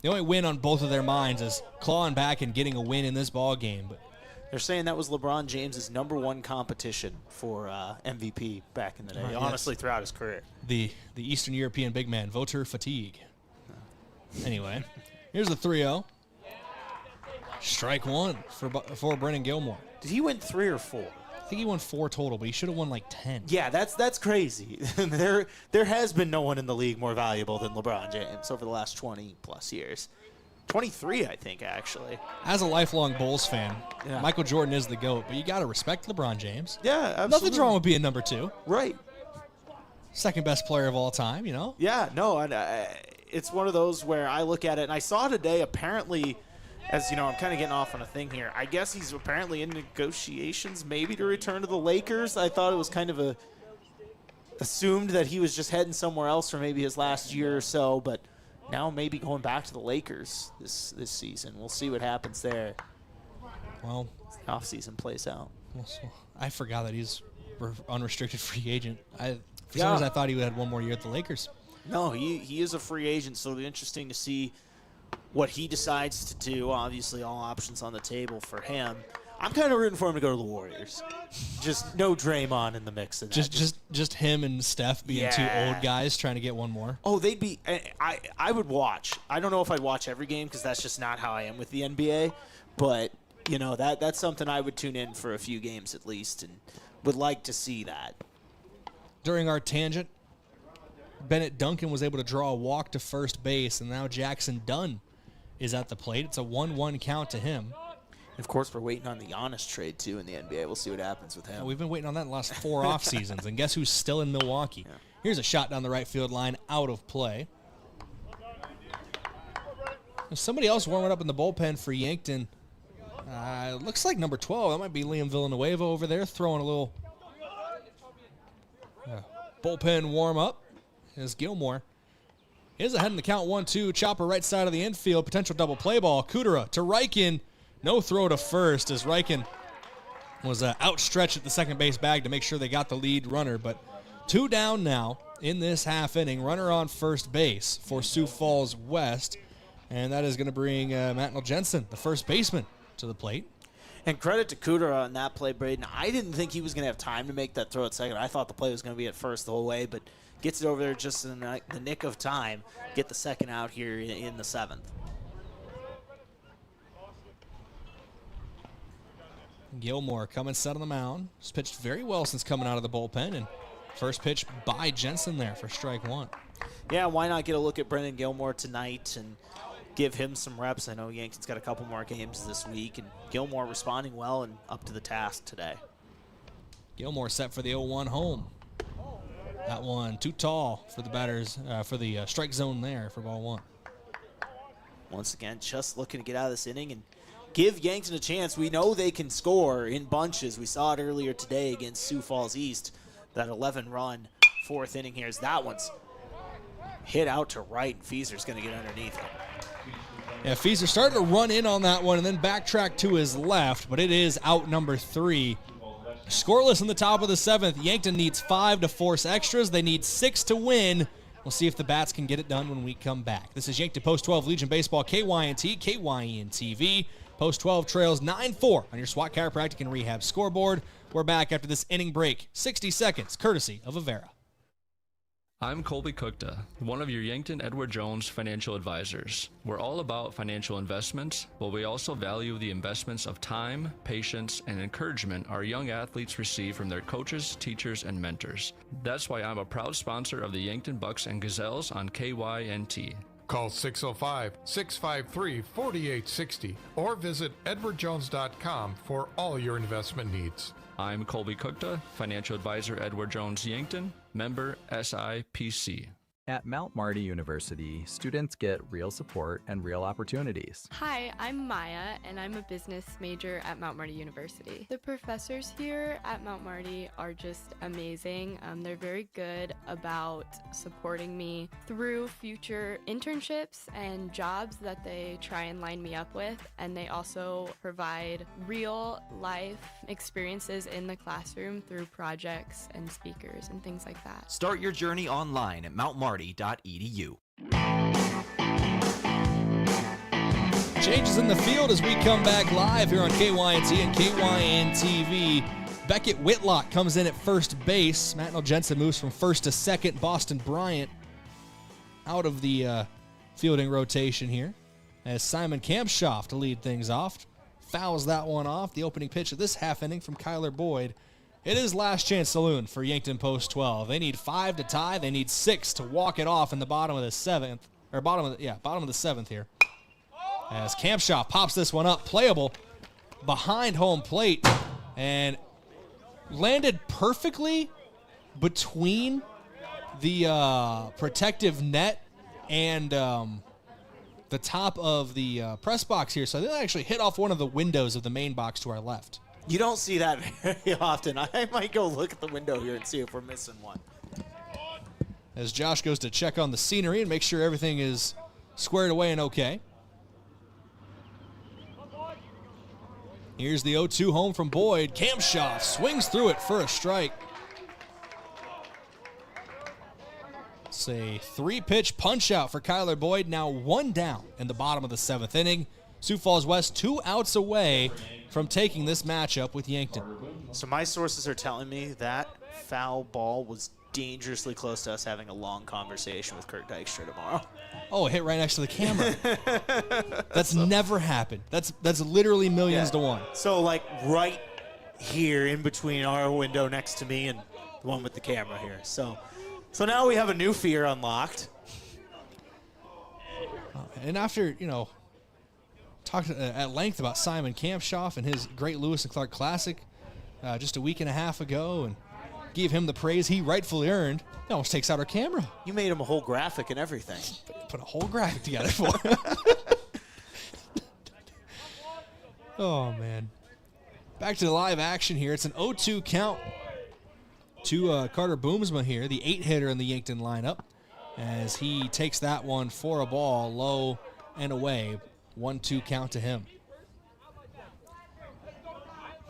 the only win on both of their minds is clawing back and getting a win in this ball game. But they're saying that was LeBron James's #1 competition for MVP back in the day, honestly, throughout his career. The Eastern European big man, voter fatigue. Anyway, here's the 3-0. Strike 1 for Brennan Gilmore. Did he win 3 or 4? I think he won 4 total, but he should have won like 10. Yeah, that's crazy. There has been no one in the league more valuable than LeBron James over the last 20-plus years. 23, I think, actually. As a lifelong Bulls fan, Yeah. Michael Jordan is the GOAT, but you got to respect LeBron James. Yeah, absolutely. Nothing's wrong with being number 2. Right. Second best player of all time, you know? Yeah, no, and it's one of those where I look at it, and I saw today, apparently, as you know, I'm kind of getting off on a thing here. I guess he's apparently in negotiations maybe to return to the Lakers. I thought it was kind of assumed that he was just heading somewhere else for maybe his last year or so, but now maybe going back to the Lakers this season. We'll see what happens there. Well, the offseason plays out. Well, so I forgot that he's unrestricted free agent. For some reason, I thought he had one more year at the Lakers. No, he is a free agent, so it'll be interesting to see what he decides to do. Obviously, all options on the table for him. I'm kind of rooting for him to go to the Warriors. Just no Draymond in the mix of that. Just him and Steph being two old guys trying to get one more. Oh, they'd be. I would watch. I don't know if I'd watch every game because that's just not how I am with the NBA. But you know that's something I would tune in for a few games at least, and would like to see that. During our tangent, Bennett Duncan was able to draw a walk to first base, and now Jackson Dunn is at the plate. It's a 1-1 count to him. Of course, we're waiting on the Giannis trade, too, in the NBA. We'll see what happens with him. We've been waiting on that in the last 4 off seasons, and guess who's still in Milwaukee? Yeah. Here's a shot down the right field line, out of play. There's somebody else warming up in the bullpen for Yankton. Looks like number 12. That might be Liam Villanueva over there, throwing a little bullpen warm-up. Is Gilmore. He is ahead in the count 1-2. Chopper right side of the infield. Potential double play ball. Kudera to Reichen. No throw to first as Reichen was outstretched at the second base bag to make sure they got the lead runner. But 2 down now in this half inning. Runner on first base for Sioux Falls West. And that is going to bring Matt Jensen, the first baseman, to the plate. And credit to Kudera on that play, Brayden. I didn't think he was going to have time to make that throw at second. I thought the play was going to be at first the whole way, but gets it over there just in the nick of time. Get the second out here in the 7th. Gilmore coming set on the mound. He's pitched very well since coming out of the bullpen, and first pitch by Jensen there for strike 1. Yeah, why not get a look at Brendan Gilmore tonight and give him some reps? I know Yankton's got a couple more games this week, and Gilmore responding well and up to the task today. Gilmore set for the 0-1 home. That one too tall for the batters, for the strike zone there for ball 1. Once again, just looking to get out of this inning and give Yankton a chance. We know they can score in bunches. We saw it earlier today against Sioux Falls East. That 11-run 4th inning here, as that one's hit out to right, and Feaser's going to get underneath it. Yeah, Feaser started to run in on that one and then backtrack to his left, but it is out number 3. Scoreless in the top of the 7th. Yankton needs 5 to force extras. They need 6 to win. We'll see if the Bats can get it done when we come back. This is Yankton Post 12 Legion Baseball, KYNT, KYN-TV. Post 12 trails 9-4 on your SWAT Chiropractic and Rehab scoreboard. We're back after this inning break. 60 seconds, courtesy of Avera. I'm Colby Cookta, one of your Yankton Edward Jones financial advisors. We're all about financial investments, but we also value the investments of time, patience, and encouragement our young athletes receive from their coaches, teachers, and mentors. That's why I'm a proud sponsor of the Yankton Bucks and Gazelles on KYNT. Call 605-653-4860 or visit edwardjones.com for all your investment needs. I'm Colby Cookta, financial advisor Edward Jones Yankton, member SIPC. At Mount Marty University, students get real support and real opportunities. Hi, I'm Maya, and I'm a business major at Mount Marty University. The professors here at Mount Marty are just amazing. They're very good about supporting me through future internships and jobs that they try and line me up with, and they also provide real life experiences in the classroom through projects and speakers and things like that. Start your journey online at mountmarty.edu. Changes in the field as we come back live here on KYNT and KYN-TV. Beckett Whitlock comes in at first base. Matt Jensen moves from first to second. Boston Bryant out of the fielding rotation here as Simon Kampshoff to lead things off. Fouls that one off. The opening pitch of this half inning from Kyler Boyd. It is last chance saloon for Yankton Post 12. They need 5 to tie. They need 6 to walk it off in the bottom of the 7th, or bottom of the 7th here. As Kampshoff pops this one up, playable behind home plate, and landed perfectly between the protective net and the top of the press box here. So they actually hit off one of the windows of the main box to our left. You don't see that very often. I might go look at the window here and see if we're missing one. As Josh goes to check on the scenery and make sure everything is squared away and okay. Here's the 0-2 home from Boyd. Kampshoff swings through it for a strike. It's a 3-pitch punch out for Kyler Boyd. Now 1 down in the bottom of the 7th inning. Sioux Falls West 2 outs away from taking this matchup with Yankton. So my sources are telling me that foul ball was dangerously close to us having a long conversation with Kurt Dykstra tomorrow. Oh, it hit right next to the camera. That's never happened. That's literally millions to one. So, like, right here in between our window next to me and the one with the camera here. So now we have a new fear unlocked. And after, talked at length about Simon Kampshoff and his great Lewis and Clark Classic just a week and a half ago, and gave him the praise he rightfully earned. It almost takes out our camera. You made him a whole graphic and everything. Put a whole graphic together for him. Oh, man. Back to the live action here. It's an 0-2 count to Carter Boomsma here, the 8-hitter in the Yankton lineup, as he takes that one for a ball, low and away. 1-2 count to him.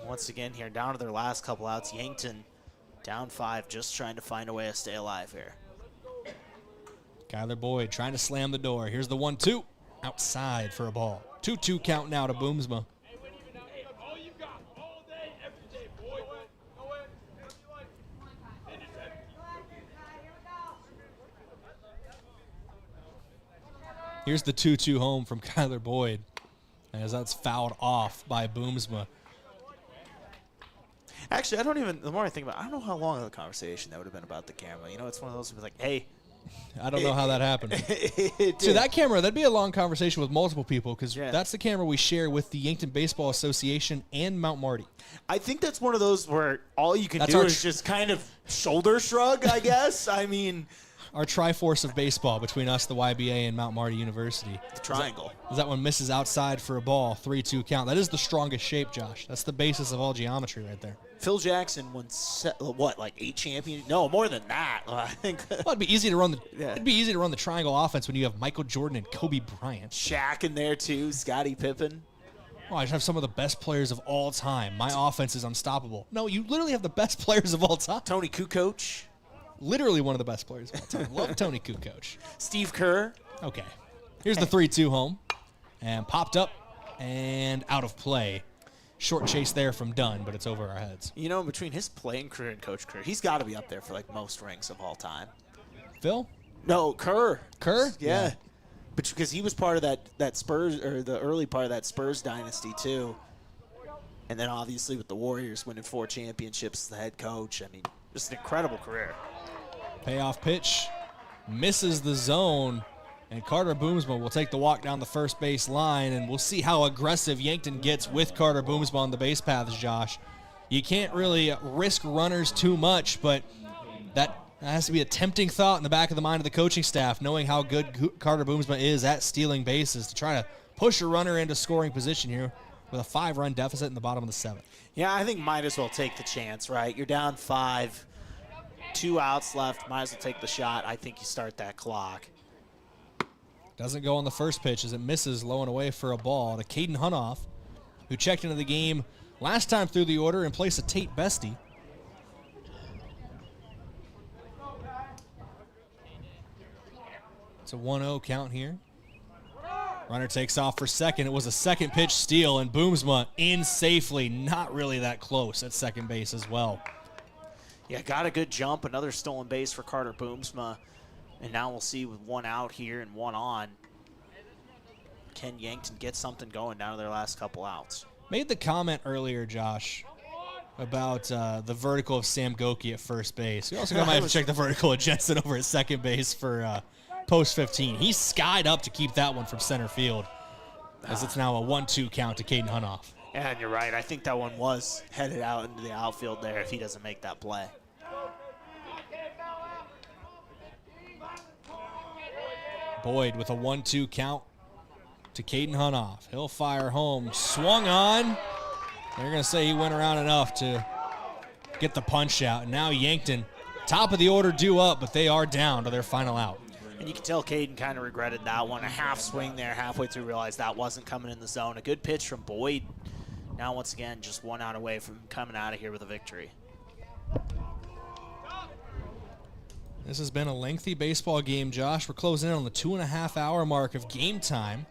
Once again here, down to their last couple outs. Yankton down 5, just trying to find a way to stay alive here. Kyler Boyd trying to slam the door. Here's the 1-2. Outside for a ball. 2-2 count now to Boomsma. Here's the 2-2 home from Kyler Boyd, as that's fouled off by Boomsma. Actually, the more I think about it, I don't know how long of a conversation that would have been about the camera. It's one of those, like, hey. I don't know how that happened. So that camera, that'd be a long conversation with multiple people, because that's the camera we share with the Yankton Baseball Association and Mount Marty. I think that's one of those where all you can do is just kind of shoulder shrug, I guess. I mean, our triforce of baseball between us, the YBA, and Mount Marty University. The triangle. Is that one misses outside for a ball, 3-2 count. That is the strongest shape, Josh. That's the basis of all geometry right there. Phil Jackson won like 8 champions? No, more than that. I think. Well, it'd be easy to run the triangle offense when you have Michael Jordan and Kobe Bryant. Shaq in there too, Scottie Pippen. Oh, I just have some of the best players of all time. My offense is unstoppable. No, you literally have the best players of all time. Tony Kukoc. Literally one of the best players of all time. Love Tony Kukoc. Steve Kerr. Okay. Here's the 3-2 home. And popped up and out of play. Short chase there from Dunn, but it's over our heads. Between his playing career and coach career, he's got to be up there for like most rings of all time. Phil? No, Kerr. Kerr? Yeah. But because he was part of that Spurs, or the early part of that Spurs dynasty too. And then obviously with the Warriors winning 4 championships as the head coach. I mean, just an incredible career. Payoff pitch. Misses the zone. And Carter Boomsma will take the walk down the first base line, and we'll see how aggressive Yankton gets with Carter Boomsma on the base paths, Josh. You can't really risk runners too much, but that has to be a tempting thought in the back of the mind of the coaching staff, knowing how good Carter Boomsma is at stealing bases, to try to push a runner into scoring position here with a 5-run deficit in the bottom of the 7th. Yeah, I think might as well take the chance, right? You're down 5, 2 outs left, might as well take the shot. I think you start that clock. Doesn't go on the first pitch as it misses low and away for a ball to Caden Hunoff, who checked into the game last time through the order in place of Tate Bestie. It's a 1-0 count here. Runner takes off for second. It was a second pitch steal, and Boomsma in safely. Not really that close at second base as well. Yeah, got a good jump. Another stolen base for Carter Boomsma. And now we'll see with 1 out here and 1 on. Can Yankton get something going down to their last couple outs? Made the comment earlier, Josh, about the vertical of Sam Goki at first base. We also might have to check the vertical of Jensen over at second base for post 15. He skied up to keep that one from center field. as it's now a 1-2 count to Caden Hunoff. And you're right. I think that one was headed out into the outfield there if he doesn't make that play. Boyd with a 1-2 count to Caden Hunoff. He'll fire home. Swung on. They're going to say he went around enough to get the punch out. And now Yankton, top of the order, due up, but they are down to their final out. And you can tell Caden kind of regretted that one. A half swing there, halfway through realized that wasn't coming in the zone. A good pitch from Boyd. Now once again, just 1 out away from coming out of here with a victory. This has been a lengthy baseball game, Josh. We're closing in on the 2.5-hour mark of game time.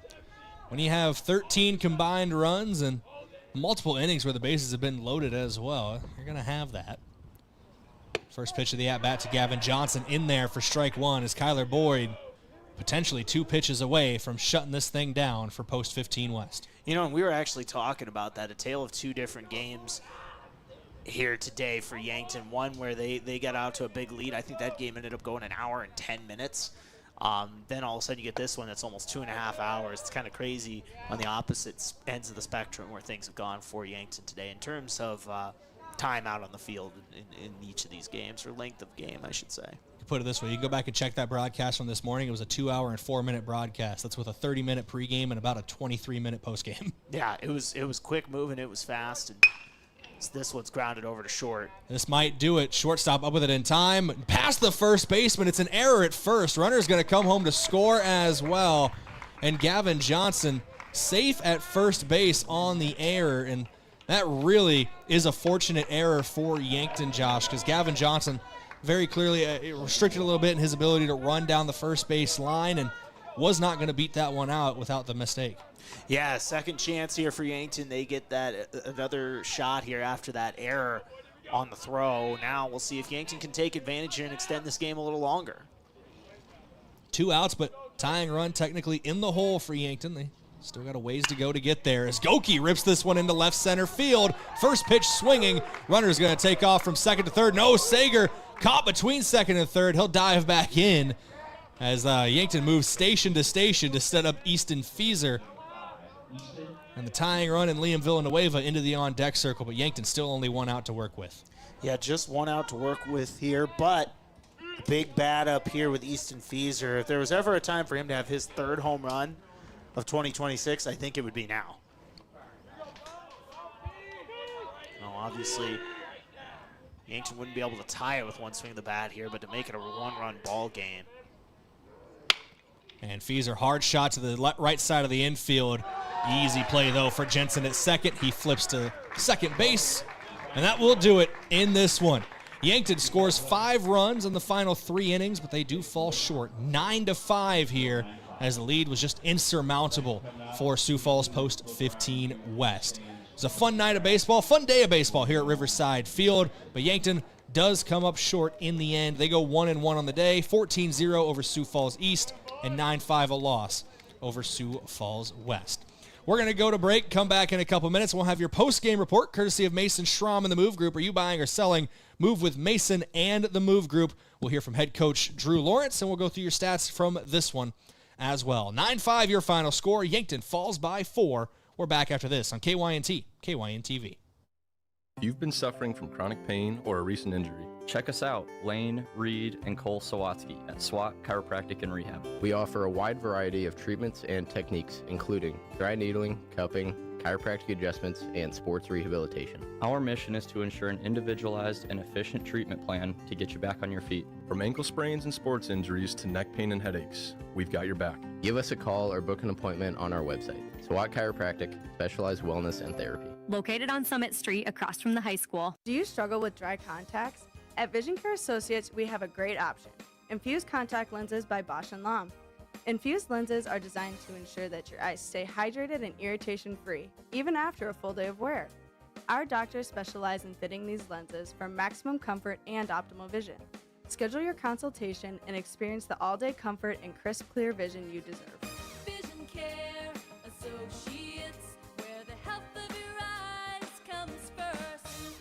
When you have 13 combined runs and multiple innings where the bases have been loaded as well, you're going to have that. First pitch of the at-bat to Gavin Johnson in there for strike one as Kyler Boyd potentially 2 pitches away from shutting this thing down for post 15 West. You know, and we were actually talking about that, a tale of 2 different games here today for Yankton. One where they got out to a big lead. I think that game ended up going 1 hour and 10 minutes. Then all of a sudden you get this one that's almost 2.5 hours. It's kind of crazy on the opposite ends of the spectrum where things have gone for Yankton today in terms of time out on the field in each of these games, or length of game, I should say. Put it this way, you can go back and check that broadcast from this morning. It was a 2-hour and 4-minute broadcast. That's with a 30-minute pregame and about a 23-minute postgame. Yeah, it was quick moving, it was fast, and this one's grounded over to short. This might do it. Shortstop up with it in time. Past the first baseman. It's an error at first. Runner's going to come home to score as well. And Gavin Johnson safe at first base on the error. And that really is a fortunate error for Yankton, Josh, because Gavin Johnson very clearly restricted a little bit in his ability to run down the first base line and was not going to beat that one out without the mistake. Yeah, second chance here for Yankton. They get that another shot here after that error on the throw. Now we'll see if Yankton can take advantage here and extend this game a little longer. 2 outs, but tying run technically in the hole for Yankton. They still got a ways to go to get there as Goki rips this one into left center field. First pitch swinging. Runner's going to take off from second to third. No, Sager caught between second and third. He'll dive back in as Yankton moves station to set up Easton Fieser. And the tying run and Liam Villanueva into the on-deck circle, but Yankton still only 1 out to work with. Yeah, just 1 out to work with here, but big bat up here with Easton Fieser. If there was ever a time for him to have his 3rd home run of 2026, I think it would be now. Well, obviously, Yankton wouldn't be able to tie it with 1 swing of the bat here, but to make it a 1-run ball game. And Fieser, hard shot to the right side of the infield. Easy play, though, for Jensen at second. He flips to second base, and that will do it in this one. Yankton scores 5 runs in the final 3 innings, but they do fall short. 9-5 here, as the lead was just insurmountable for Sioux Falls post 15 West. It's a fun night of baseball, fun day of baseball here at Riverside Field, but Yankton does come up short in the end. They go 1-1 on the day, 14-0 over Sioux Falls East, and 9-5 a loss over Sioux Falls West. We're going to go to break, come back in a couple minutes. We'll have your post-game report, courtesy of Mason Schramm and the Move Group. Are you buying or selling? Move with Mason and the Move Group. We'll hear from head coach Drew Lawrence, and we'll go through your stats from this one as well. 9-5 your final score. Yankton falls by 4. We're back after this on KYNT, KYN-TV. If you've been suffering from chronic pain or a recent injury, check us out, Lane, Reed, and Cole Sawatsky at SWAT Chiropractic and Rehab. We offer a wide variety of treatments and techniques, including dry needling, cupping, chiropractic adjustments, and sports rehabilitation. Our mission is to ensure an individualized and efficient treatment plan to get you back on your feet. From ankle sprains and sports injuries to neck pain and headaches, we've got your back. Give us a call or book an appointment on our website. SWAT Chiropractic, specialized wellness and therapy. Located on Summit Street across from the high school. Do you struggle with dry contacts? At Vision Care Associates, we have a great option. Infused contact lenses by Bosch & Lomb. Infused lenses are designed to ensure that your eyes stay hydrated and irritation-free, even after a full day of wear. Our doctors specialize in fitting these lenses for maximum comfort and optimal vision. Schedule your consultation and experience the all-day comfort and crisp, clear vision you deserve. Vision Care Associates, where the health of your eyes comes first.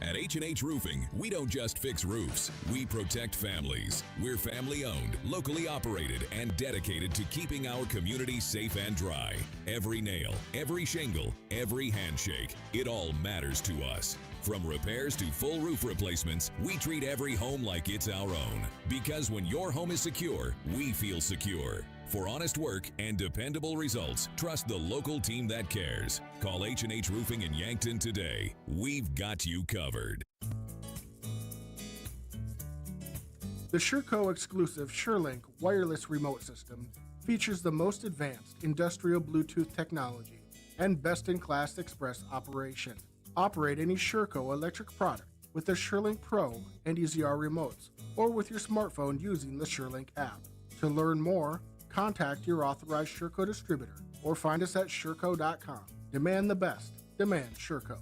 At H&H Roofing, we don't just fix roofs, we protect families. We're family-owned, locally operated, and dedicated to keeping our community safe and dry. Every nail, every shingle, every handshake, it all matters to us. From repairs to full roof replacements, we treat every home like it's our own. Because when your home is secure, we feel secure. For honest work and dependable results, trust the local team that cares. Call H&H Roofing in Yankton today. We've got you covered. The Sureco exclusive SureLink wireless remote system features the most advanced industrial Bluetooth technology and best-in-class express operation. Operate any Sureco electric product with the SureLink Pro and EZR remotes or with your smartphone using the SureLink app. To learn more, contact your authorized Sureco distributor or find us at sureco.com. Demand the best. Demand Sureco.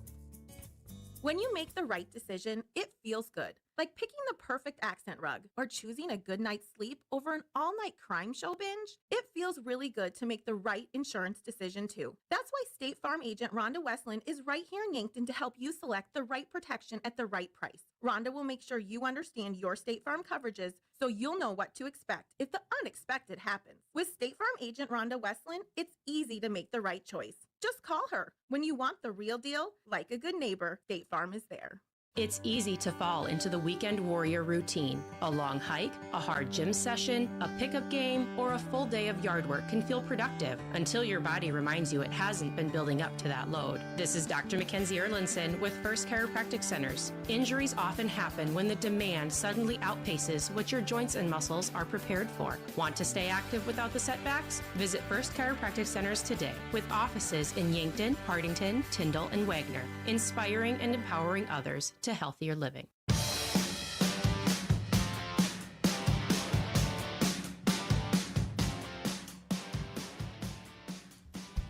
When you make the right decision, it feels good. Like picking the perfect accent rug or choosing a good night's sleep over an all-night crime show binge. It feels really good to make the right insurance decision too. That's why State Farm agent Rhonda Westland is right here in Yankton to help you select the right protection at the right price. Rhonda will make sure you understand your State Farm coverages so you'll know what to expect if the unexpected happens. With State Farm agent Rhonda Westland, it's easy to make the right choice. Just call her. When you want the real deal, like a good neighbor, State Farm is there. It's easy to fall into the weekend warrior routine. A long hike, a hard gym session, a pickup game, or a full day of yard work can feel productive until your body reminds you it hasn't been building up to that load. This is Dr. Mackenzie Erlinson with First Chiropractic Centers. Injuries often happen when the demand suddenly outpaces what your joints and muscles are prepared for. Want to stay active without the setbacks? Visit First Chiropractic Centers today with offices in Yankton, Hardington, Tyndall, and Wagner, inspiring and empowering others to healthier living.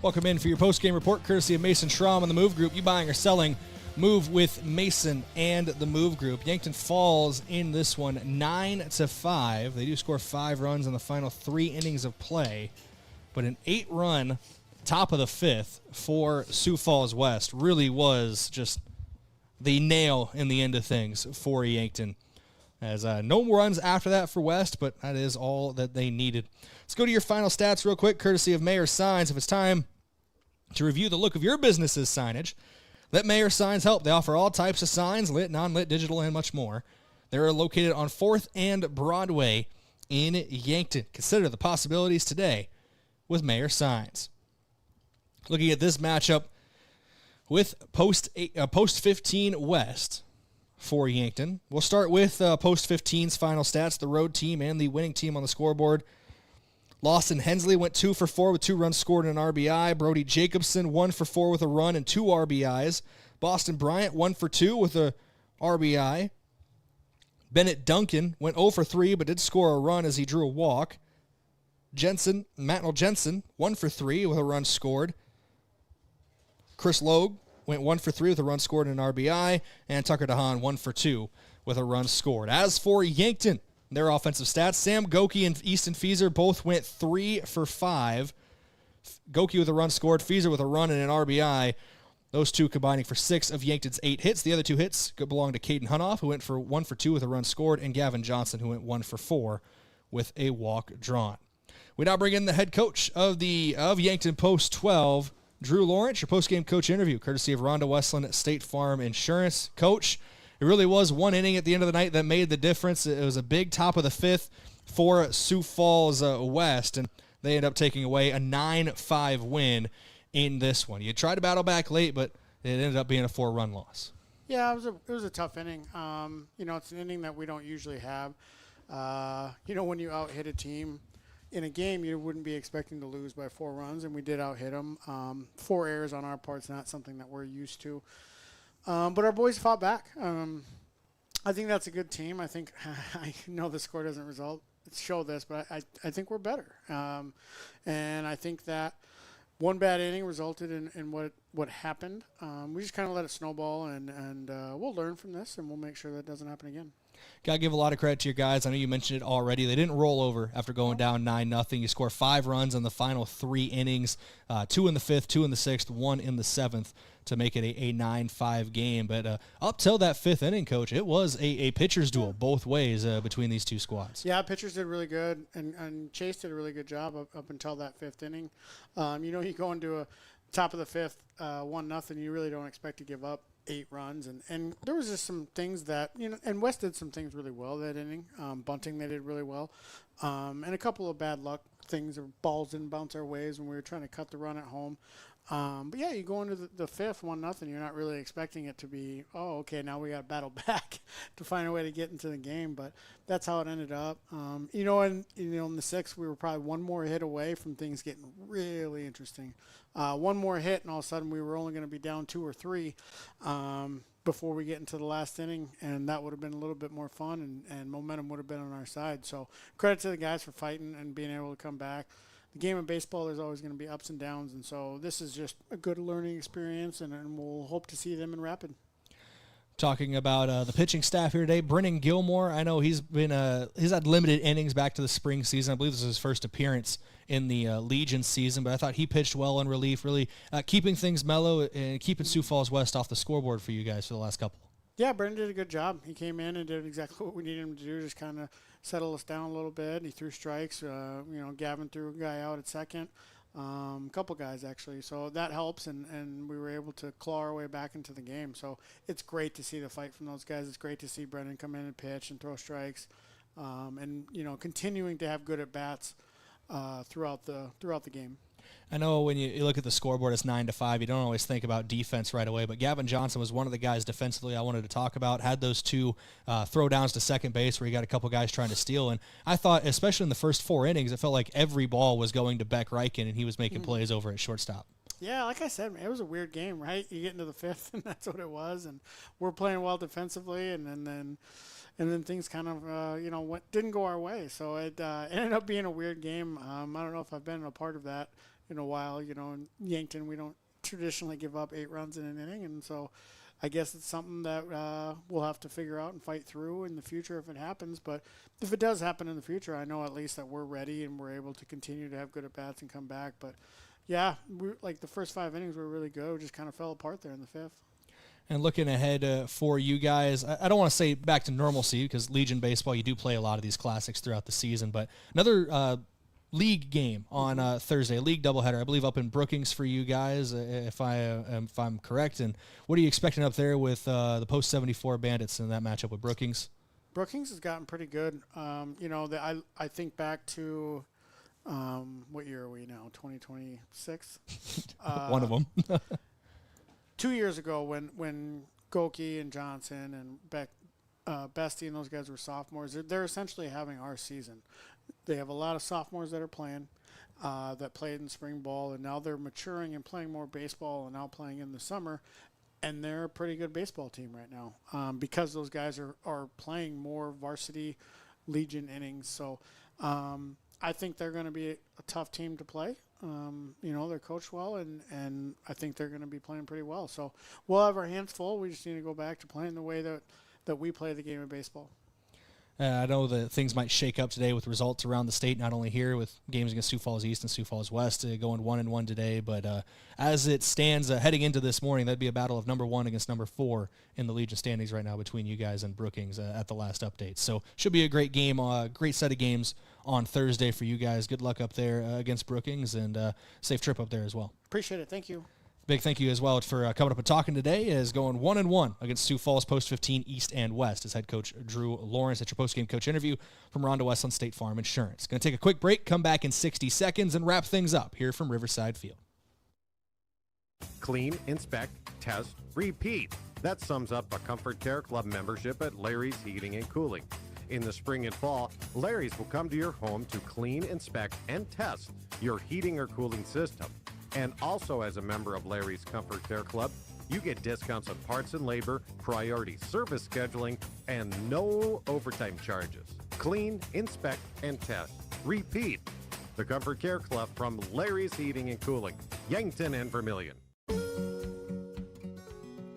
Welcome in for your post-game report, courtesy of Mason Schramm and the Move Group. You buying or selling, move with Mason and the Move Group. Yankton falls in this one 9-5. They do score 5 runs in the final 3 innings of play, but an 8-run top of the 5th for Sioux Falls West really was just the nail in the end of things for Yankton. As no runs after that for West, but that is all that they needed. Let's go to your final stats real quick, courtesy of Mayor Signs. If it's time to review the look of your business's signage, let Mayor Signs help. They offer all types of signs, lit, non-lit, digital, and much more. They're located on 4th and Broadway in Yankton. Consider the possibilities today with Mayor Signs. Looking at this matchup with Post 15 West for Yankton. We'll start with Post 15's final stats, the road team and the winning team on the scoreboard. Lawson Hensley went 2 for 4 with 2 runs scored and an RBI. Brody Jacobson 1 for 4 with a run and 2 RBIs. Boston Bryant 1 for 2 with a RBI. Bennett Duncan went 0 for 3 but did score a run as he drew a walk. Matnell Jensen 1 for 3 with a run scored. Chris Logue went 1 for 3 with a run scored and an RBI, and Tucker DeHaan 1 for 2 with a run scored. As for Yankton, their offensive stats, Sam Goki and Easton Feeser both went 3 for 5. Goki with a run scored, Feeser with a run and an RBI. Those two combining for 6 of Yankton's 8 hits. The other 2 hits belong to Caden Hunoff, who went for 1 for 2 with a run scored, and Gavin Johnson, who went 1 for 4 with a walk drawn. We now bring in the head coach of Yankton Post 12, Drew Lawrence, your post-game coach interview, courtesy of Rhonda Westland at State Farm Insurance. Coach, it really was one inning at the end of the night that made the difference. It was a big top of the 5th for Sioux Falls West, and they ended up taking away a 9-5 win in this one. You tried to battle back late, but it ended up being a 4-run loss. Yeah, it was a tough inning. It's an inning that we don't usually have. When you out-hit a team in a game, you wouldn't be expecting to lose by 4 runs, and we did out-hit them. 4 errors on our part's not something that we're used to. But our boys fought back. I think that's a good team. I think I know the score doesn't show this, but I think we're better. And I think that one bad inning resulted in what happened. We just kind of let it snowball, and we'll learn from this, and we'll make sure that doesn't happen again. Got to give a lot of credit to your guys. I know you mentioned it already. They didn't roll over after going down 9-0. You score 5 runs in the final 3 innings, 2 in the 5th, 2 in the 6th, 1 in the 7th to make it a 9-5 game. But up till that 5th inning, Coach, it was a pitcher's duel both ways between these two squads. Yeah, pitchers did really good, and Chase did a really good job up until that 5th inning. You go into a top of the 5th, 1-0, you really don't expect to give up 8 runs, and there was just some things that, and West did some things really well that inning. Bunting, they did really well, and a couple of bad luck things, or balls didn't bounce our ways when we were trying to cut the run at home. But yeah, you go into the 5th, 1-0, you're not really expecting it to be, oh, okay, now we got to battle back to find a way to get into the game, but that's how it ended up. In the 6th, we were probably one more hit away from things getting really interesting. One more hit, and all of a sudden we were only going to be down 2 or 3 before we get into the last inning, and that would have been a little bit more fun, and momentum would have been on our side. So credit to the guys for fighting and being able to come back. The game of baseball, there's always going to be ups and downs, and so this is just a good learning experience, and we'll hope to see them in Rapid. Talking about the pitching staff here today, Brennan Gilmore, I know he's had limited innings back to the spring season. I believe this is his first appearance in the Legion season, but I thought he pitched well in relief, really keeping things mellow and keeping Sioux Falls West off the scoreboard for you guys for the last couple. Yeah, Brendan did a good job. He came in and did exactly what we needed him to do, just kind of settle us down a little bit. He threw strikes. Gavin threw a guy out at second, a couple guys actually. So that helps, and we were able to claw our way back into the game. So it's great to see the fight from those guys. It's great to see Brendan come in and pitch and throw strikes, and continuing to have good at bats throughout the game. I know when you look at the scoreboard, it's 9-5. You don't always think about defense right away, but Gavin Johnson was one of the guys defensively I wanted to talk about. Had those 2 throwdowns to second base where he got a couple guys trying to steal, and I thought, especially in the first 4 innings, it felt like every ball was going to Beck Reichen, and he was making plays over at shortstop. Yeah, like I said, man, it was a weird game, right? You get into the 5th, and that's what it was, and we're playing well defensively, and then things kind of, didn't go our way. So it ended up being a weird game. I don't know if I've been a part of that in a while. In Yankton, we don't traditionally give up 8 runs in an inning, and so I guess it's something that we'll have to figure out and fight through in the future if it happens. But if it does happen in the future, I know at least that we're ready and we're able to continue to have good at-bats and come back. But, yeah, the first 5 innings were really good. We just kind of fell apart there in the 5th. And looking ahead for you guys, I don't want to say back to normalcy because Legion Baseball, you do play a lot of these classics throughout the season, but another league game on Thursday, a league doubleheader, I believe up in Brookings for you guys, if I'm correct. And what are you expecting up there with the Post 74 Bandits in that matchup with Brookings? Brookings has gotten pretty good. I think back to what year are we now? 2026. One of them. 2 years ago when Goki and Johnson and Beck, Bestie and those guys were sophomores, they're essentially having our season. They have a lot of sophomores that are playing, that played in spring ball, and now they're maturing and playing more baseball and now playing in the summer, and they're a pretty good baseball team right now because those guys are playing more varsity Legion innings. So I think they're going to be a tough team to play. They're coached well, and I think they're going to be playing pretty well. So we'll have our hands full. We just need to go back to playing the way that we play the game of baseball. I know that things might shake up today with results around the state, not only here with games against Sioux Falls East and Sioux Falls West going 1-1 today, but as it stands heading into this morning, that'd be a battle of number 1 against number 4 in the Legion standings right now between you guys and Brookings at the last update. So should be a great game, great set of games on Thursday for you guys. Good luck up there against Brookings, and safe trip up there as well. Appreciate it. Thank you. Big thank you as well for coming up and talking today, as going 1-1 against Sioux Falls Post 15 East and West as head coach Drew Lawrence at your post-game coach interview from Rhonda West on State Farm Insurance. Going to take a quick break, come back in 60 seconds, and wrap things up here from Riverside Field. Clean, inspect, test, repeat. That sums up a Comfort Care Club membership at Larry's Heating and Cooling. In the spring and fall, Larry's will come to your home to clean, inspect, and test your heating or cooling system. And also, as a member of Larry's Comfort Care Club, you get discounts on parts and labor, priority service scheduling, and no overtime charges. Clean, inspect, and test. Repeat. The Comfort Care Club from Larry's Heating and Cooling, Yankton and Vermilion.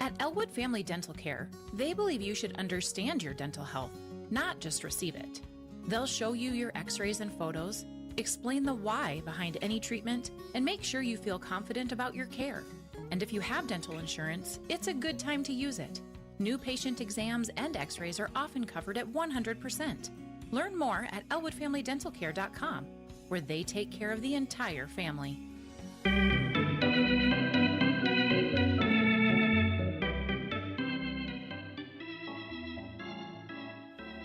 At Elwood Family Dental Care, they believe you should understand your dental health. not just receive it. They'll show you your x-rays and photos, explain the why behind any treatment, and make sure you feel confident about your care. And if you have dental insurance, it's a good time to use it. New patient exams and x-rays are often covered at 100%. Learn more at elwoodfamilydentalcare.com, where they take care of the entire family.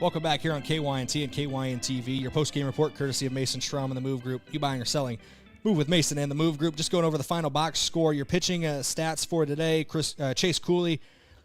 Welcome back here on KYNT and KYN TV, your post-game report courtesy of Mason Strom and the Move Group. You buying or selling? Move with Mason and the Move Group. Just going over the final box score. Your pitching stats for today. Chase Cooley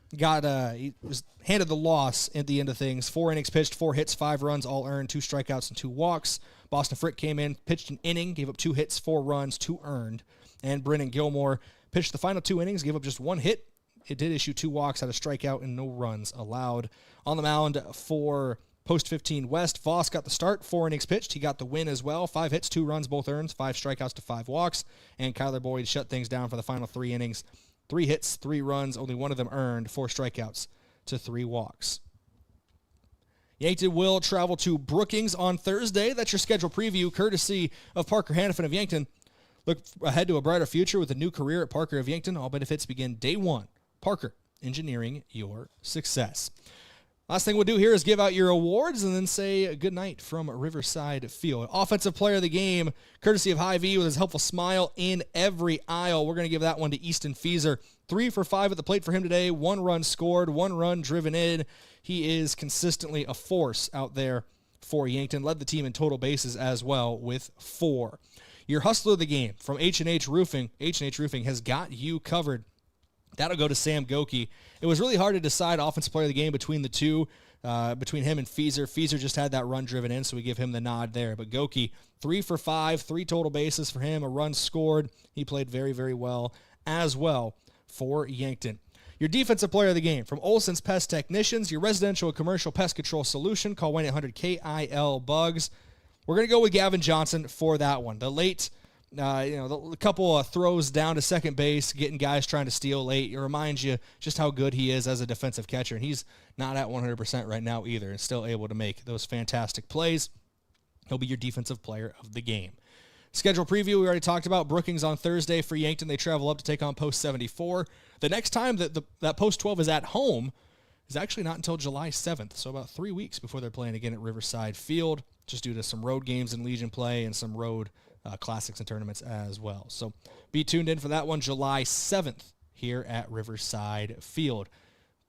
he was handed the loss at the end of things. 4 innings pitched, 4 hits, 5 runs, all earned, 2 strikeouts and 2 walks. Boston Frick came in, pitched an inning, gave up 2 hits, 4 runs, 2 earned. And Brennan Gilmore pitched the final 2 innings, gave up just 1 hit. It did issue 2 walks, had a strikeout, and no runs allowed. On the mound for Post 15 West, Voss got the start, 4 innings pitched. He got the win as well. 5 hits, 2 runs, both earned, 5 strikeouts to 5 walks. And Kyler Boyd shut things down for the final 3 innings. 3 hits, 3 runs, only 1 of them earned, 4 strikeouts to 3 walks. Yankton will travel to Brookings on Thursday. That's your schedule preview, courtesy of Parker Hannafin of Yankton. Look ahead to a brighter future with a new career at Parker of Yankton. All benefits begin day 1. Parker, engineering your success. Last thing we'll do here is give out your awards and then say good night from Riverside Field. Offensive player of the game, courtesy of Hy-Vee with his helpful smile in every aisle. We're going to give that one to Easton Feeser. 3 for 5 at the plate for him today. 1 run scored, 1 run driven in. He is consistently a force out there for Yankton. Led the team in total bases as well with 4. Your hustler of the game from H&H Roofing. H&H Roofing has got you covered. That'll go to Sam Goki. It was really hard to decide offensive player of the game between the two, between him and Feeser. Feeser just had that run driven in, so we give him the nod there. But Goki, 3 for 5, 3 total bases for him, a run scored. He played very, very well as well for Yankton. Your defensive player of the game from Olson's Pest Technicians, your residential and commercial pest control solution. Call 1-800-KIL-BUGS. We're going to go with Gavin Johnson for that one. The late... the couple of throws down to second base, getting guys trying to steal late. It reminds you just how good he is as a defensive catcher, and he's not at 100% right now either and still able to make those fantastic plays. He'll be your defensive player of the game. Schedule preview, we already talked about. Brookings on Thursday for Yankton. They travel up to take on Post 74. The next time that Post 12 is at home is actually not until July 7th, so about 3 weeks before they're playing again at Riverside Field, just due to some road games in Legion play and some road classics and tournaments as well. So be tuned in for that one, July 7th here at Riverside Field.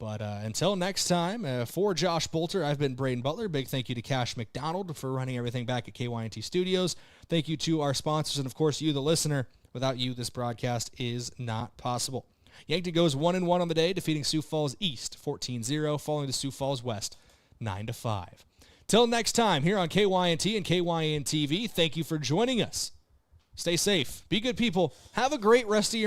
But until next time, for Josh Boelter, I've been Brayden Butler. Big thank you to Cash McDonald for running everything back at KYNT Studios. Thank you to our sponsors and, of course, you, the listener. Without you, this broadcast is not possible. Yankton goes 1-1 on the day, defeating Sioux Falls East 14-0, falling to Sioux Falls West 9-5. Till next time, here on KYNT and KYN TV, thank you for joining us. Stay safe. Be good people. Have a great rest of your night.